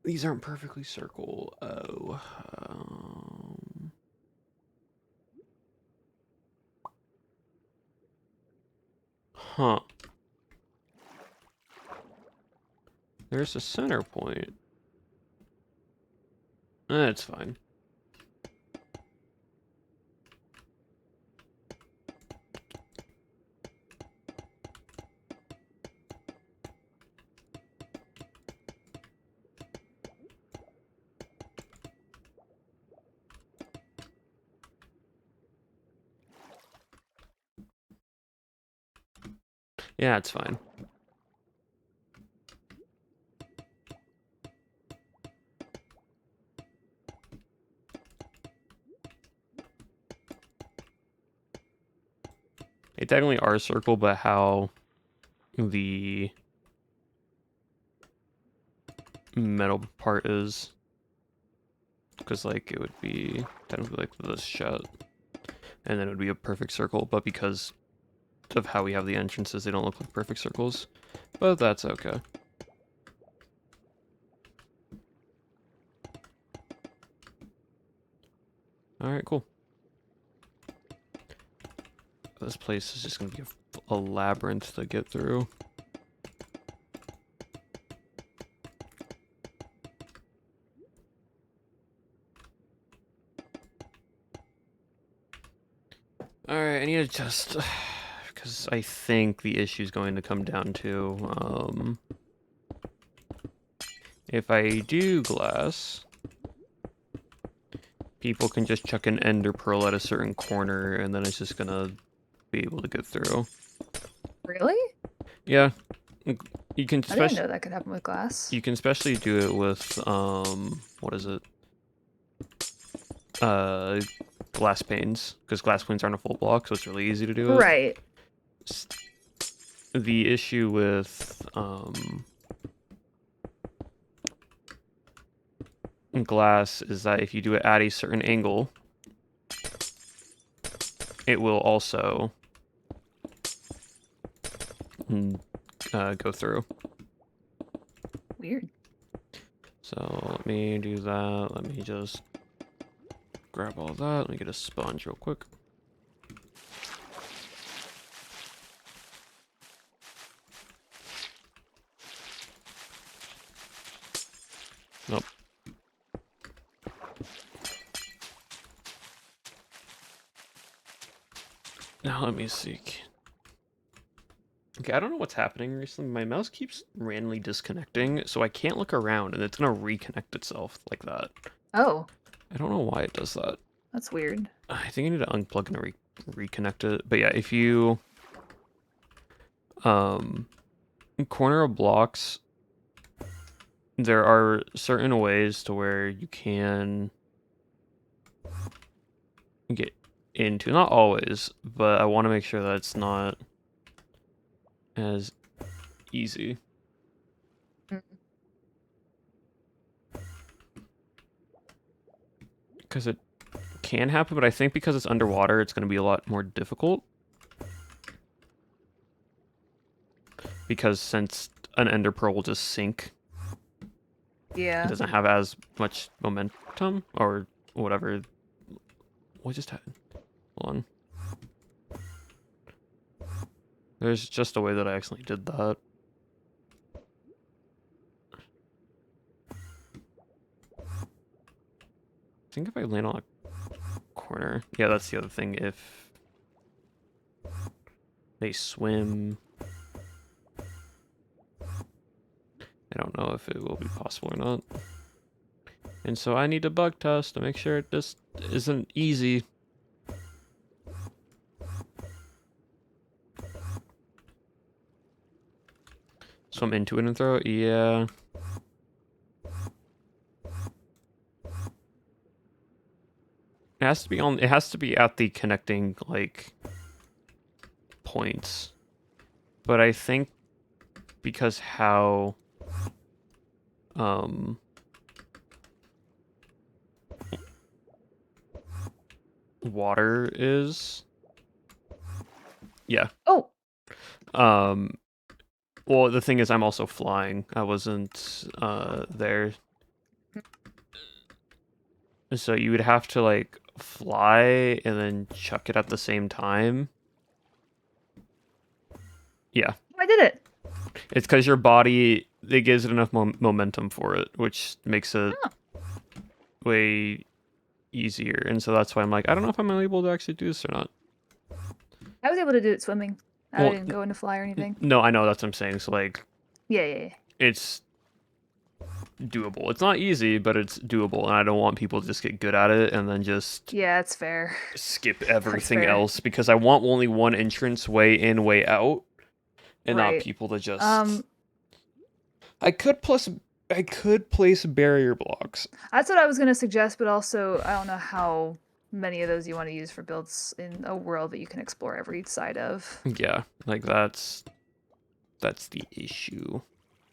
These aren't perfectly circle. Oh. Huh. There's a center point. That's fine. Yeah, it's fine. They technically are a circle, but how the metal part is, because like it would be technically like this shut, and then it would be a perfect circle, but because of how we have the entrances, they don't look like perfect circles, but that's okay. All right, cool. This place is just gonna be a labyrinth to get through. Alright, I need to just... because I think the issue is going to come down to... if I do glass... people can just chuck an ender pearl at a certain corner, and then it's just gonna be able to get through. Really? Yeah. You can I didn't know that could happen with glass. You can especially do it with, what is it? Glass panes, because glass panes aren't a full block, so it's really easy to do it. Right. The issue with, glass is that if you do it at a certain angle, it will also go through. Weird. So let me do that. Let me just grab all that. Let me get a sponge real quick. Nope. Now let me see. Okay, I don't know what's happening recently. My mouse keeps randomly disconnecting, so I can't look around, and it's gonna reconnect itself like that. Oh, I don't know why it does that. that's weird. I think I need to unplug and reconnect it. But yeah, if you corner of blocks, there are certain ways to where you can get into, not always, but I want to make sure that it's not as easy. Because it can happen, but I think because it's underwater, it's going to be a lot more difficult. Because since an ender pearl will just sink, Yeah. it doesn't have as much momentum or whatever. What just happened? Hold on. There's just a way that I accidentally did that. I think if I land on a corner. Yeah, that's the other thing. If they swim, I don't know if it will be possible or not. And so I need to bug test to make sure it just isn't easy. Swim into it and throw it? Yeah. It has to be on. It has to be at the connecting like points. But I think because how water is. Yeah. Oh, Well, the thing is, I'm also flying. I wasn't there. So you would have to like fly and then chuck it at the same time. Yeah. I did it. It's because your body, it gives it enough momentum for it, which makes it way easier. And so that's why I'm like, I don't know if I'm able to actually do this or not. I was able to do it swimming. I Well, didn't go into fly or anything. No, I know, that's what I'm saying. So like, Yeah. it's doable. It's not easy, but it's doable. And I don't want people to just get good at it and then just Yeah, it's fair. skip everything fair. else, because I want only one entrance, way in, way out, and not Right. people to just. I could place barrier blocks. That's what I was gonna suggest, but also I don't know how many of those you want to use for builds in a world that you can explore every side of. Yeah, like that's the issue.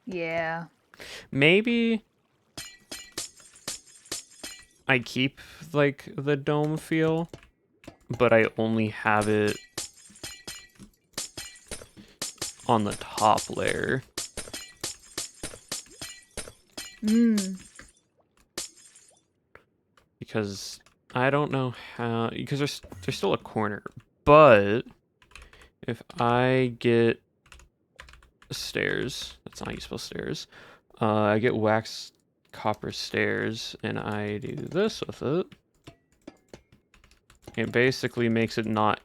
Yeah. Maybe I keep like the dome feel, but I only have it on the top layer. Because I don't know how, because there's still a corner, but if I get stairs, that's not how you spell stairs. I get wax copper stairs and I do this with it. It basically makes it not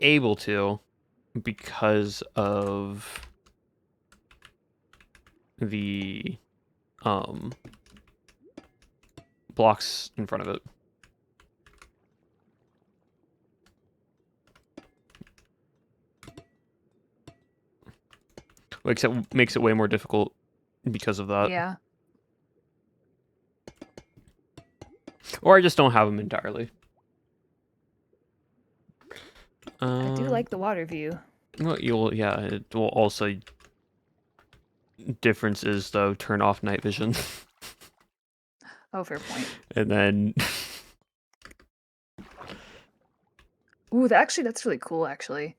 able to because of the blocks in front of it. Except makes it way more difficult because of that. Yeah. Or I just don't have them entirely. I do like the water view. Well, it will also. Difference is though, turn off night vision. Oh, fair point. And then. Ooh, that's really cool, actually.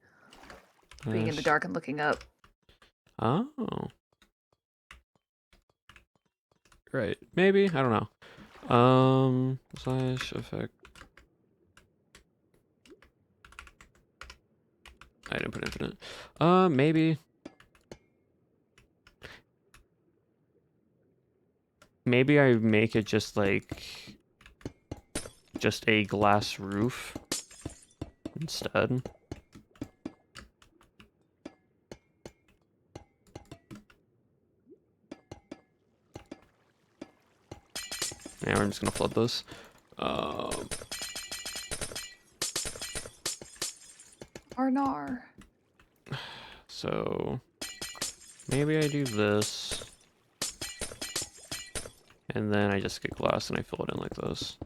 Being in the dark and looking up. Oh. Right. Maybe. I don't know. Slash effect. I didn't put infinite. Maybe. Maybe I make it just like just a glass roof instead. Yeah, we're just gonna flood this. Arnar. So maybe I do this. And then I just get glass and I fill it in like this.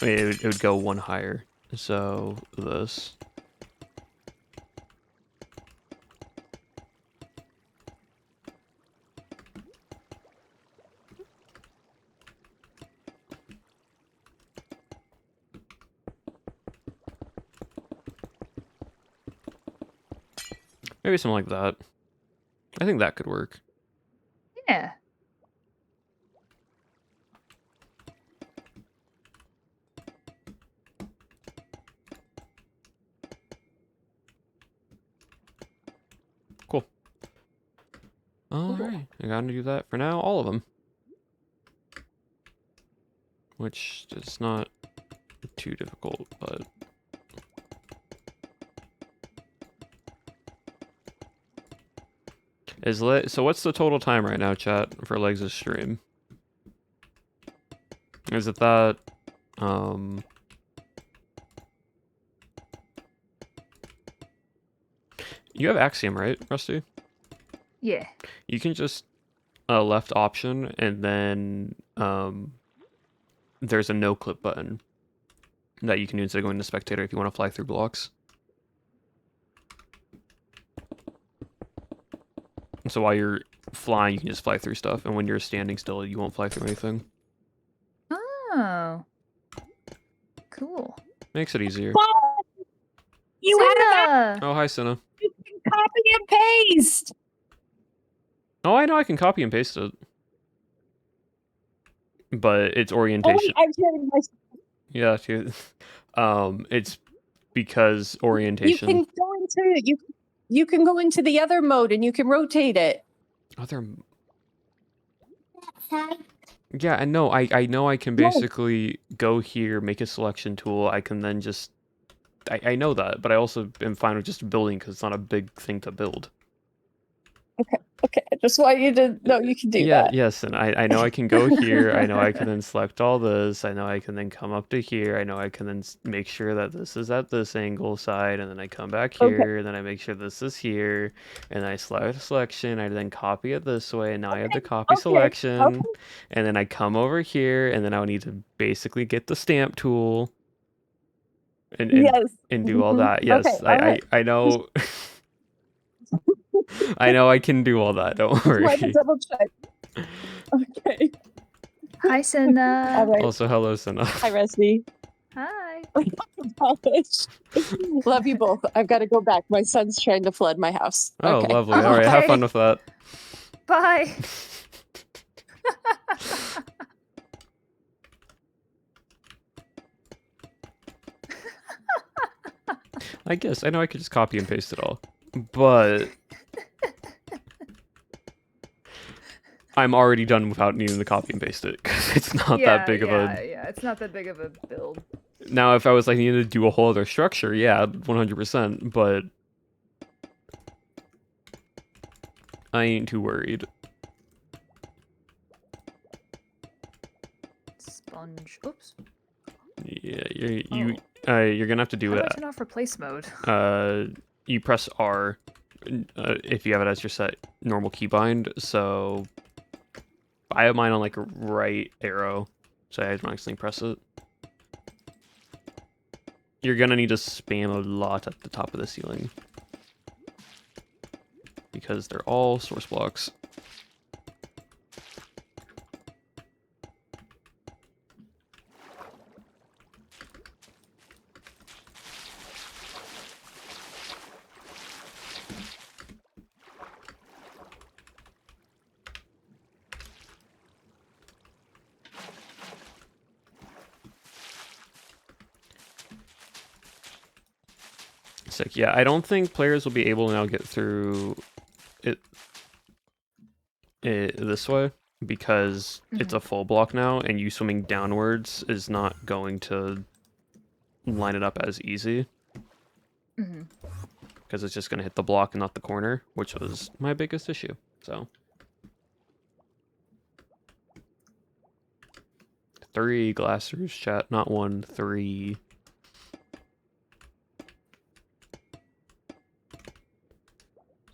I mean, it would go one higher. So this. Maybe something like that. I think that could work. Yeah. Cool. Alright, I gotta do that for now, all of them. Which is not too difficult, but... So what's the total time right now, chat, for Legs' stream? Is it that, You have Axiom, right, Rusty? Yeah. You can just left option, and then there's a no clip button that you can do instead of going to spectator if you want to fly through blocks. So while you're flying, you can just fly through stuff, and when you're standing still, you won't fly through anything. Oh. Cool. Makes it easier. You have Senna! Oh, hi, Senna. you can copy and paste. Oh, I know I can copy and paste it. But it's orientation. I'm hearing myself. Yeah, it's because You orientation. can go into you can go into the other mode and you can rotate it. Other. Yeah, I know. I know I can No. basically go here, make a selection tool. I can then just. I know that, but I also am fine with just building because it's not a big thing to build. Okay, I just want you to know you can do Yeah, that. yes, and I know I can go here. I know I can then select all this. I know I can then come up to here. I know I can then make sure that this is at this angle side, and then I come back Okay. here, and then I make sure this is here, and I select a selection. I then copy it this way, and now I have the copy okay, selection, okay. and then I come over here, and then I would need to basically get the stamp tool, and Yes. do all Mhm. that. Yes, Okay, all right. I know. I know I can do all that. Don't Just wanted to worry. double check. Okay. Hi, Senna. All right. Also, hello, Senna. Hi, Resby. Hi. Love you both. I've got to go back. My son's trying to flood my house. Oh, Okay. lovely. All right, have Okay. fun with that. Bye. I guess I know I could just copy and paste it all, but I'm already done without needing to copy and paste it because it's not that big of a. Yeah, it's not that big of a build. Now, if I was like needing to do a whole other structure, yeah, 100%. But I ain't too worried. Sponge. Oops. Yeah, you're gonna have to do How do I it. turn off replace mode? You press R if you have it as your set normal keybind. So I have mine on like a right arrow, so I automatically press it. You're gonna need to spam a lot at the top of the ceiling because they're all source blocks. Sick. Yeah, I don't think players will be able to now get through it this way because it's a full block now, and you swimming downwards is not going to line it up as easy Mm-hmm. because it's just going to hit the block and not the corner, which was my biggest issue. So 3 glass roofs, chat, not 1, 3.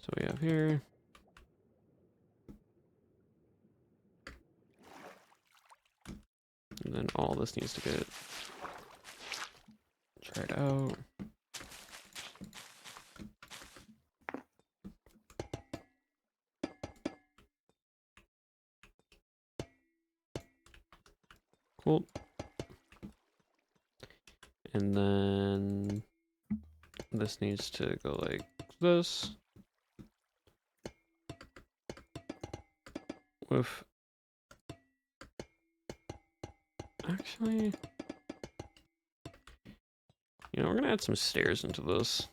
So we have here. And then all this needs to get tried out. Cool. And then this needs to go like this. with... Actually... You know, we're gonna add some stairs into this.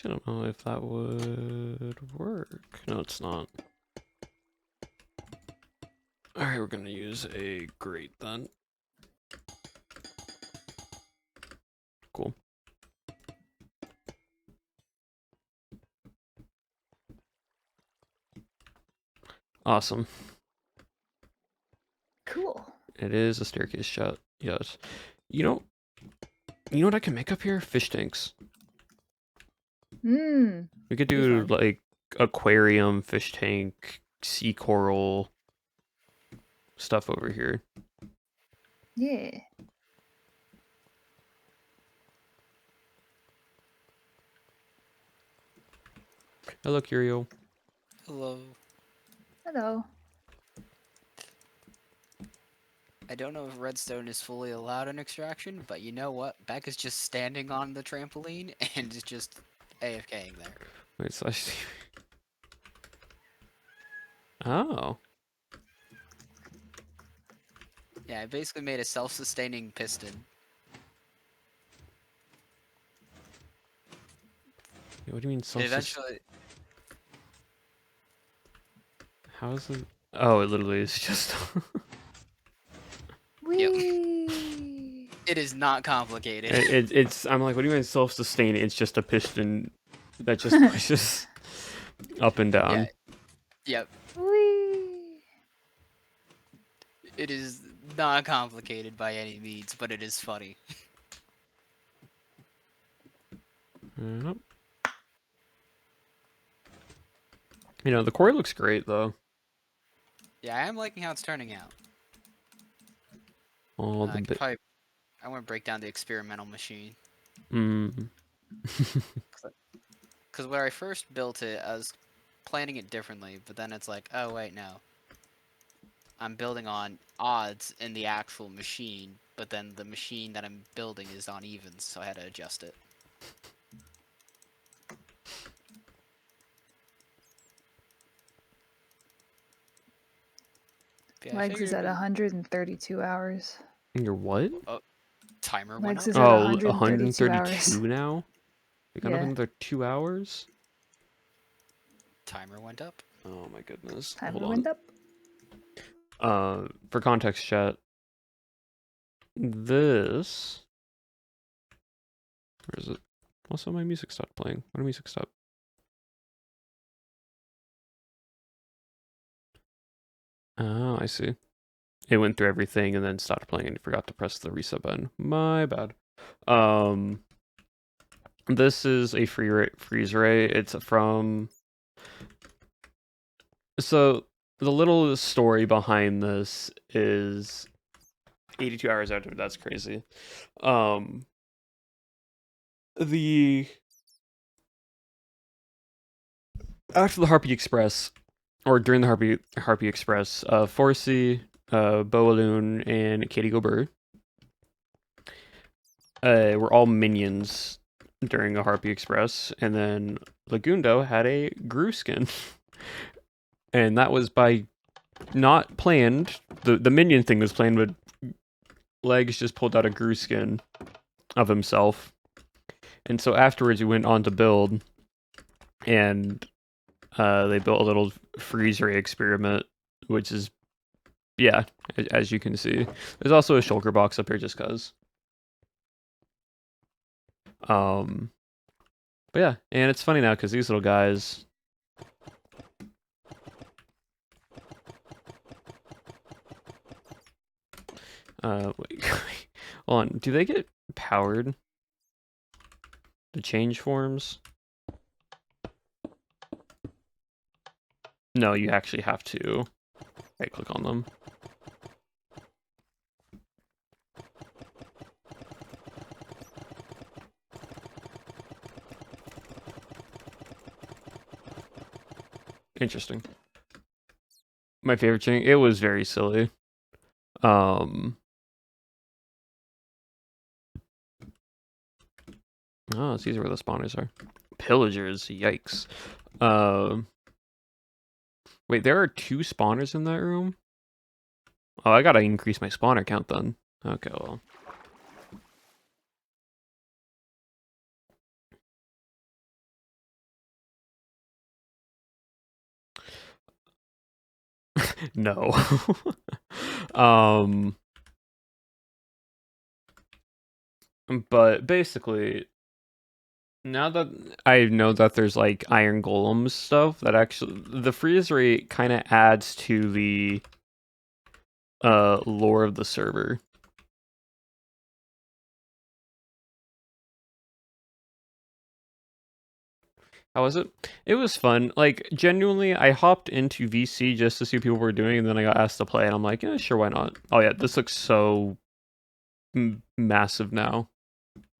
I don't know if that would work. No, it's not. Alright, we're gonna use a grate then. Cool. Awesome. Cool. It is a staircase shut. Yes. You know what I can make up here? Fish tanks. Mm. We could Be do fun. like aquarium, fish tank, sea coral stuff over here. Yeah. Hello, Curio. Hello. Hello. I don't know if redstone is fully allowed in extraction, but you know what? Beck is just standing on the trampoline and is just AFKing there. Wait, so I see. Oh. Yeah, I basically made a self-sustaining piston. What do you mean It self? eventually, How is it? Oh, it literally is just. Wee. it is not complicated. It's. I'm like, what do you mean self-sustaining? It's just a piston that just pushes up and down. Yeah. Yep. Wee. It is not complicated by any means, but it is funny. Yep. You know, the core looks great though. Yeah, I am liking how it's turning out. All the bit. I want to break down the experimental machine. Mm. Because where I first built it, I was planning it differently, but then it's like, oh wait, no. I'm building on odds in the actual machine, but then the machine that I'm building is on evens, so I had to adjust it. Yeah, I Legs is figured at it- 132 hours. Your what? Timer went Legs up. is at Oh, 132 hours. 132 now? We got Yeah. another 2 hours? Timer went up. Oh my goodness. Time Hold went up. on. For context, chat. This. Where is it? Also, my music stopped playing. When did music stop? Oh, I see. It went through everything and then stopped playing and forgot to press the reset button. My bad. This is a freeze ray. It's from... So, the little story behind this is 82 hours after. That's crazy. After the Harpy Express, or during the Harpy Express, Forsey, Boaloon, and Katie Gobert were all minions during a Harpy Express, and then Lagundo had a Gru skin. And that was by not planned. The minion thing was planned, but Legs just pulled out a Gru skin of himself. And so afterwards we went on to build, and they built a little freeze ray experiment, which is, yeah, as you can see. There's also a shulker box up here just cause. But yeah, and it's funny now because these little guys. Wait, hold on. Do they get powered to change forms? No, you actually have to right click on them. Interesting. My favorite thing, it was very silly. Oh, these are where the spawners are. Pillagers, yikes. Wait, there are 2 spawners in that room? Oh, I gotta increase my spawner count then. Okay, well. No. But basically, now that I know that there's like iron golems stuff, that actually the freeze rate kind of adds to the lore of the server. How was it? It was fun. Like, genuinely, I hopped into VC just to see what people were doing, and then I got asked to play, and I'm like, yeah, sure, why not? Oh yeah, this looks so massive now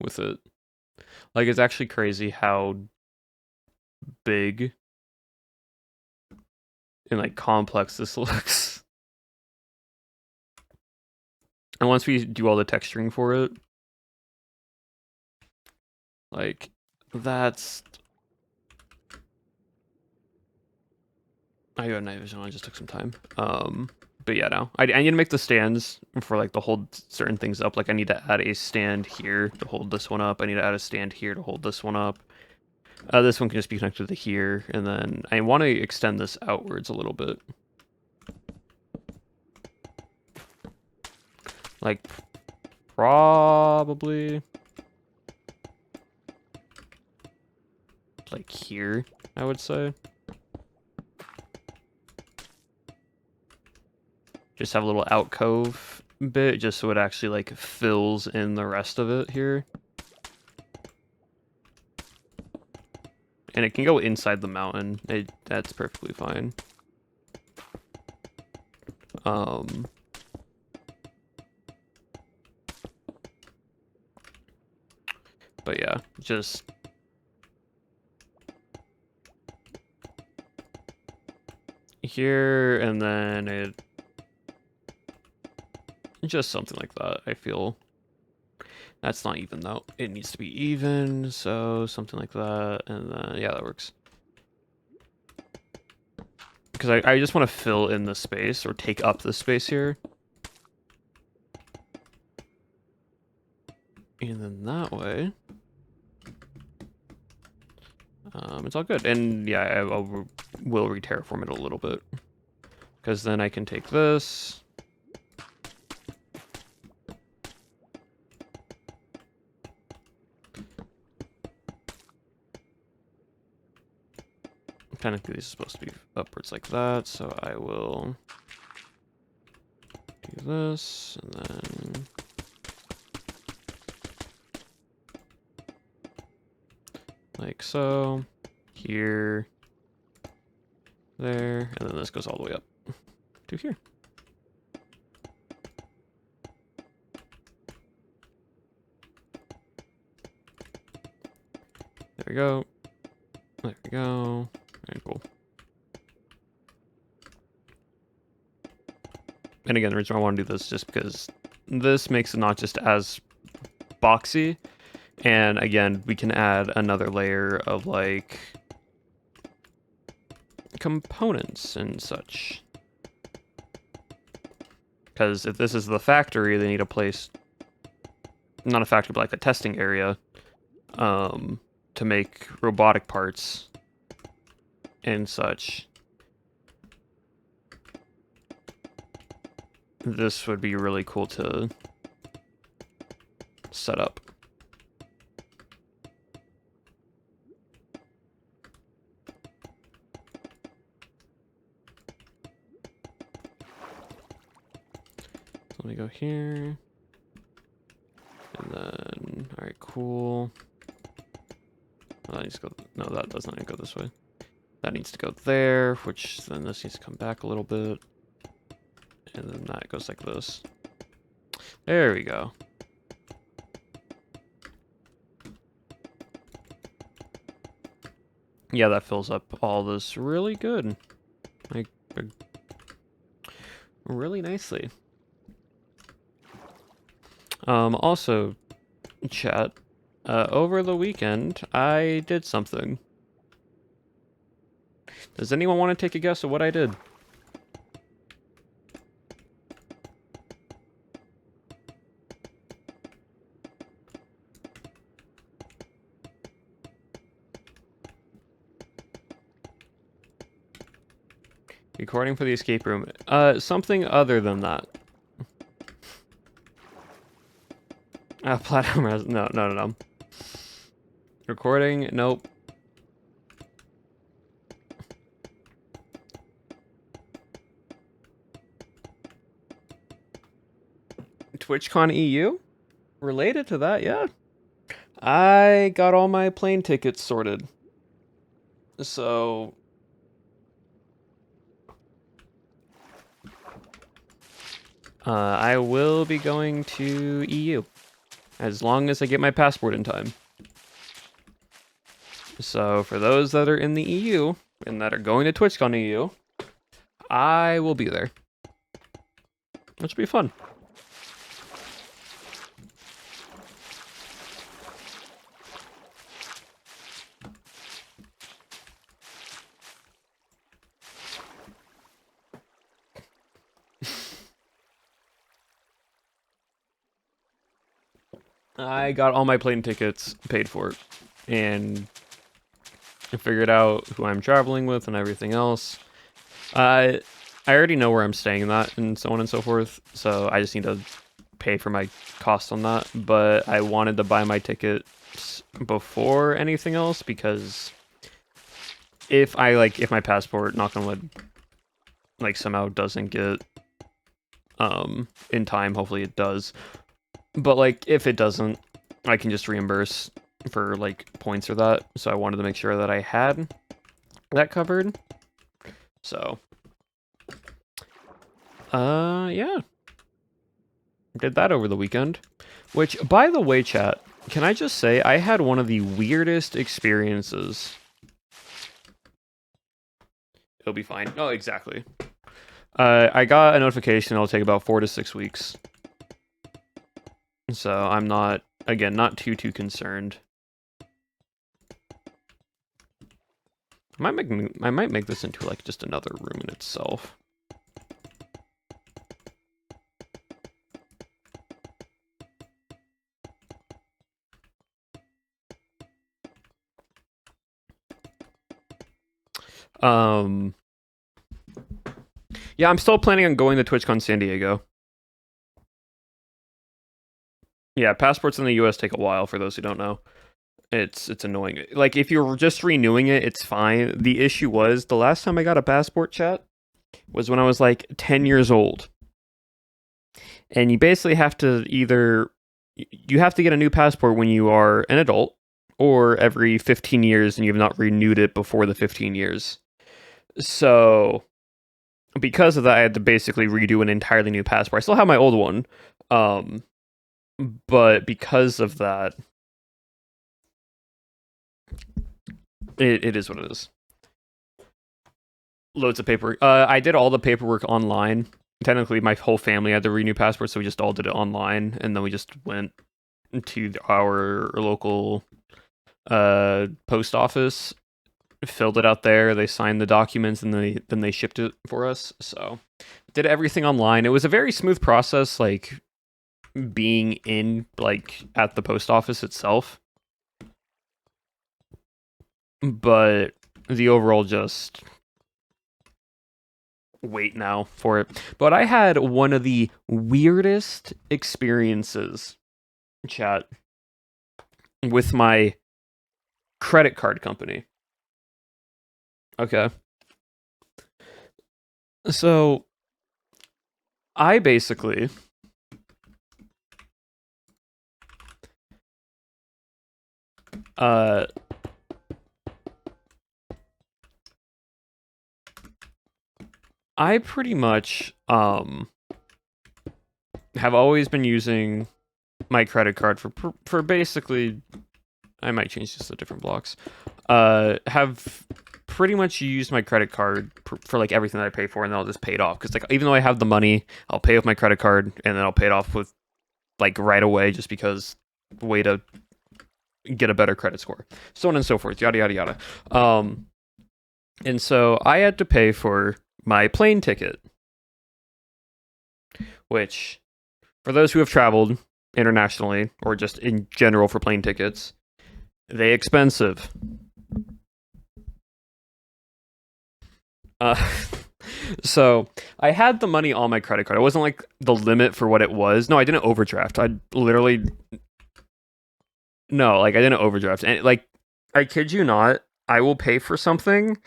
with it. Like, it's actually crazy how big and like complex this looks. And once we do all the texturing for it, like, that's... I got night vision on, I just took some time. But yeah, no. I need to make the stands for like to hold certain things up. Like I need to add a stand here to hold this one up. I need to add a stand here to hold this one up. This one can just be connected to here, and then I want to extend this outwards a little bit. Like, probably... like here, I would say. Just have a little alcove bit, just so it actually like fills in the rest of it here. And it can go inside the mountain. That's perfectly fine. But yeah, just here, and then it just something like that. I feel that's not even though. It needs to be even, so something like that, and then yeah, that works. Because I just want to fill in the space, or take up the space here. And then that way, it's all good. And yeah, I will re-terraform it a little bit. Because then I can take this. Technically, this is supposed to be upwards like that, so I will do this, and then like so, here, there, and then this goes all the way up to here. There we go. There we go. Very cool. And again, the reason I want to do this is just because this makes it not just as boxy, and again, we can add another layer of like components and such. Because if this is the factory, they need a place, not a factory, but like a testing area, to make robotic parts and such. This would be really cool to set up. let me go here. And then, all right, cool. That needs to go, no, that does not go this way. That needs to go there, which then this needs to come back a little bit. And then that goes like this. There we go. Yeah, that fills up all this really good. Like, really nicely. Also, chat, over the weekend, I did something. Does anyone want to take a guess at what I did? Recording for the escape room. Something other than that. Platinum no. Recording, nope. TwitchCon EU? Related to that, yeah. I got all my plane tickets sorted. So... I will be going to EU. As long as I get my passport in time. So, for those that are in the EU, and that are going to TwitchCon EU, I will be there. Which will be fun. I got all my plane tickets paid for, and I figured out who I'm traveling with and everything else. I already know where I'm staying that and so on and so forth, so I just need to pay for my cost on that. But I wanted to buy my tickets before anything else because if my passport, knock on wood, somehow doesn't get in time, hopefully it does. But, if it doesn't, I can just reimburse for, points or that. So I wanted to make sure that I had that covered. So, yeah. Did that over the weekend. Which, by the way, chat, can I just say, I had one of the weirdest experiences. It'll be fine. Oh, exactly. I got a notification it'll take about 4 to 6 weeks. So I'm not, again, not too concerned. I might make this into just another room in itself. Yeah, I'm still planning on going to TwitchCon San Diego. Yeah, passports in the US take a while, for those who don't know. It's annoying. If you're just renewing it, it's fine. The issue was, the last time I got a passport, chat, was when I was 10 years old. And you basically have to you have to get a new passport when you are an adult, or every 15 years and you have not renewed it before the 15 years. So, because of that, I had to basically redo an entirely new passport. I still have my old one. But because of that, it is what it is. Loads of paperwork. I did all the paperwork online. Technically, my whole family had to renew passports, so we just all did it online, and then we just went to our local post office, filled it out there. They signed the documents, and then they shipped it for us. So, did everything online. It was a very smooth process. Being in at the post office itself, but the overall just wait now for it. But I had one of the weirdest experiences, chat, with my credit card company. Okay, so I basically I pretty much have always been using my credit card for basically, I might change this to different blocks. Have pretty much used my credit card for like everything that I pay for, and then I'll just pay it off. Because like even though I have the money, I'll pay with my credit card, and then I'll pay it off with like right away, just because way to get a better credit score, so on and so forth, yada yada yada. And so I had to pay for my plane ticket, which, for those who have traveled internationally or just in general for plane tickets, they expensive. So I had the money on my credit card. It wasn't like the limit for what it was. No, I didn't overdraft. I literally, no, like I didn't overdraft. And like, I kid you not, I will pay for something,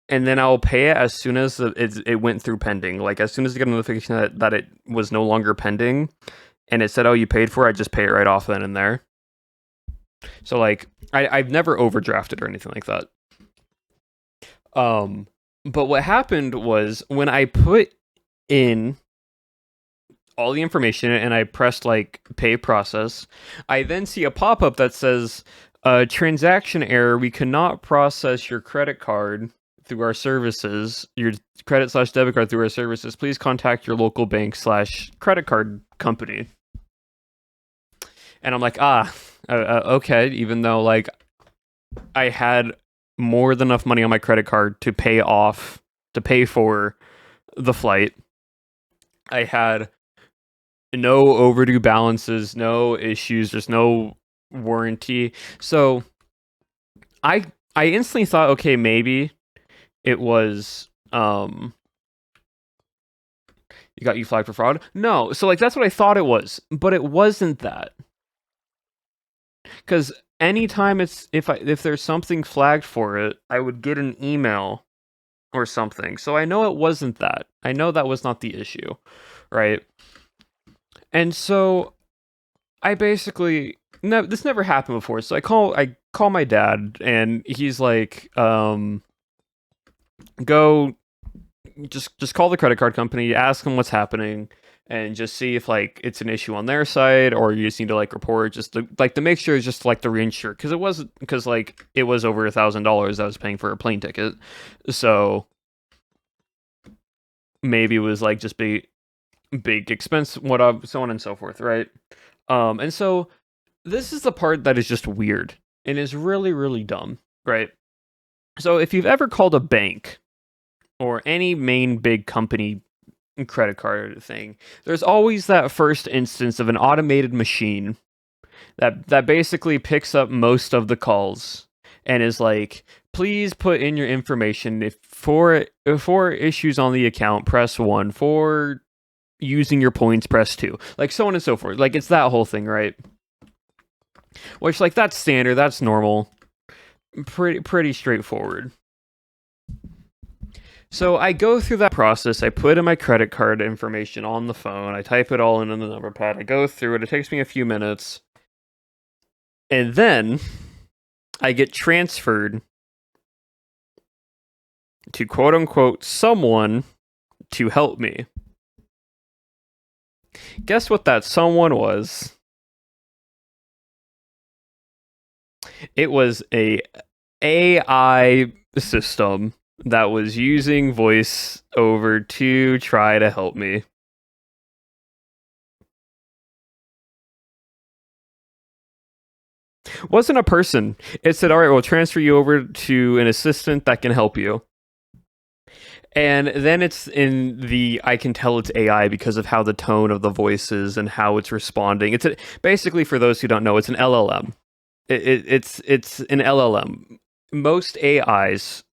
and then I'll pay it as soon as it went through pending. Like as soon as I get a notification that it was no longer pending, and it said, "Oh, you paid for it," I just pay it right off then and there. So like, I've never overdrafted or anything like that. But what happened was when I put in all the information and I pressed like pay process, I then see a pop-up that says, transaction error, we cannot process your credit card through our services, your credit/debit card through our services. Please contact your local bank/credit card company. And I'm like, okay, even though like I had more than enough money on my credit card to pay for the flight. I had no overdue balances, no issues, there's no warranty. So I instantly thought, okay, maybe it was you flagged for fraud. No, so like that's what I thought it was, but it wasn't that. Because anytime if there's something flagged for it, I would get an email or something. So I know it wasn't that. I know that was not the issue, right? And so I basically this never happened before. So I call my dad, and he's like, go just call the credit card company, ask them what's happening, and just see if like it's an issue on their side, or you just need to like report just to make sure it's just like the reinsure, because it was over $1,000 I was paying for a plane ticket, so maybe it was like just big expense, so on and so forth, right? And so this is the part that is just weird and is really, really dumb, right? So if you've ever called a bank or any main big company credit card thing, there's always that first instance of an automated machine that basically picks up most of the calls and is like, please put in your information. If for issues on the account, press 1. For using your points, press 2. Like so on and so forth. Like it's that whole thing, right? Which like that's standard, that's normal. Pretty straightforward. So I go through that process, I put in my credit card information on the phone, I type it all in the number pad, I go through it takes me a few minutes, and then I get transferred to quote-unquote someone to help me. Guess what that someone was? It was a AI system that was using voice over to try to help me. Wasn't a person. It said, all right, we'll transfer you over to an assistant that can help you. And then it's in the, I can tell it's AI because of how the tone of the voice is and how it's responding. Basically, for those who don't know, it's an LLM. It's an LLM. Most AIs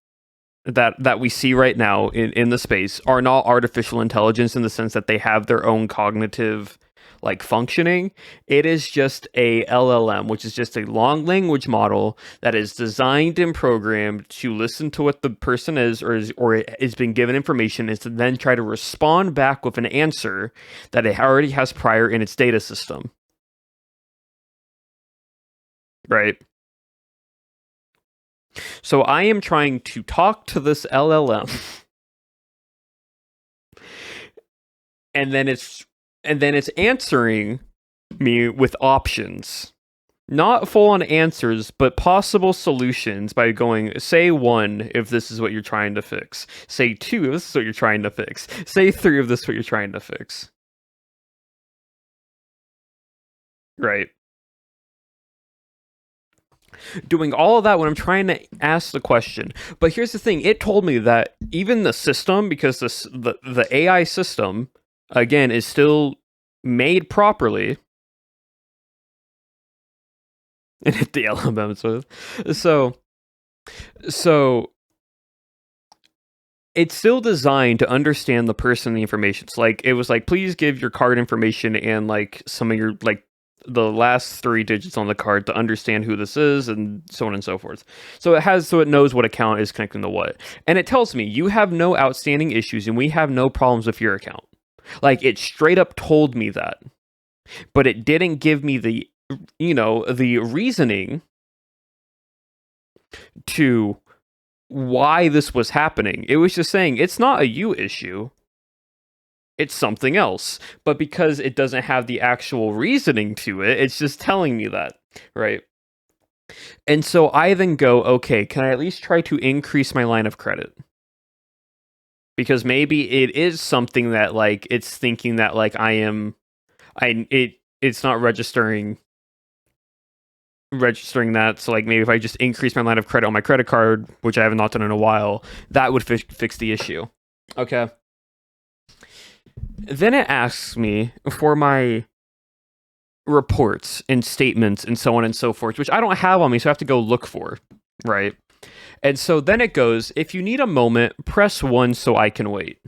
that we see right now in the space are not artificial intelligence in the sense that they have their own cognitive like functioning. It is just a LLM, which is just a long language model that is designed and programmed to listen to what the person is been given information, is to then try to respond back with an answer that it already has prior in its data system. Right? So I am trying to talk to this LLM, and then it's answering me with options. Not full-on answers, but possible solutions by going, say 1 if this is what you're trying to fix. Say 2 if this is what you're trying to fix. Say 3 if this is what you're trying to fix. Right. Doing all of that when I'm trying to ask the question. But here's the thing. It told me that even the system, because the AI system, again, is still made properly, and hit the LMMs with. So it's still designed to understand the person and the information. So like it was like, please give your card information and like some of your like the last 3 digits on the card to understand who this is, and so on and so forth. So it knows what account is connecting to what. And it tells me you have no outstanding issues and we have no problems with your account. Like it straight up told me that. But it didn't give me the reasoning to why this was happening. It was just saying it's not a you issue, it's something else. But because it doesn't have the actual reasoning to it, it's just telling me that, right? And so I then go, okay, can I at least try to increase my line of credit? Because maybe it is something that like it's thinking that like it's not registering that. So like maybe if I just increase my line of credit on my credit card, which I have not done in a while, that would fix the issue. Okay. Then it asks me for my reports and statements and so on and so forth, which I don't have on me, so I have to go look for, right? And so then it goes, if you need a moment, press 1 so I can wait.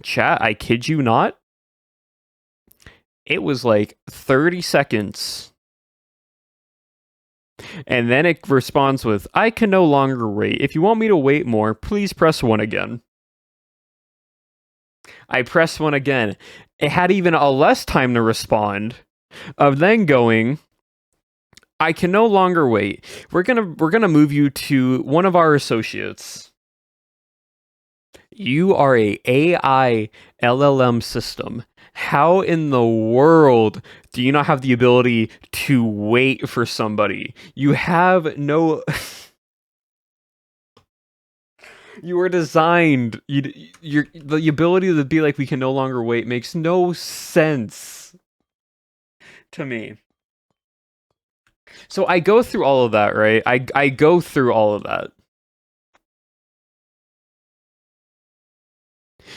Chat, I kid you not. It was like 30 seconds. And then it responds with, I can no longer wait. If you want me to wait more, please press 1 again. I pressed 1 again. It had even a less time to respond of then going, I can no longer wait. We're gonna move you to one of our associates. You are a AI LLM system. How in the world do you not have the ability to wait for somebody? You have no... You were designed... the ability to be like, we can no longer wait makes no sense to me. So I go through all of that, right? I go through all of that.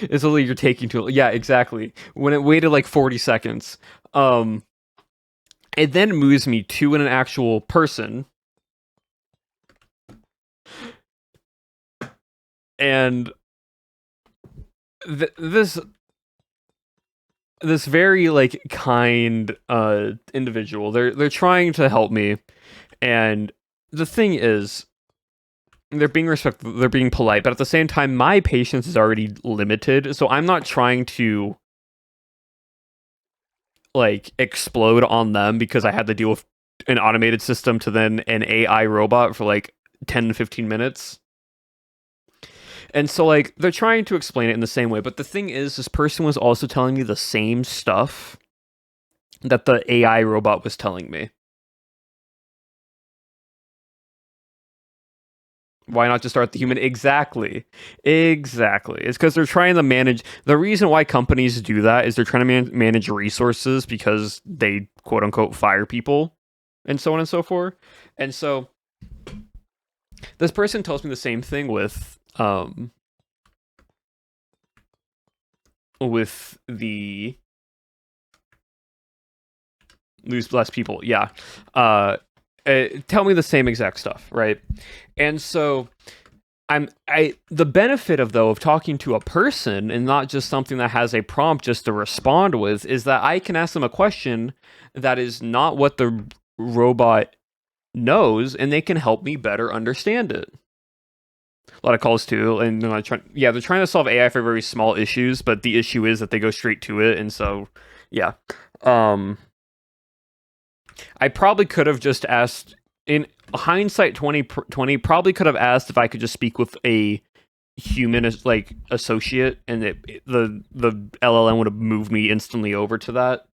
It's literally you're taking too long. Yeah, exactly. When it waited like 40 seconds. It then moves me to an actual person. And this very like kind individual, they're trying to help me. And the thing is, they're being respectful, they're being polite, but at the same time, my patience is already limited, so I'm not trying to like explode on them because I had to deal with an automated system to then an AI robot for like 10 to 15 minutes. And so like they're trying to explain it in the same way, but the thing is, this person was also telling me the same stuff that the AI robot was telling me. Why not just start the human? Exactly. It's because they're trying to manage... The reason why companies do that is they're trying to manage resources because they, quote-unquote, fire people and so on and so forth. And so this person tells me the same thing with the... lose less people. Yeah. Tell me the same exact stuff, right? And so the benefit of talking to a person and not just something that has a prompt just to respond with is that I can ask them a question that is not what the robot knows, and they can help me better understand it. A lot of calls too, and they're trying to solve AI for very small issues, but the issue is that they go straight to it, and so yeah. I probably could have just asked in hindsight 2020 probably could have asked if I could just speak with a human like associate, and the LLM would have moved me instantly over to that.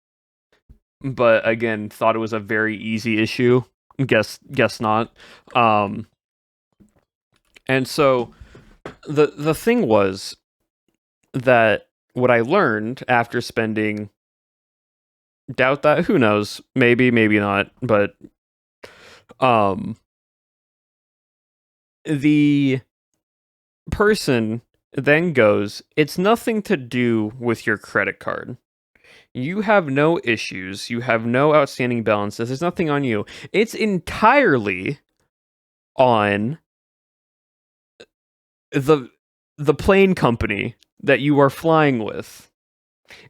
But again, thought it was a very easy issue. Guess not. And so the thing was that what I learned after spending, doubt that, who knows, maybe not, but the person then goes, it's nothing to do with your credit card. You have no issues. You have no outstanding balances. There's nothing on you. It's entirely on the plane company that you are flying with.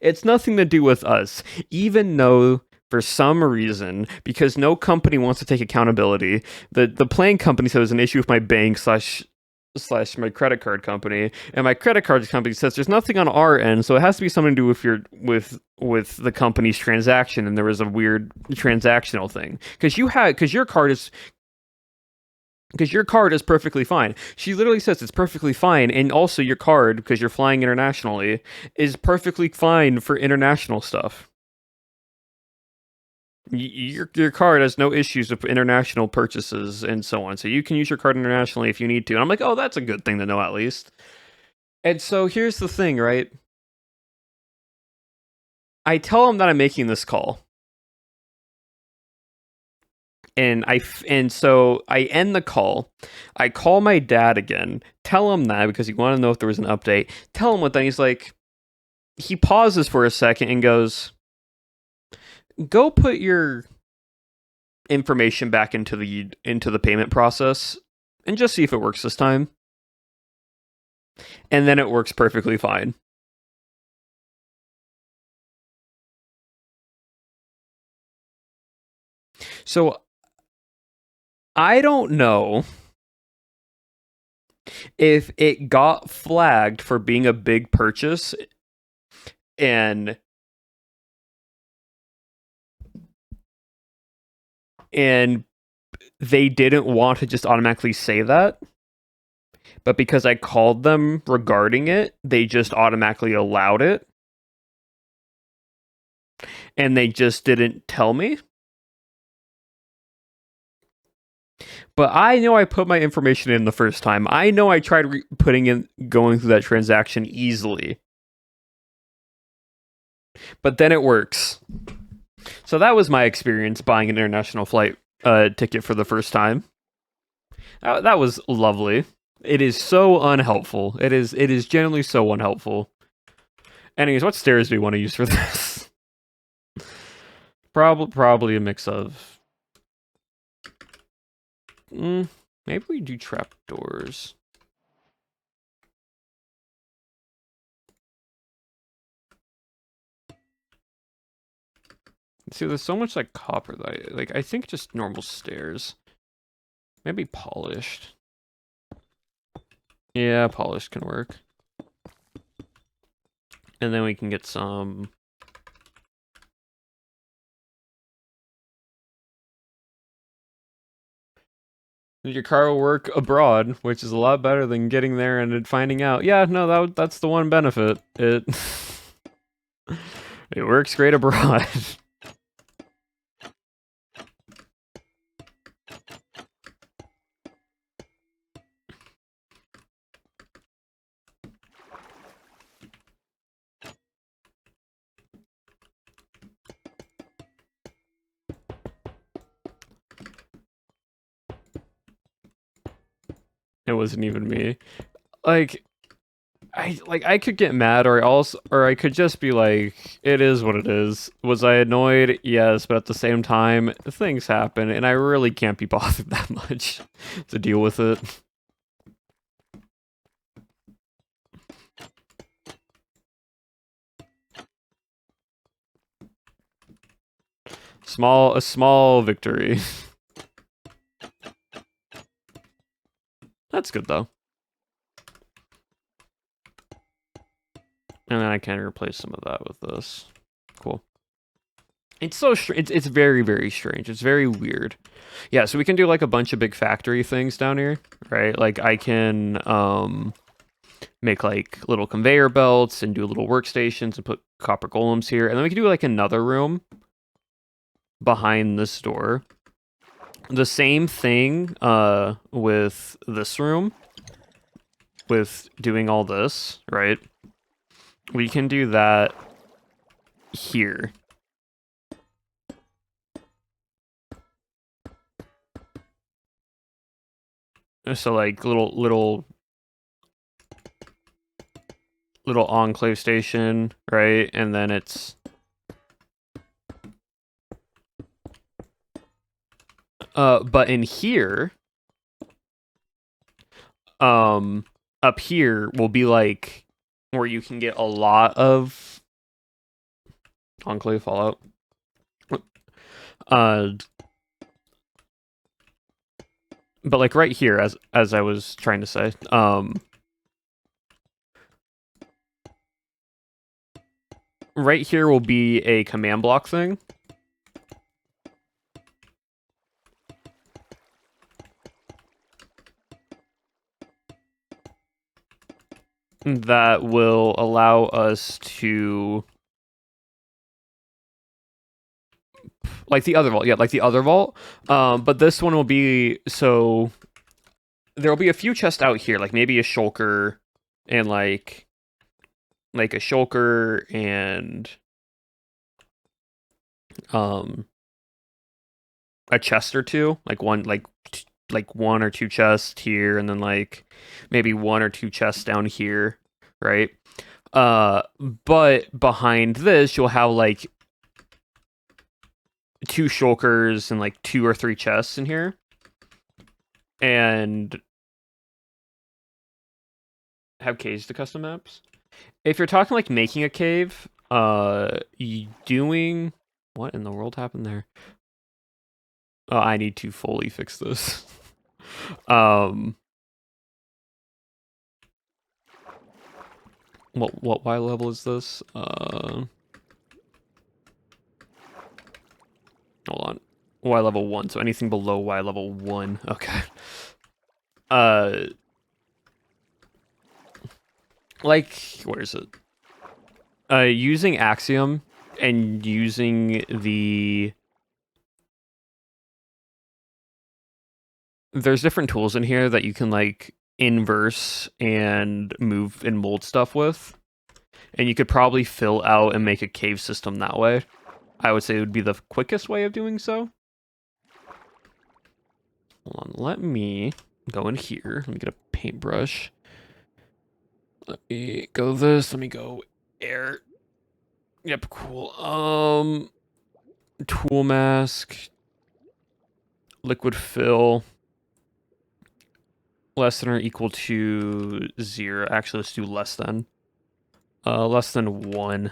It's nothing to do with us, even though for some reason, because no company wants to take accountability, the plane company said there's an issue with my bank slash my credit card company, and my credit card company says there's nothing on our end, so it has to be something to do with with the company's transaction, and there was a weird transactional thing because your card is perfectly fine. She literally says it's perfectly fine, and also your card, because you're flying internationally, is perfectly fine for international stuff. Your card has no issues with international purchases and so on, so you can use your card internationally if you need to. And I'm like, oh, that's a good thing to know at least. And so here's the thing, right? I tell him that I'm making this call. And so I end the call. I call my dad again, tell him that because he wanted to know if there was an update. Tell him what then. He's like, he pauses for a second and goes, go put your information back into the payment process and just see if it works this time. And then it works perfectly fine. So I don't know if it got flagged for being a big purchase and they didn't want to just automatically say that, but because I called them regarding it, they just automatically allowed it, and they just didn't tell me. But I know I put my information in the first time. I know I tried going through that transaction easily, but then it works. So that was my experience buying an international flight ticket for the first time. That was lovely. It is so unhelpful. It is generally so unhelpful. Anyways, what stairs do we want to use for this? Probably a mix of. Maybe we do trapdoors. See, there's so much like copper that I think just normal stairs. Maybe polished. Yeah, polished can work. And then we can get some. Your car will work abroad, which is a lot better than getting there and then finding out. Yeah, no, that's the one benefit. It works great abroad. It wasn't even me. I could get mad, or I could just be like, it is what it is. Was I annoyed? Yes, but at the same time, things happen, and I really can't be bothered that much to deal with it. A small victory. That's good though. And then I can replace some of that with this. Cool. It's so it's very, very strange. It's very weird. Yeah, so we can do like a bunch of big factory things down here, right? Like I can make like little conveyor belts and do little workstations and put copper golems here. And then we can do like another room behind this door. The same thing with this room, with doing all this, right? We can do that here. So like little enclave station, right? And then it's but in here up here will be like where you can get a lot of enclave fallout. But like right here, as I was trying to say, right here will be a command block thing. That will allow us to, like the other vault, yeah, like the other vault. But this one will be, so there'll be a few chests out here, like maybe a shulker and like a shulker and a chest or two, like one or two chests here, and then like maybe one or two chests down here, right? But behind this you'll have like two shulkers and like 2 or 3 chests in here. And have caves to custom maps. If you're talking like making a cave, doing what in the world happened there? Oh, I need to fully fix this. What Y level is this? Hold on. Y level 1, so anything below Y level 1. Okay. Like, where is it? Using Axiom and using the... There's different tools in here that you can, like, inverse and move and mold stuff with. And you could probably fill out and make a cave system that way. I would say it would be the quickest way of doing so. Hold on, let me go in here. Let me get a paintbrush. Let me go this. Let me go air. Yep, cool. Tool mask. Liquid fill. Less than or equal to 0. Actually, let's do less than. Less than 1.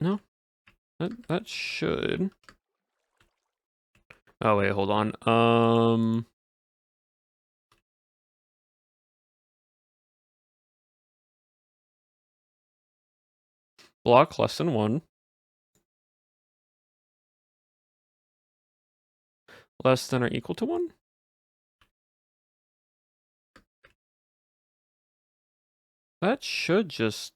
No. That should. Oh wait, hold on. Block less than 1. Less than or equal to 1. That should just...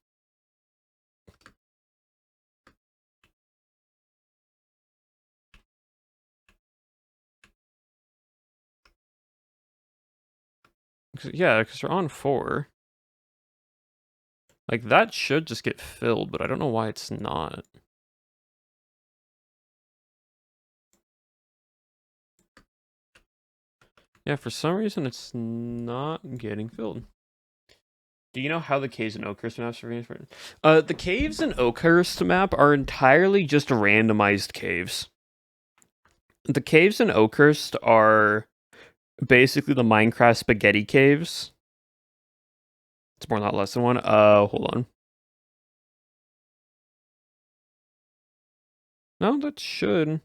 Yeah, because we're on 4. Like, that should just get filled, but I don't know why it's not. Yeah, for some reason it's not getting filled. Do you know how the caves in Oakhurst maps are being different? The caves in Oakhurst map are entirely just randomized caves. The caves in Oakhurst are basically the Minecraft spaghetti caves. It's more, not less than 1. Hold on. No, that should.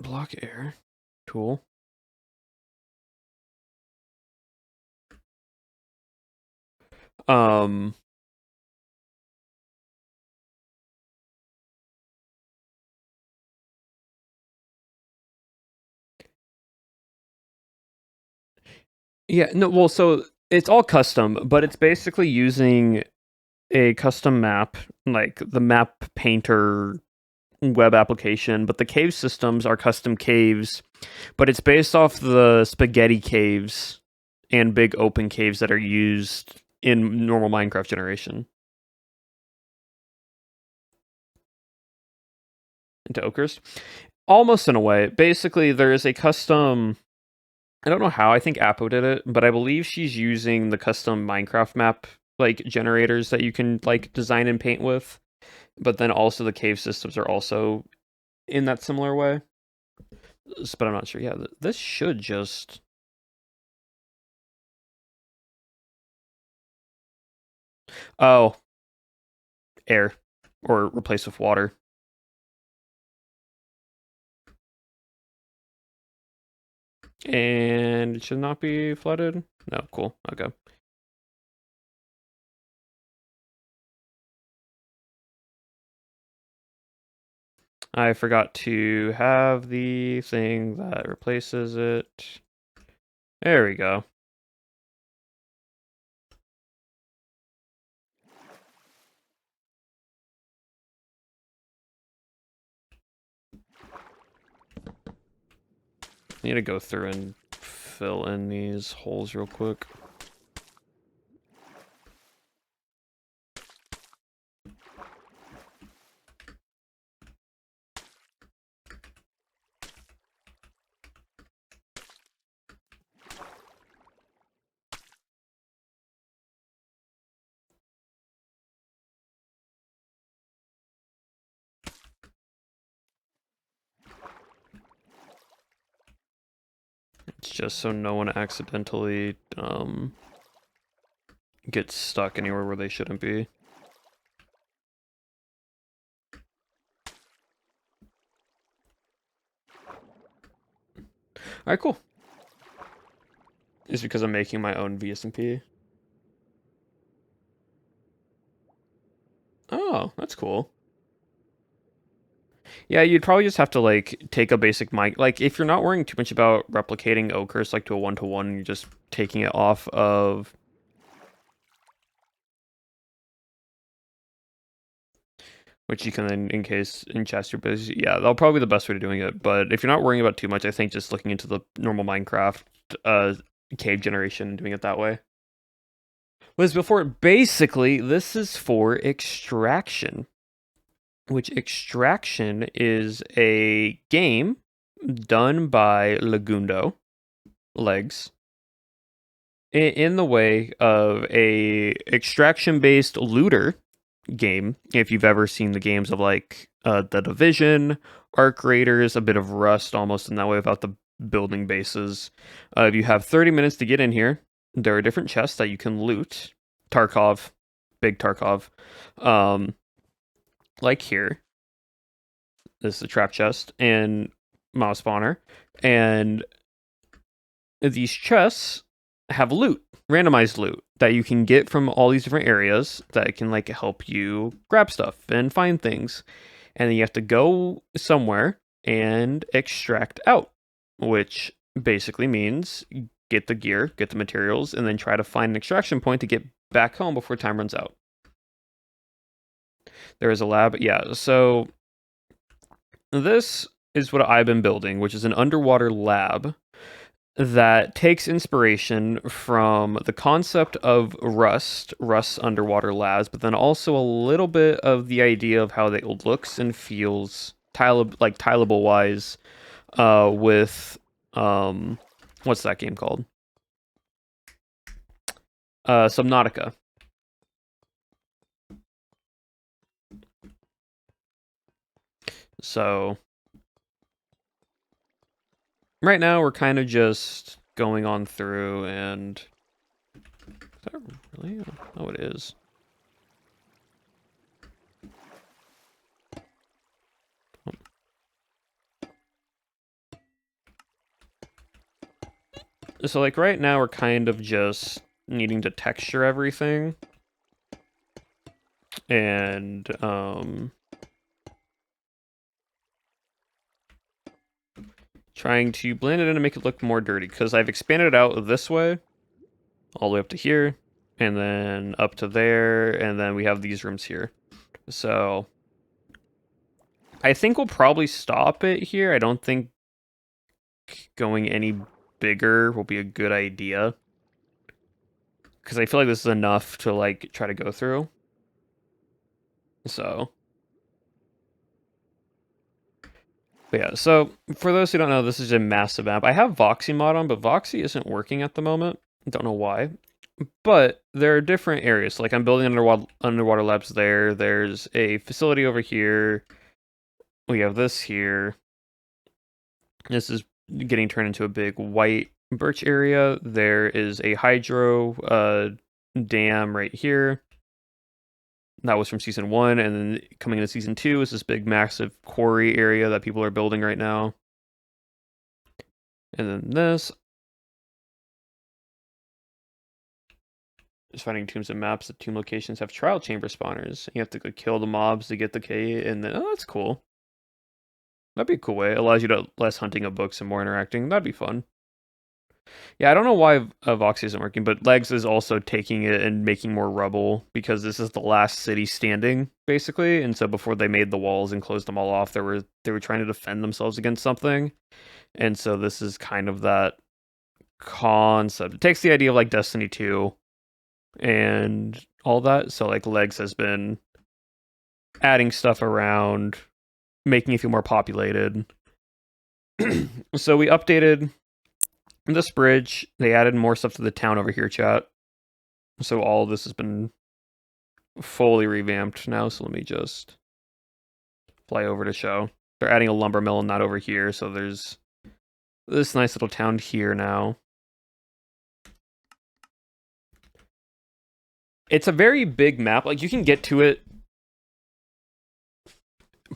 block air. Cool. Yeah, no, well, so it's all custom, but it's basically using a custom map, like the map painter web application, but the cave systems are custom caves, but it's based off the spaghetti caves and big open caves that are used in normal Minecraft generation. Into Oakhurst? Almost in a way. Basically, there is a custom... I don't know how, I think Appo did it, but I believe she's using the custom Minecraft map like generators that you can like design and paint with. But then also the cave systems are also in that similar way. But I'm not sure. Yeah, this should just... Oh. Air. Or replace with water. And it should not be flooded? No, cool. Okay. I forgot to have the thing that replaces it. There we go. Need to go through and fill in these holes real quick. It's just so no one accidentally gets stuck anywhere where they shouldn't be. Alright, cool. It's because I'm making my own VSMP. Oh, that's cool. Yeah, you'd probably just have to like take a basic mic. Like if you're not worrying too much about replicating Oakhurst like to a 1-to-1, you're just taking it off of... Which you can then, in case, in chest your busy. Yeah, that'll probably be the best way to doing it. But if you're not worrying about too much, I think just looking into the normal Minecraft cave generation and doing it that way. Was before, basically, this is for extraction. Which Extraction is a game done by Legundo, Legs, in the way of a extraction-based looter game. If you've ever seen the games of like The Division, Arc Raiders, a bit of Rust, almost in that way about the building bases. If you have 30 minutes to get in here, there are different chests that you can loot. Tarkov, big Tarkov. Like here. This is the trap chest and mouse spawner. And these chests have loot, randomized loot that you can get from all these different areas that can like help you grab stuff and find things. And then you have to go somewhere and extract out, which basically means get the gear, get the materials, and then try to find an extraction point to get back home before time runs out. There is a lab. Yeah, so this is what I've been building, which is an underwater lab that takes inspiration from the concept of Rust's underwater labs, but then also a little bit of the idea of how it looks and feels tileable wise with what's that game called? Subnautica. So right now we're kind of just going on through and... Is that really? Oh, it is. So like right now we're kind of just needing to texture everything. And trying to blend it in and make it look more dirty, because I've expanded it out this way, all the way up to here, and then up to there, and then we have these rooms here. So I think we'll probably stop it here. I don't think going any bigger will be a good idea, because I feel like this is enough to like try to go through. So but yeah, so for those who don't know, this is a massive map. I have Voxy mod on, but Voxy isn't working at the moment. Don't know why. But there are different areas. Like I'm building underwater labs there. There's a facility over here. We have this here. This is getting turned into a big white birch area. There is a hydro dam right here. That was from season 1, and then coming into season 2 is this big massive quarry area that people are building right now. And then this. Just finding tombs and maps. The tomb locations have trial chamber spawners. You have to go kill the mobs to get the key, and then, oh, that's cool. That'd be a cool way. It allows you to less hunting of books and more interacting. That'd be fun. Yeah, I don't know why Voxy isn't working, but Legs is also taking it and making more rubble, because this is the last city standing, basically. And so before they made the walls and closed them all off, they were trying to defend themselves against something. And so this is kind of that concept. It takes the idea of like Destiny 2 and all that. So like Legs has been adding stuff around, making it feel more populated. So we updated this bridge. They added more stuff to the town over here, chat. So all of this has been fully revamped now. So let me just fly over to show. They're adding a lumber mill and that over here. So there's this nice little town here now. It's a very big map. Like you can get to it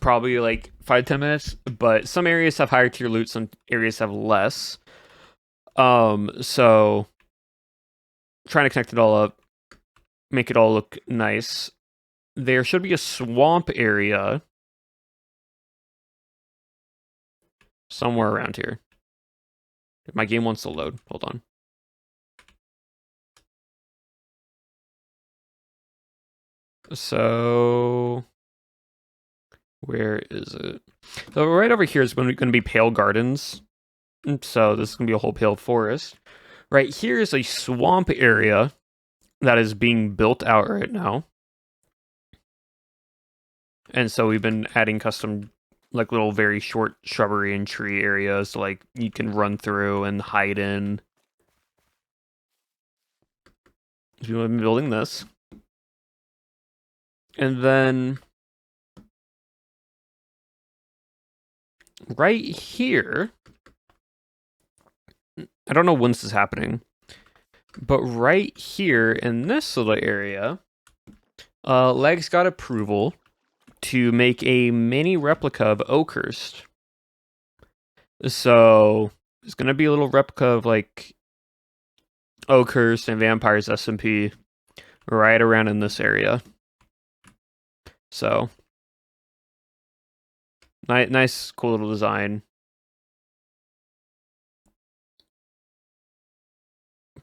probably like 5-10 minutes, but some areas have higher tier loot, some areas have less. So trying to connect it all up, make it all look nice. There should be a swamp area somewhere around here. My game wants to load. Hold on. So where is it? So right over here is going to be Pale Gardens. So this is going to be a whole pale forest. Right here is a swamp area that is being built out right now. And so we've been adding custom, like little very short shrubbery and tree areas, like you can run through and hide in. So we've been building this. And then right here, I don't know when this is happening, but right here in this little area, Legs got approval to make a mini replica of Oakhurst. So it's going to be a little replica of like Oakhurst and Vampires SMP right around in this area. So nice, cool little design.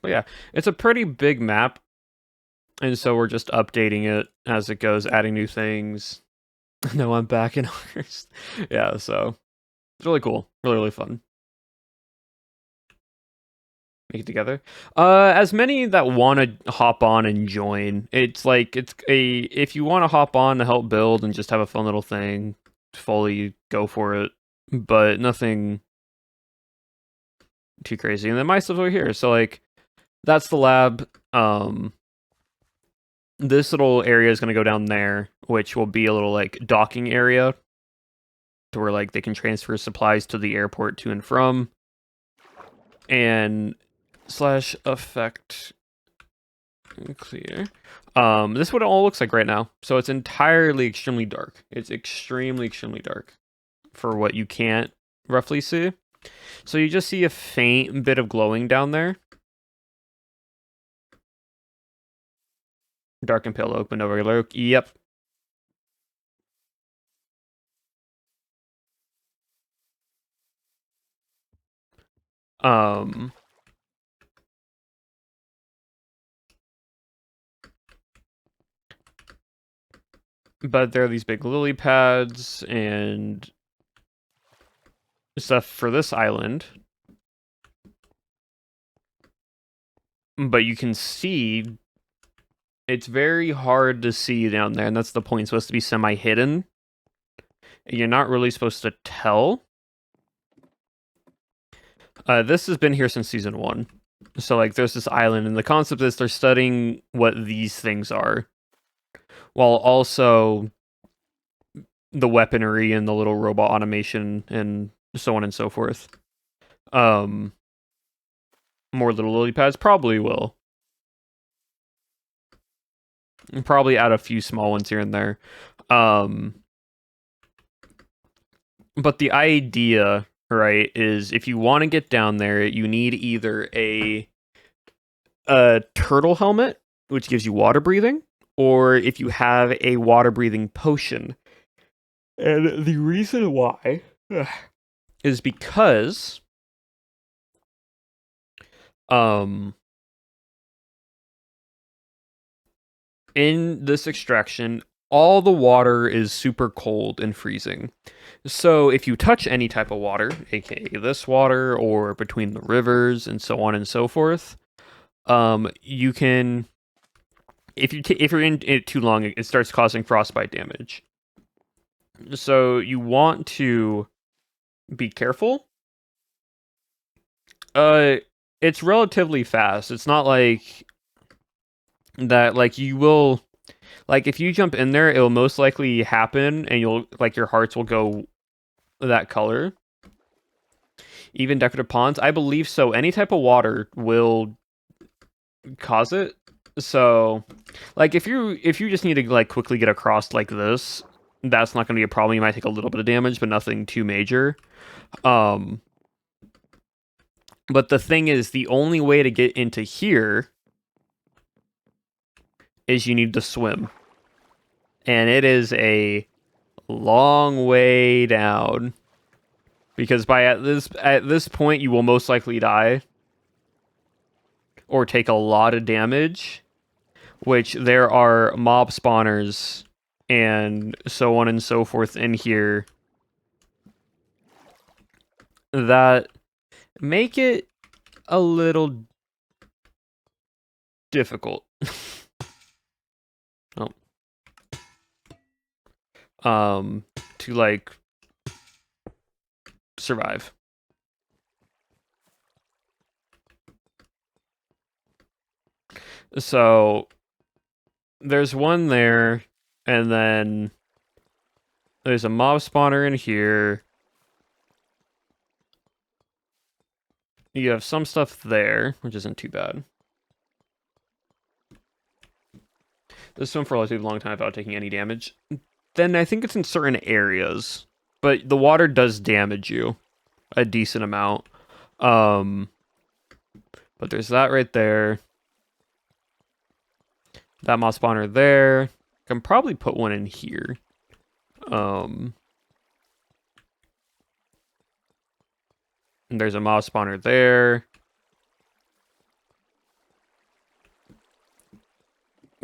But yeah, it's a pretty big map, and so we're just updating it as it goes, adding new things. No, I'm back in Oakhurst. Yeah, so it's really cool, really fun. Make it together. As many that want to hop on and join, it's like if you want to hop on to help build and just have a fun little thing, fully go for it. But nothing too crazy. And then my stuff's over here. So like that's the lab. This little area is gonna go down there, which will be a little like docking area to where like they can transfer supplies to the airport to and from. And slash effect clear. This is what it all looks like right now. So it's entirely extremely dark. It's extremely dark for what you can't roughly see. So you just see a faint bit of glowing down there. Dark and pale oak, but no regular oak. Yep. But there are these big lily pads and stuff for this island. But you can see it's very hard to see down there, and that's the point. It's supposed to be semi-hidden. You're not really supposed to tell. This has been here since season 1. So, like, there's this island, and the concept is they're studying what these things are, while also the weaponry and the little robot automation and so on and so forth. More little lily pads probably will. Probably add a few small ones here and there. But the idea, right, is if you want to get down there, you need either a turtle helmet, which gives you water breathing, or if you have a water breathing potion. And the reason why is because in this extraction, all the water is super cold and freezing. So if you touch any type of water, aka this water, or between the rivers and so on and so forth, you can, if you're in it too long, it starts causing frostbite damage. So you want to be careful. It's relatively fast. It's not like that, like, you will, like, if you jump in there, it will most likely happen, and you'll, like, your hearts will go that color. Even decorative ponds, I believe so. Any type of water will cause it. So, like, if you just need to, like, quickly get across like this, that's not going to be a problem. You might take a little bit of damage, but nothing too major. But the thing is, the only way to get into here is you need to swim. And it is a long way down. Because at this point, you will most likely die. Or take a lot of damage. Which there are mob spawners and so on and so forth in here that make it a little difficult. To, like, survive. So there's one there, and then there's a mob spawner in here. You have some stuff there, which isn't too bad. This swim for a relatively long time without taking any damage. Then I think it's in certain areas, but the water does damage you a decent amount. But there's that right there. That mob spawner there. I can probably put one in here. And there's a mob spawner there.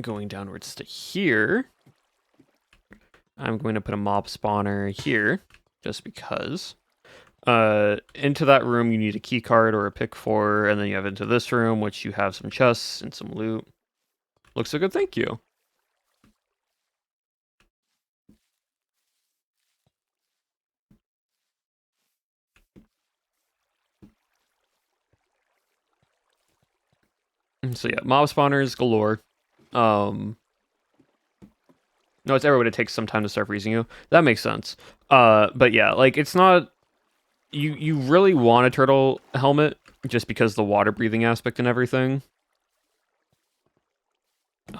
Going downwards to here. I'm going to put a mob spawner here, just because. Into that room you need a key card or a pick for, and then you have into this room, which you have some chests and some loot. Looks so good, thank you. So yeah, mob spawners galore. No, it's everybody. It takes some time to start freezing you. That makes sense. But yeah, like, it's not. You really want a turtle helmet just because the water breathing aspect and everything.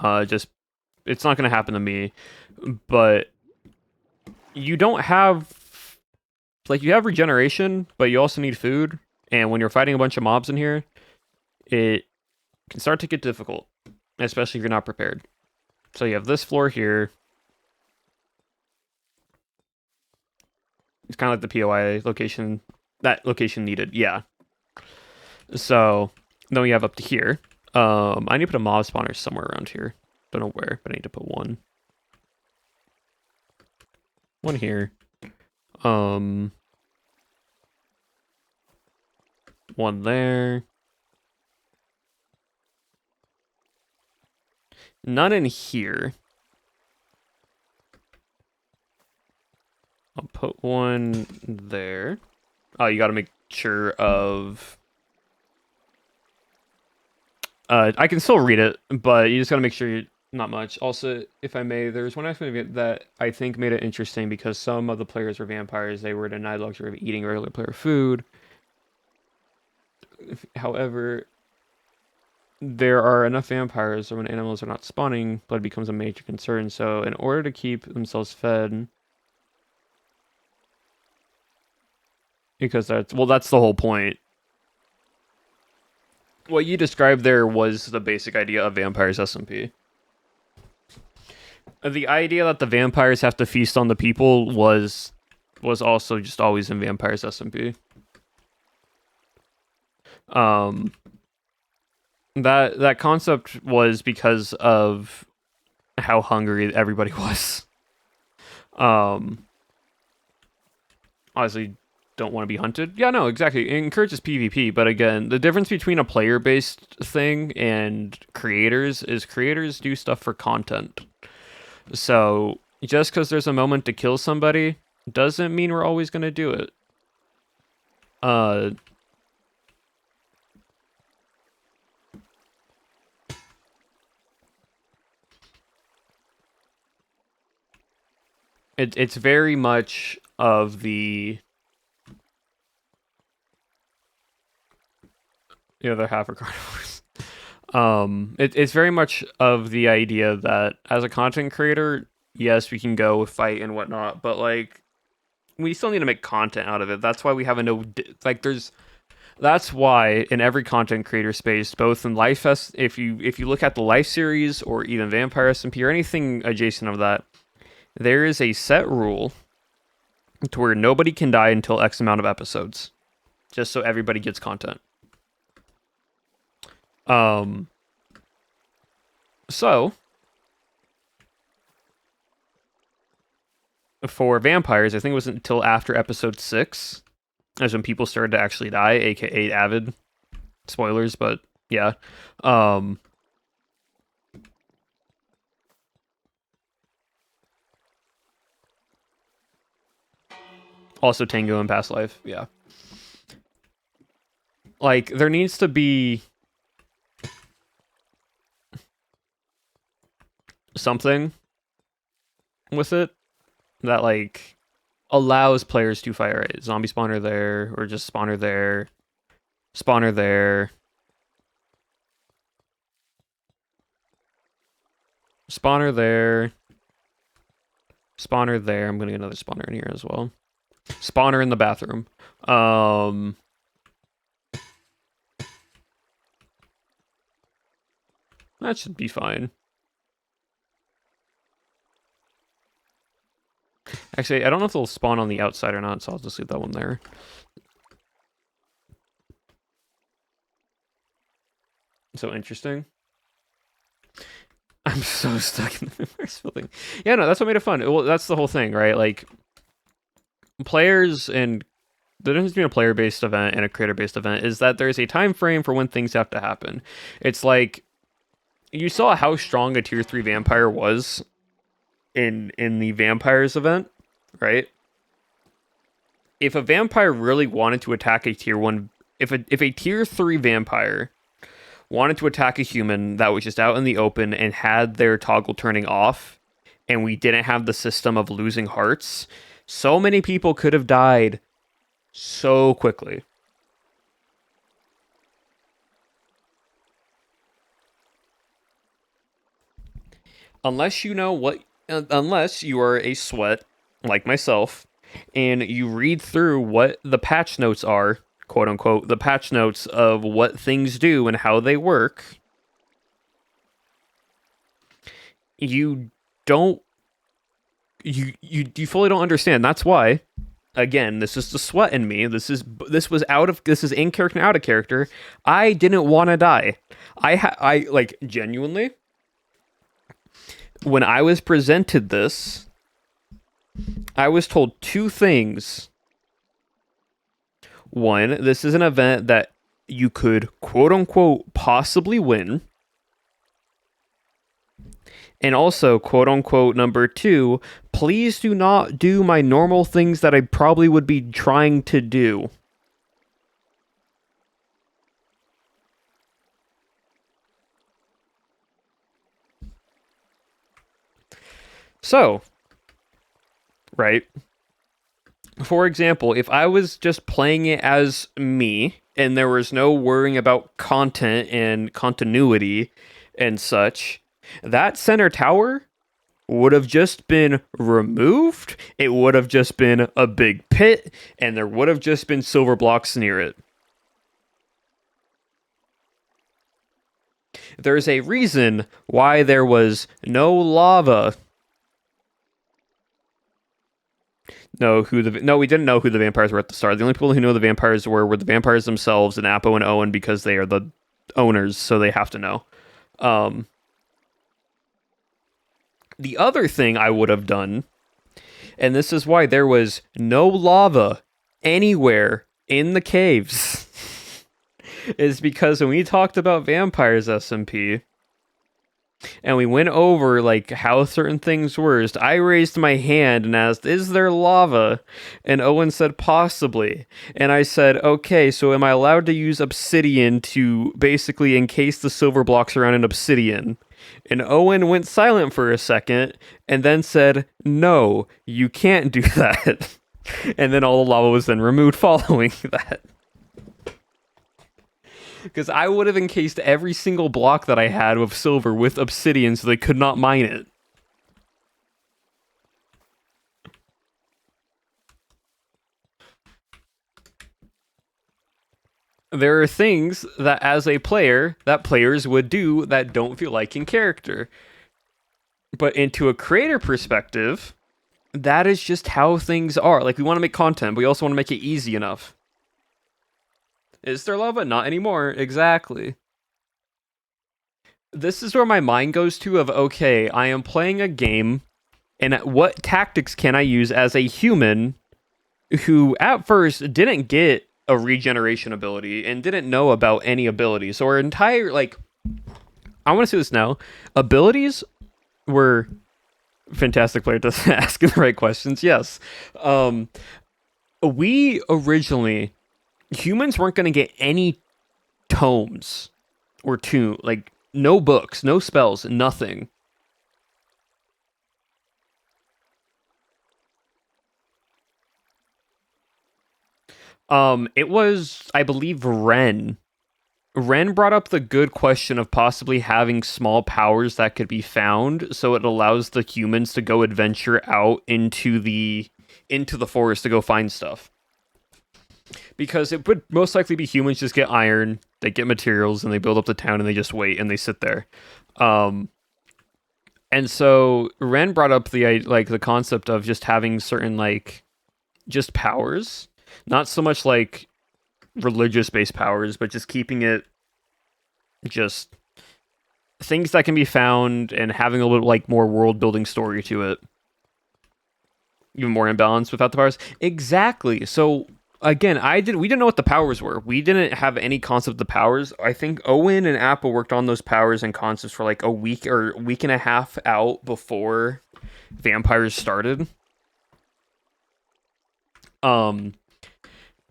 It's not gonna happen to me, but you don't have like you have regeneration, but you also need food. And when you're fighting a bunch of mobs in here, it can start to get difficult, especially if you're not prepared. So you have this floor here. It's kind of like the POI location. That location needed, yeah. So then we have up to here. I need to put a mob spawner somewhere around here. Don't know where, but I need to put one. One here. One there. None in here. I'll put one there. Oh, you gotta make sure of... I can still read it, but you just gotta make sure you... Not much. Also, if I may, there's one aspect of it that I think made it interesting because some of the players were vampires. They were denied luxury of eating regular player food. However, there are enough vampires that when animals are not spawning, blood becomes a major concern. So in order to keep themselves fed... Because that's the whole point. What you described there was the basic idea of vampires SMP. The idea that the vampires have to feast on the people was also just always in Vampires SMP. That concept was because of how hungry everybody was. Obviously don't want to be hunted. Yeah, no, exactly. It encourages PvP, but again, the difference between a player-based thing and creators is creators do stuff for content. So, just because there's a moment to kill somebody doesn't mean we're always going to do it. It's very much of the... The other half are carnivores. It's very much of the idea that as a content creator, yes, we can go fight and whatnot, but like we still need to make content out of it. That's why we have that's why in every content creator space, both in Life S, if you look at the Life series or even Vampire SMP or anything adjacent of that, there is a set rule to where nobody can die until X amount of episodes, just so everybody gets content. So for vampires, I think it was until after episode 6 as when people started to actually die, aka Avid. Spoilers, but yeah. Also Tango in Past Life, yeah. Like, there needs to be something with it that, like, allows players to fire a zombie spawner there, or just spawner there, spawner there, spawner there, spawner there. I'm gonna get another spawner in here as well. Spawner in the bathroom. That should be fine. Actually, I don't know if they'll spawn on the outside or not, so I'll just leave that one there. So interesting. I'm so stuck in the first building. Yeah, no, that's what made it fun. Well, that's the whole thing, right? Like, players and the difference between a player-based event and a creator-based event is that there's a time frame for when things have to happen. It's like, you saw how strong a tier 3 vampire was in the vampires event, right? If a vampire really wanted to attack a tier 1, if a tier 3 vampire wanted to attack a human that was just out in the open and had their toggle turning off, and we didn't have the system of losing hearts, so many people could have died so quickly. Unless you know what, unless you are a sweat like myself and you read through what the patch notes are, quote unquote, the patch notes of what things do and how they work, you don't you fully don't understand. That's why, again, this is the sweat in me. This is in character and out of character. I didn't want to die. I like, genuinely, when I was presented this, I was told two things. One, this is an event that you could, quote unquote, possibly win. And also, quote unquote, number two, please do not do my normal things that I probably would be trying to do. So, right? For example, if I was just playing it as me, and there was no worrying about content and continuity and such, that center tower would have just been removed. It would have just been a big pit, and there would have just been silver blocks near it. There's a reason why there was no lava. No, we didn't know who the vampires were at the start. The only people who know the vampires were the vampires themselves and Apo and Owen, because they are the owners, so they have to know. The other thing I would have done, and this is why there was no lava anywhere in the caves, is because when we talked about vampires SMP, and we went over like how certain things were, I raised my hand and asked, is there lava? And Owen said possibly. And I said, okay, so am I allowed to use obsidian to basically encase the silver blocks around an obsidian? And Owen went silent for a second and then said, no, you can't do that. And then all the lava was then removed following that. Because I would have encased every single block that I had with silver with obsidian so they could not mine it. There are things that as a player, that players would do that don't feel like in character. But into a creator perspective, that is just how things are. Like, we want to make content, but we also want to make it easy enough. Is there lava? Not anymore. Exactly. This is where my mind goes to of, okay, I am playing a game, and what tactics can I use as a human who at first didn't get a regeneration ability and didn't know about any abilities. So our entire, like, I want to say this now, abilities were fantastic player to ask the right questions. Yes. We originally, humans weren't going to get any tomes or like no books, no spells, nothing. It was, I believe, Ren. Ren brought up the good question of possibly having small powers that could be found, so it allows the humans to go adventure out into the forest to go find stuff. Because it would most likely be humans just get iron, they get materials, and they build up the town, and they just wait, and they sit there. And so Ren brought up the concept of just having certain, like, just powers. Not so much like religious-based powers, but just keeping it just things that can be found and having a little like more world-building story to it. Even more imbalanced without the powers. Exactly. So again, we didn't know what the powers were. We didn't have any concept of the powers. I think Owen and Apple worked on those powers and concepts for like a week or week and a half out before Vampires started.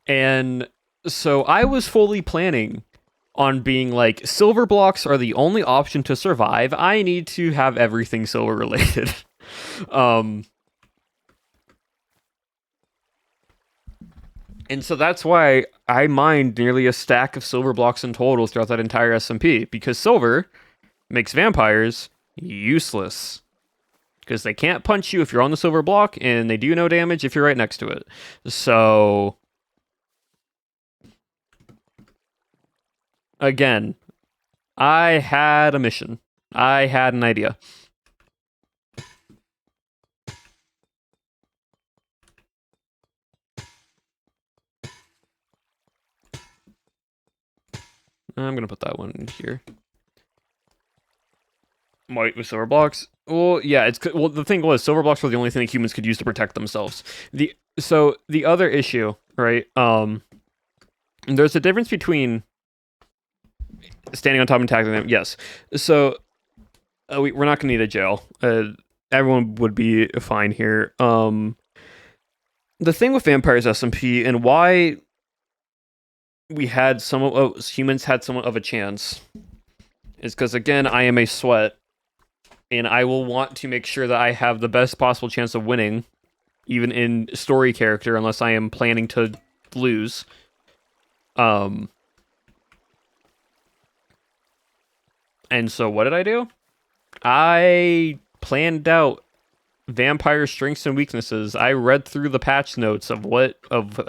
And so I was fully planning on being like, silver blocks are the only option to survive. I need to have everything silver related. And so that's why I mined nearly a stack of silver blocks in total throughout that entire SMP, because silver makes vampires useless. because they can't punch you if you're on the silver block, and they do no damage if you're right next to it. So again, I had a mission. I had an idea. I'm gonna put that one in here. White with silver blocks. Well, yeah, well. The thing was, silver blocks were the only thing that humans could use to protect themselves. So the other issue, right? There's a difference between standing on top and tackling them. Yes. So we're not gonna need a jail. Everyone would be fine here. The thing with Vampires SMP and why we had humans had somewhat of a chance is because, again, I am a sweat, and I will want to make sure that I have the best possible chance of winning, even in story character, unless I am planning to lose. And so what did I do? I planned out vampire strengths and weaknesses. I read through the patch notes of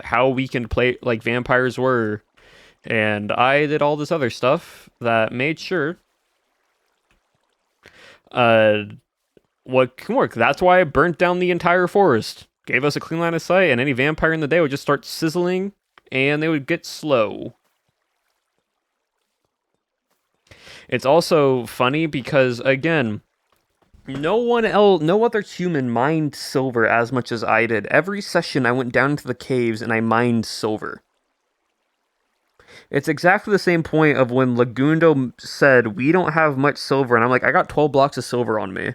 how we can play like vampires were, and I did all this other stuff that made sure what can work. That's why I burnt down the entire forest. Gave us a clean line of sight, and any vampire in the day would just start sizzling, and they would get slow. It's also funny because, again, no other human mined silver as much as I did. Every session I went down into the caves and I mined silver. It's exactly the same point of when Lagundo said, we don't have much silver, and I'm like, I got 12 blocks of silver on me.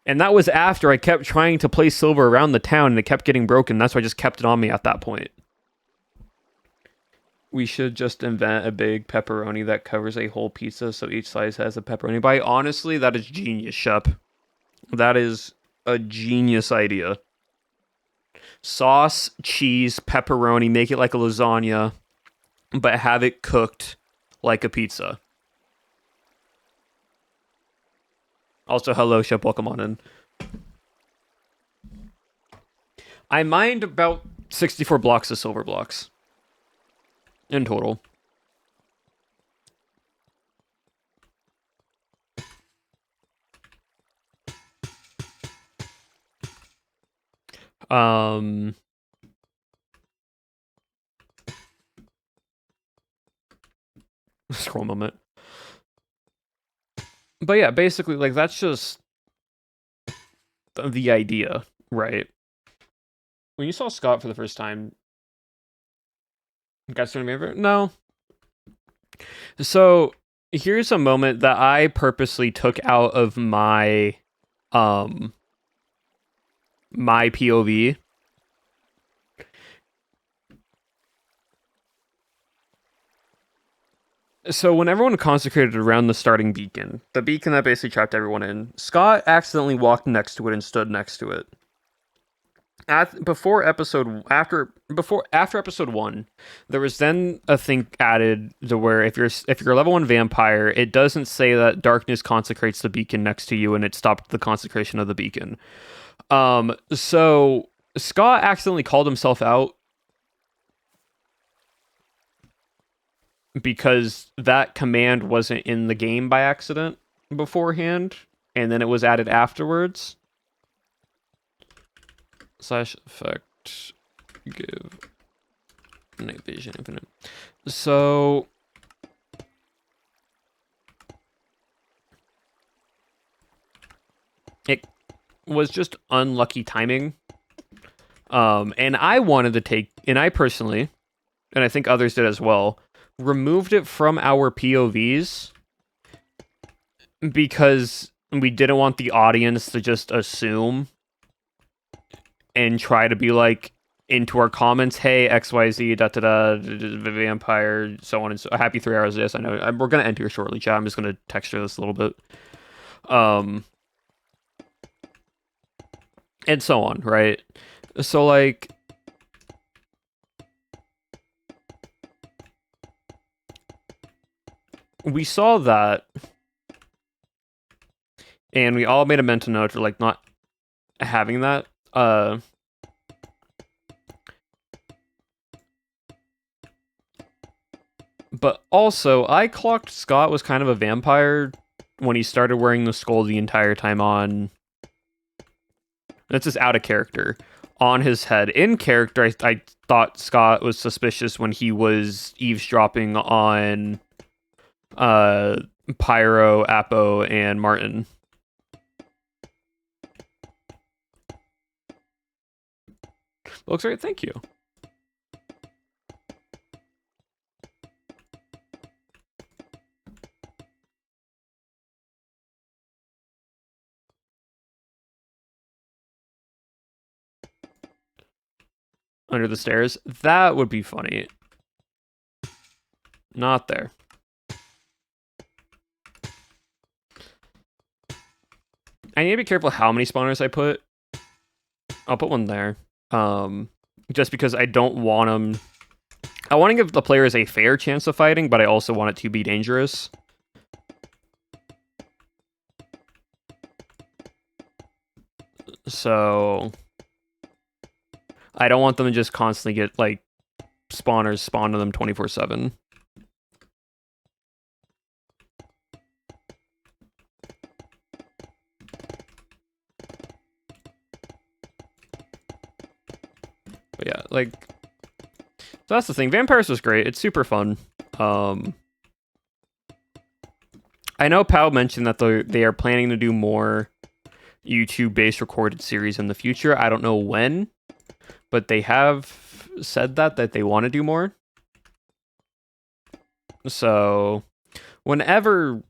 And that was after I kept trying to place silver around the town, and it kept getting broken. That's why I just kept it on me at that point. We should just invent a big pepperoni that covers a whole pizza so each slice has a pepperoni bite. Honestly, that is genius, Shep. That is a genius idea. Sauce, cheese, pepperoni, make it like a lasagna, but have it cooked like a pizza. Also, hello, Shep, welcome on in. I mined about 64 blocks of silver blocks. In total. Scroll moment. But yeah, basically, like, that's just the idea, right? When you saw Scott for the first time, you guys don't remember? No. So here's a moment that I purposely took out of my my POV. So when everyone consecrated around the starting beacon, the beacon that basically trapped everyone in, Scott accidentally walked next to it and stood next to it. After episode 1, there was then a thing added to where if you're a level 1 vampire, it doesn't say that darkness consecrates the beacon next to you and it stopped the consecration of the beacon. So Scott accidentally called himself out because that command wasn't in the game by accident beforehand, and then it was added afterwards. /effect give night vision infinite. So it was just unlucky timing. And I wanted to take, and I personally, and I think others did as well, removed it from our POVs because we didn't want the audience to just assume and try to be like into our comments, hey, XYZ, vampire, so on and so. Happy 3 hours of this. I know we're gonna end here shortly, chat. I'm just gonna texture this a little bit, and so on, right? So like, we saw that and we all made a mental note for like not having that. But also, I clocked Scott was kind of a vampire when he started wearing the skull the entire time on. That's just out of character. On his head. In character, I thought Scott was suspicious when he was eavesdropping on Pyro, Apo, and Martin. Looks right, thank you. Under the stairs. That would be funny. Not there. I need to be careful how many spawners I put. I'll put one there. Just because I don't want them... I want to give the players a fair chance of fighting, but I also want it to be dangerous. So... I don't want them to just constantly get, like, spawners spawn to them 24/7. But yeah, like... So that's the thing. Vampires was great. It's super fun. I know Pao mentioned that they are planning to do more YouTube-based recorded series in the future. I don't know when, but they have said that they want to do more. So, whenever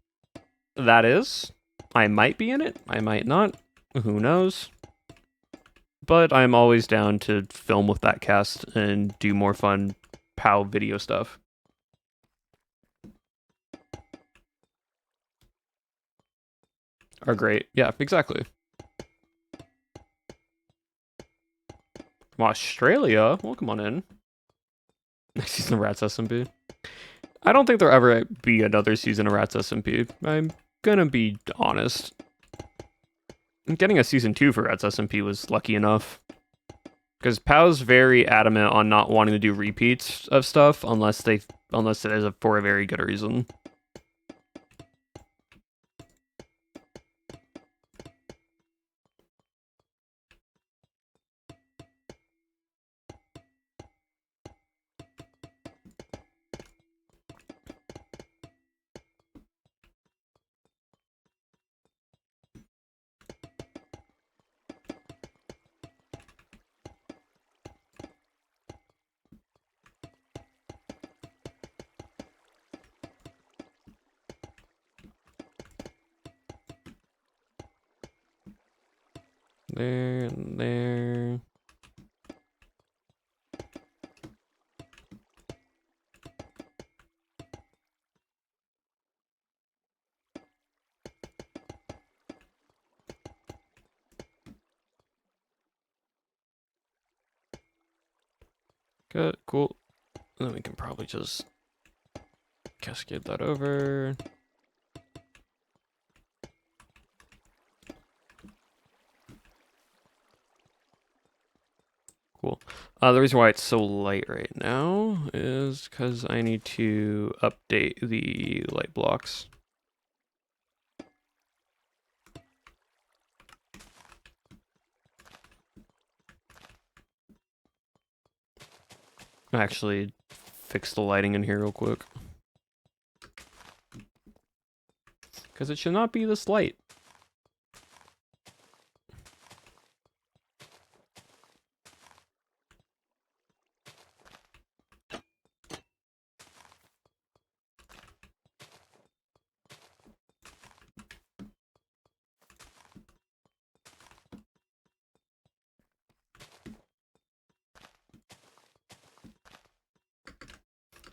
that is, I might be in it. I might not. Who knows? But I'm always down to film with that cast and do more fun POW video stuff. Are great. Yeah, exactly. From Australia? Well, come on in. Next season of Rats SMP. I don't think there'll ever be another season of Rats SMP. I'm gonna be honest. Getting a season 2 for Rats SMP was lucky enough. Because POW's very adamant on not wanting to do repeats of stuff unless it is for a very good reason. There and there. Good, cool. Then we can probably just cascade that over. Cool. The reason why it's so light right now is because I need to update the light blocks. Actually, fix the lighting in here real quick. Because it should not be this light.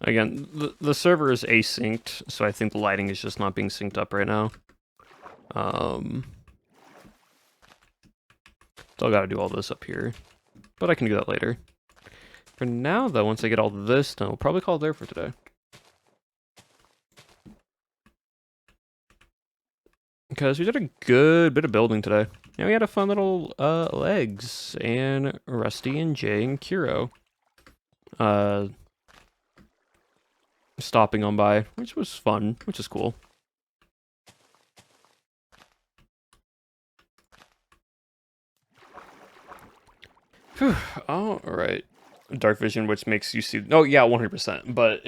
Again, the server is asynced, so I think the lighting is just not being synced up right now. Still gotta do all this up here, but I can do that later. For now, though, once I get all this done, we'll probably call it there for today. because we did a good bit of building today. And we had a fun little Legs and Rusty and Jay and Kiro stopping on by, which was fun, which is cool. Whew. All right. Dark vision, which makes you see. Oh yeah, 100%. But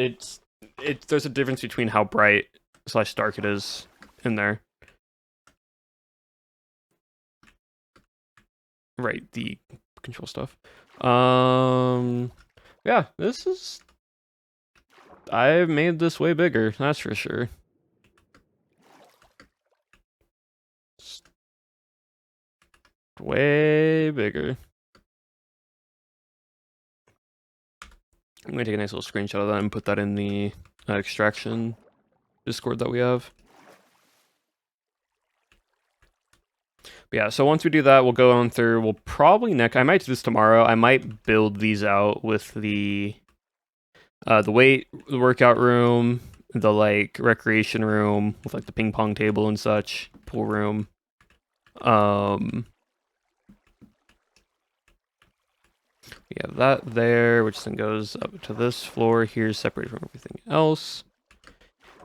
there's a difference between how bright / dark it is in there. Right, the control stuff. Yeah, this is. I've made this way bigger. That's for sure. Way bigger. I'm gonna take a nice little screenshot of that and put that in the extraction Discord that we have. But yeah, so once we do that, we'll go on through. We'll probably I might do this tomorrow. I might build these out with the workout room, the like recreation room with like the ping pong table and such, pool room. We have that there, which then goes up to this floor here, separated from everything else.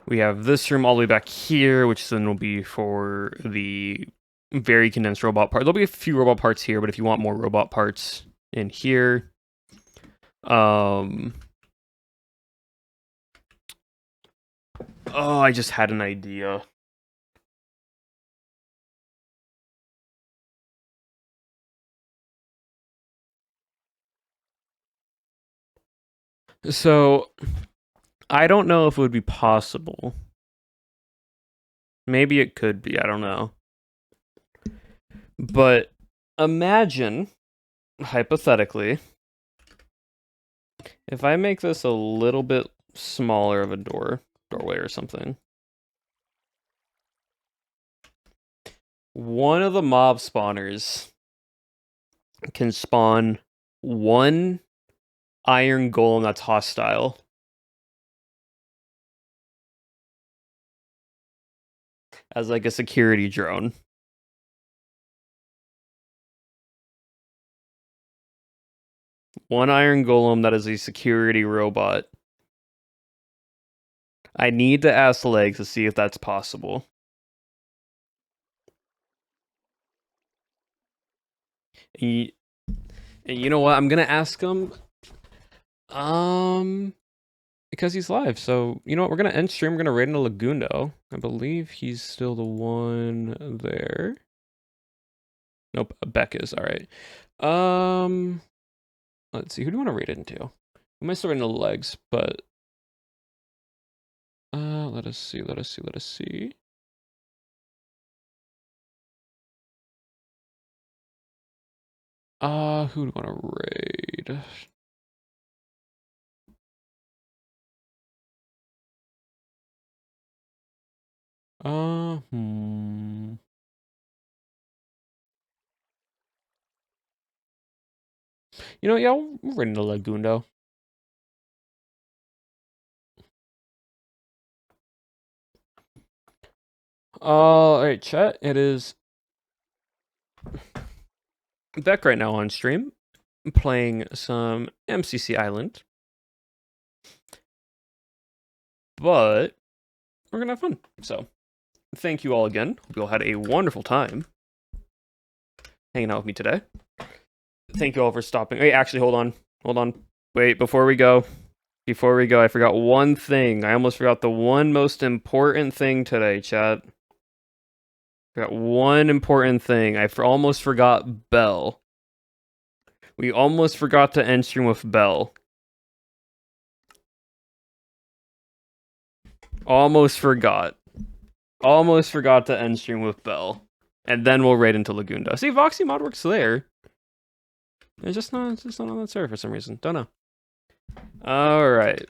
We have this room all the way back here, which then will be for the very condensed robot part. There'll be a few robot parts here, but if you want more robot parts in here. Oh, I just had an idea. So, I don't know if it would be possible. Maybe it could be, I don't know. But imagine, hypothetically, if I make this a little bit smaller of a doorway or something. One of the mob spawners can spawn one iron golem that's hostile. As like a security drone. One iron golem that is a security robot. I need to ask Legs to see if that's possible. And you know what? I'm gonna ask him. Because he's live. So you know what? We're gonna end stream. We're gonna raid into Lagundo. I believe he's still the one there. Nope, Beck is. All right. Let's see. Who do you want to raid into? We might start into Legs, but let us see. Let us see. Let us see. Who do you want to raid? You know, yeah, we're raid into Lagundo. Alright, chat. It is Beck right now on stream, playing some MCC Island. But we're gonna have fun. So, thank you all again. Hope you all had a wonderful time hanging out with me today. Thank you all for stopping. Wait, actually, hold on. Wait, before we go, I forgot one thing. I almost forgot the one most important thing today, chat. Forgot one important thing. I almost forgot Belle. We almost forgot to end stream with Belle. Almost forgot to end stream with Belle. And then we'll raid into Lagundo. See, Voxy Modwork's there. It's just not on that server for some reason. Don't know. Alright.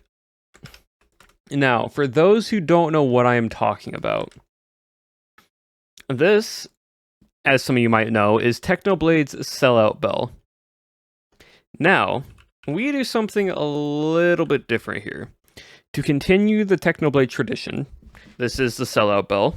Now, for those who don't know what I am talking about, this, as some of you might know, is Technoblade's Sellout Bell. Now, we do something a little bit different here. To continue the Technoblade tradition, this is the Sellout Bell.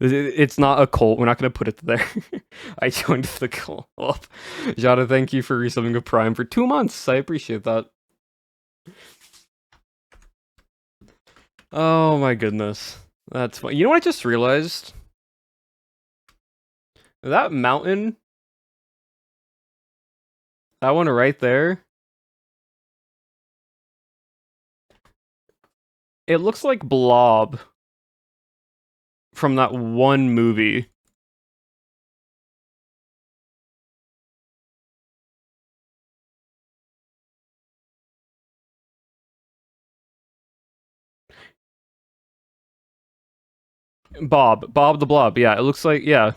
It's not a cult. We're not going to put it there. I joined the cult. Well, Jada, thank you for resubbing a Prime for 2 months. I appreciate that. Oh my goodness. That's fun. You know what I just realized? That mountain, that one right there, it looks like Blob from that one movie. Bob the Blob. Yeah, it looks like, yeah,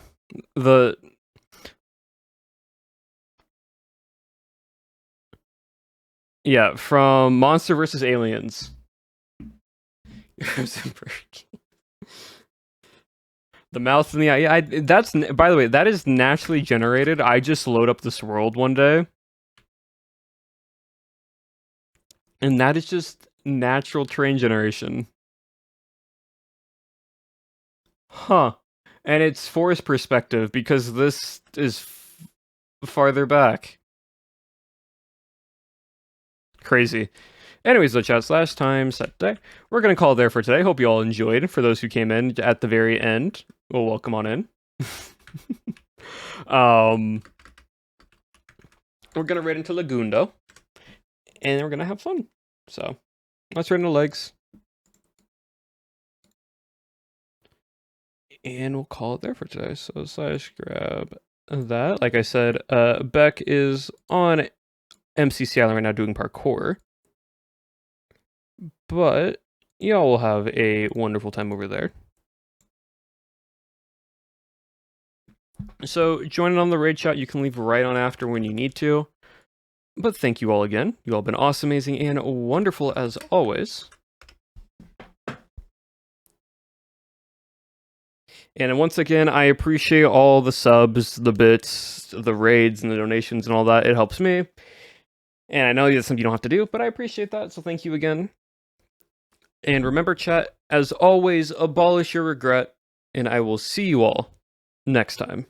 yeah, from Monster vs. Aliens. The mouth and the eye. Yeah, that's, by the way, that is naturally generated. I just load up this world one day, and that is just natural terrain generation. Huh. And it's forest perspective because this is farther back. Crazy. Anyways, though, chat, last time set day. We're going to call it there for today. Hope you all enjoyed. For those who came in at the very end, well, welcome on in. We're going to raid into Lagundo, and we're going to have fun. So, let's raid into legs. And we'll call it there for today. So, slash grab that. Like I said, Beck is on MCC Island right now doing parkour. But y'all will have a wonderful time over there. So join on the raid chat. You can leave right on after when you need to. But thank you all again. You all have been awesome, amazing, and wonderful as always. And once again, I appreciate all the subs, the bits, the raids, and the donations and all that. It helps me. And I know that's something you don't have to do, but I appreciate that. So thank you again. And remember, chat, as always, abolish your regret, and I will see you all next time.